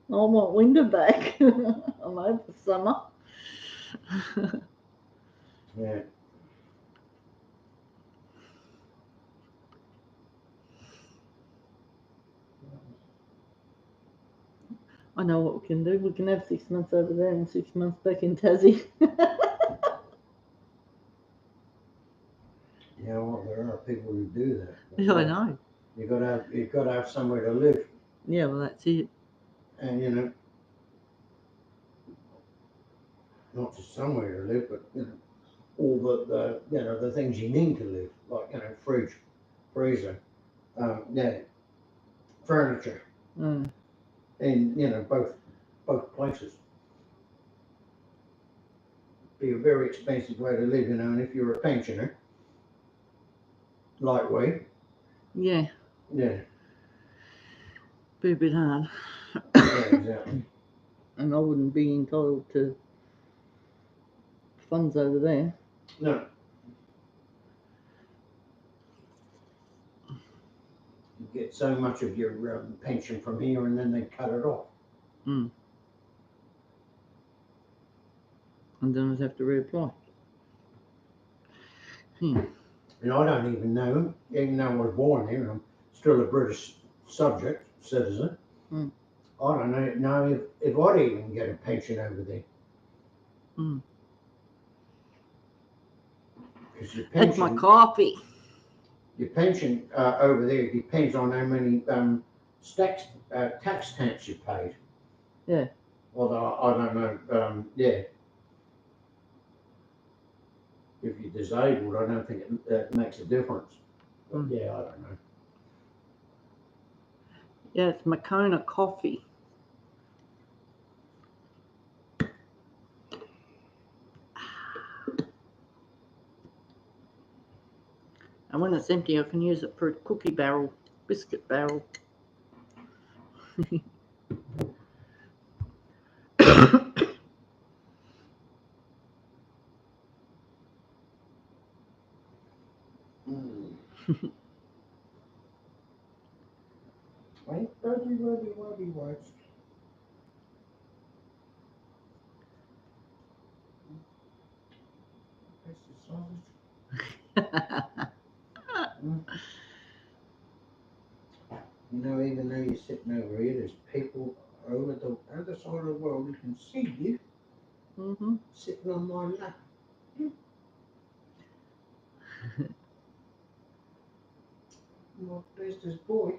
I want winter back. I'm over summer. Yeah. I know what we can do. We can have 6 months over there and 6 months back in Tassie. Yeah, well, there are people who do that. Yeah, I know. You've got to have somewhere to live, Yeah, well, that's it. and not just somewhere to live, but all the the things you need to live, like fridge, freezer, furniture, Mm. in both places. Be a very expensive way to live, and if you're a pensioner, lightweight, Yeah, yeah, be a bit hard. yeah, exactly. And I wouldn't be entitled to funds over there. No. You get so much of your pension from here, and then they cut it off. Mm. And then I'd have to reapply. And I don't even know, even though I was born here, and I'm still a British subject, citizen. Mm. I don't know if I'd even get a pension over there. Mm. Because your That's my pension, coffee. over there depends on how many tax stamps you paid. Yeah. Although I don't know, yeah. If you're disabled, I don't think it makes a difference. But Mm. yeah, I don't know. Yeah, it's Moccona coffee. And when it's empty, I can use it for a cookie barrel, biscuit barrel. Wait, buddy. That's the sausage. Even though you're sitting over here, there's people over the other side of the world who can see you Mm-hmm. sitting on my lap. Well, there's this boy.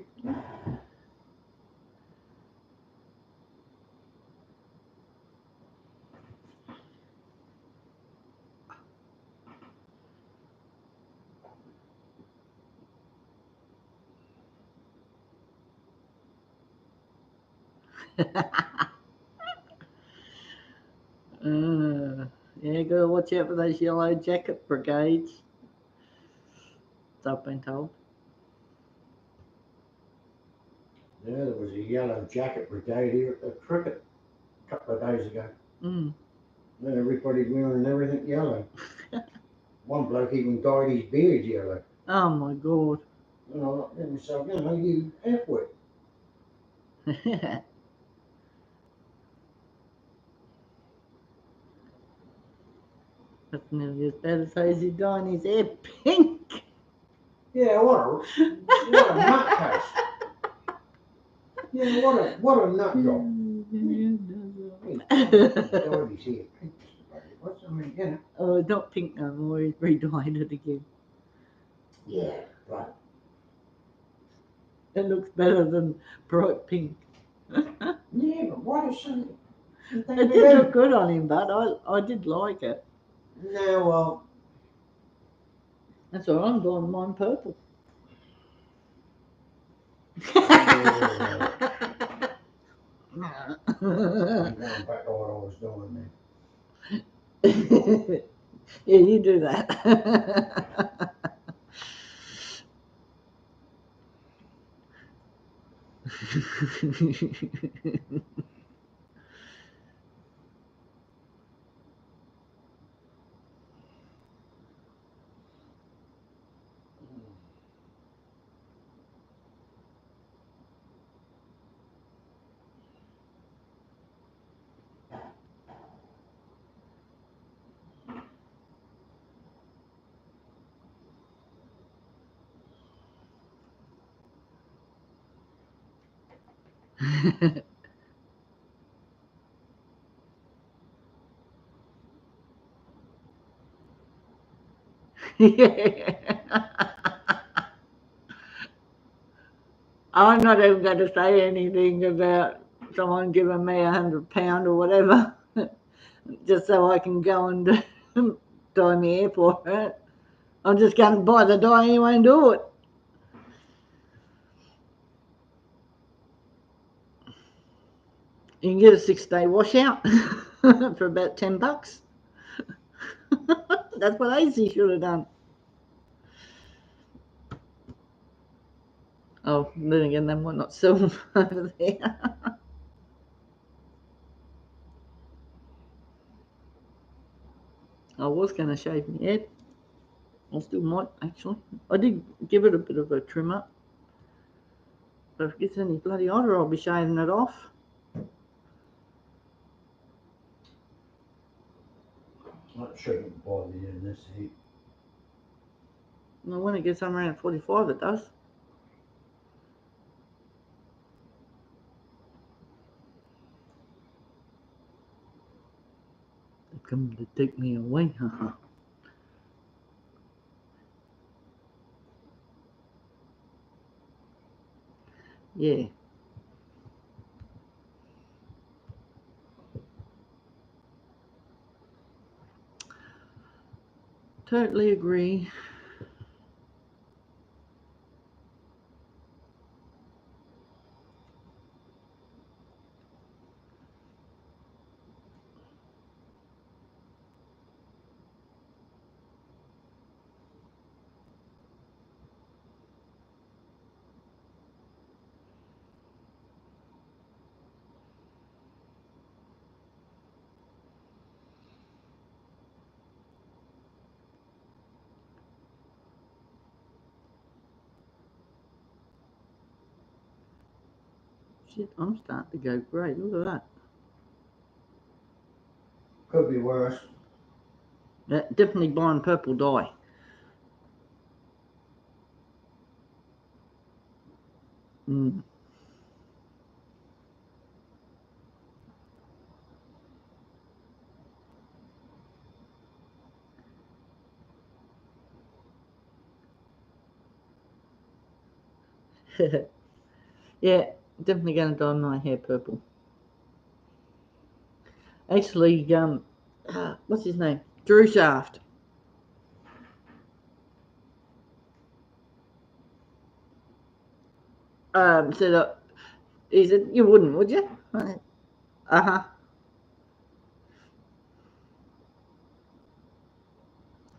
Yeah, gotta watch out for those yellow jacket brigades. So I've been told. Yeah, there was a yellow jacket brigade here at the cricket a couple of days ago. Mm. And everybody wearing everything yellow. One bloke even dyed his beard yellow. Oh my god. And I thought to myself, you halfwit. That's nearly as bad as Hazy dyeing his hair pink. Yeah, what a nutcase. Yeah, what a nut job. Dyed his hair pink. Oh, not pink no more. He's redyed it again. Yeah, but It looks better than bright pink. yeah, but why does something? It did look good on him, but I did like it. No, well, That's why I'm dyeing mine purple. I'm going back to what I was doing then. Yeah, you do that. I'm not even going to say anything about someone giving me £100 or whatever, just so I can go and dye my hair for it. I'm just going to buy the dye anyway and do it. You can get a 6-day washout for about $10. That's what AC should have done. Oh, then again, they might not sell them over there. I was going to shave my head. I still might, actually. I did give it a bit of a trim up. But if it gets any bloody hotter, I'll be shaving it off. That shouldn't bother you in this heat. Well, when it gets around 45, it does. They come to take me away, haha. Yeah. Totally agree. Shit, I'm starting to go grey. Look at that. Could be worse. Yeah, definitely buying purple dye. Mm. Yeah, definitely going to dye my hair purple. Actually, what's his name? Drew Shaft. Said, he said, you wouldn't, would you? Uh-huh.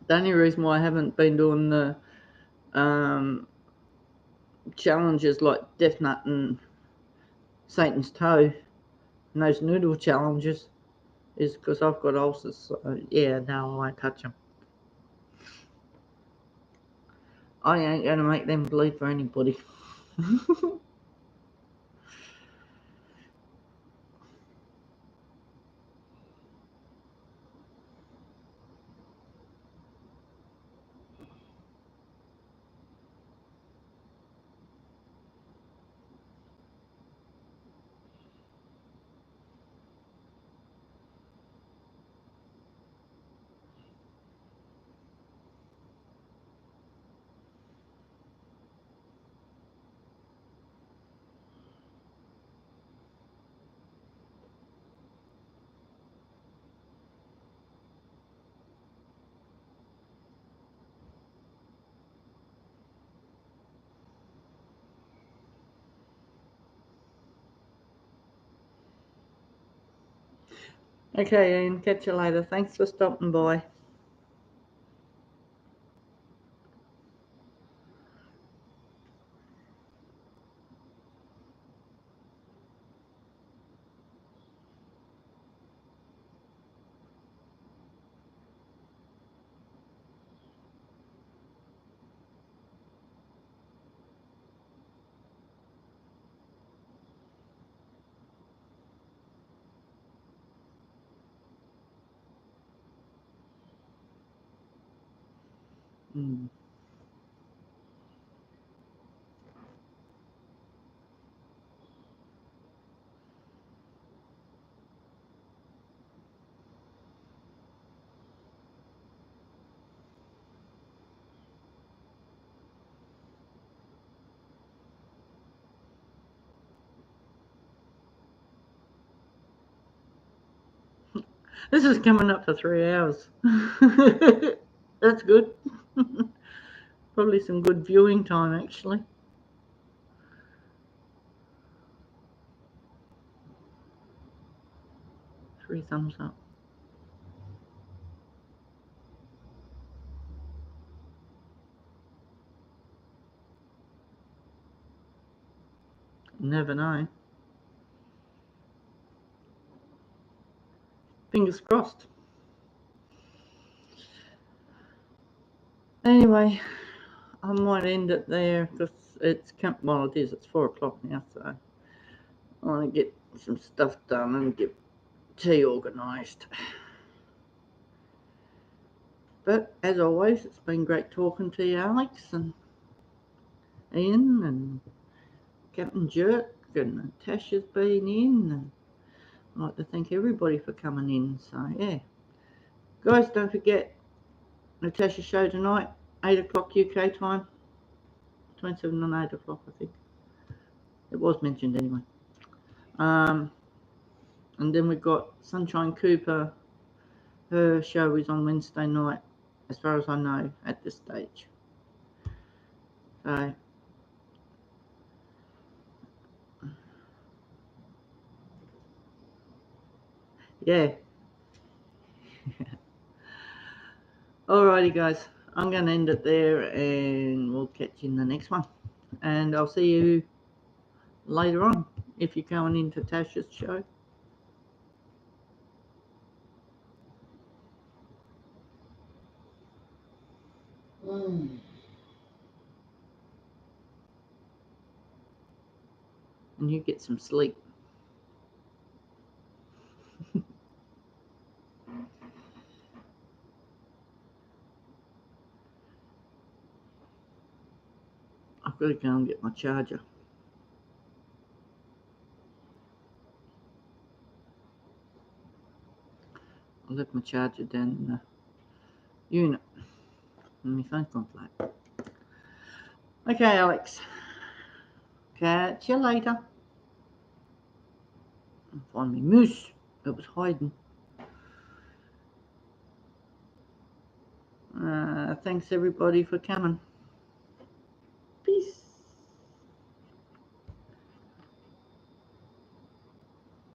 The only reason why I haven't been doing the challenges like Death Nut and Satan's Toe and those noodle challenges is because I've got ulcers. So yeah, no, I won't touch them. I ain't going to make them bleed for anybody. Okay, Ian, catch you later. Thanks for stopping by. Mm. This is coming up for 3 hours. That's good. Probably some good viewing time, actually. Three thumbs up. Never know. Fingers crossed. Anyway, I might end it there because it's well, it is. It's 4 o'clock now, so I want to get some stuff done and get tea organised. But as always, it's been great talking to you, Alex and Ian and Captain Jerk and Natasha's been in. And I'd like to thank everybody for coming in. So yeah, guys, don't forget Natasha's show tonight, 8 o'clock UK time, 27 and 8 o'clock, I think. It was mentioned anyway. And then we've got Sunshine Cooper. Her show is on Wednesday night, as far as I know, at this stage. So, yeah. Alrighty, guys. I'm going to end it there, and we'll catch you in the next one. And I'll see you later on if you're going into Tasha's show. And you get some sleep. I've got to go and get my charger. I left my charger down in the unit. And my phone's gone flat. Okay, Alex. Catch you later. Find me moose. It was hiding. Thanks everybody for coming.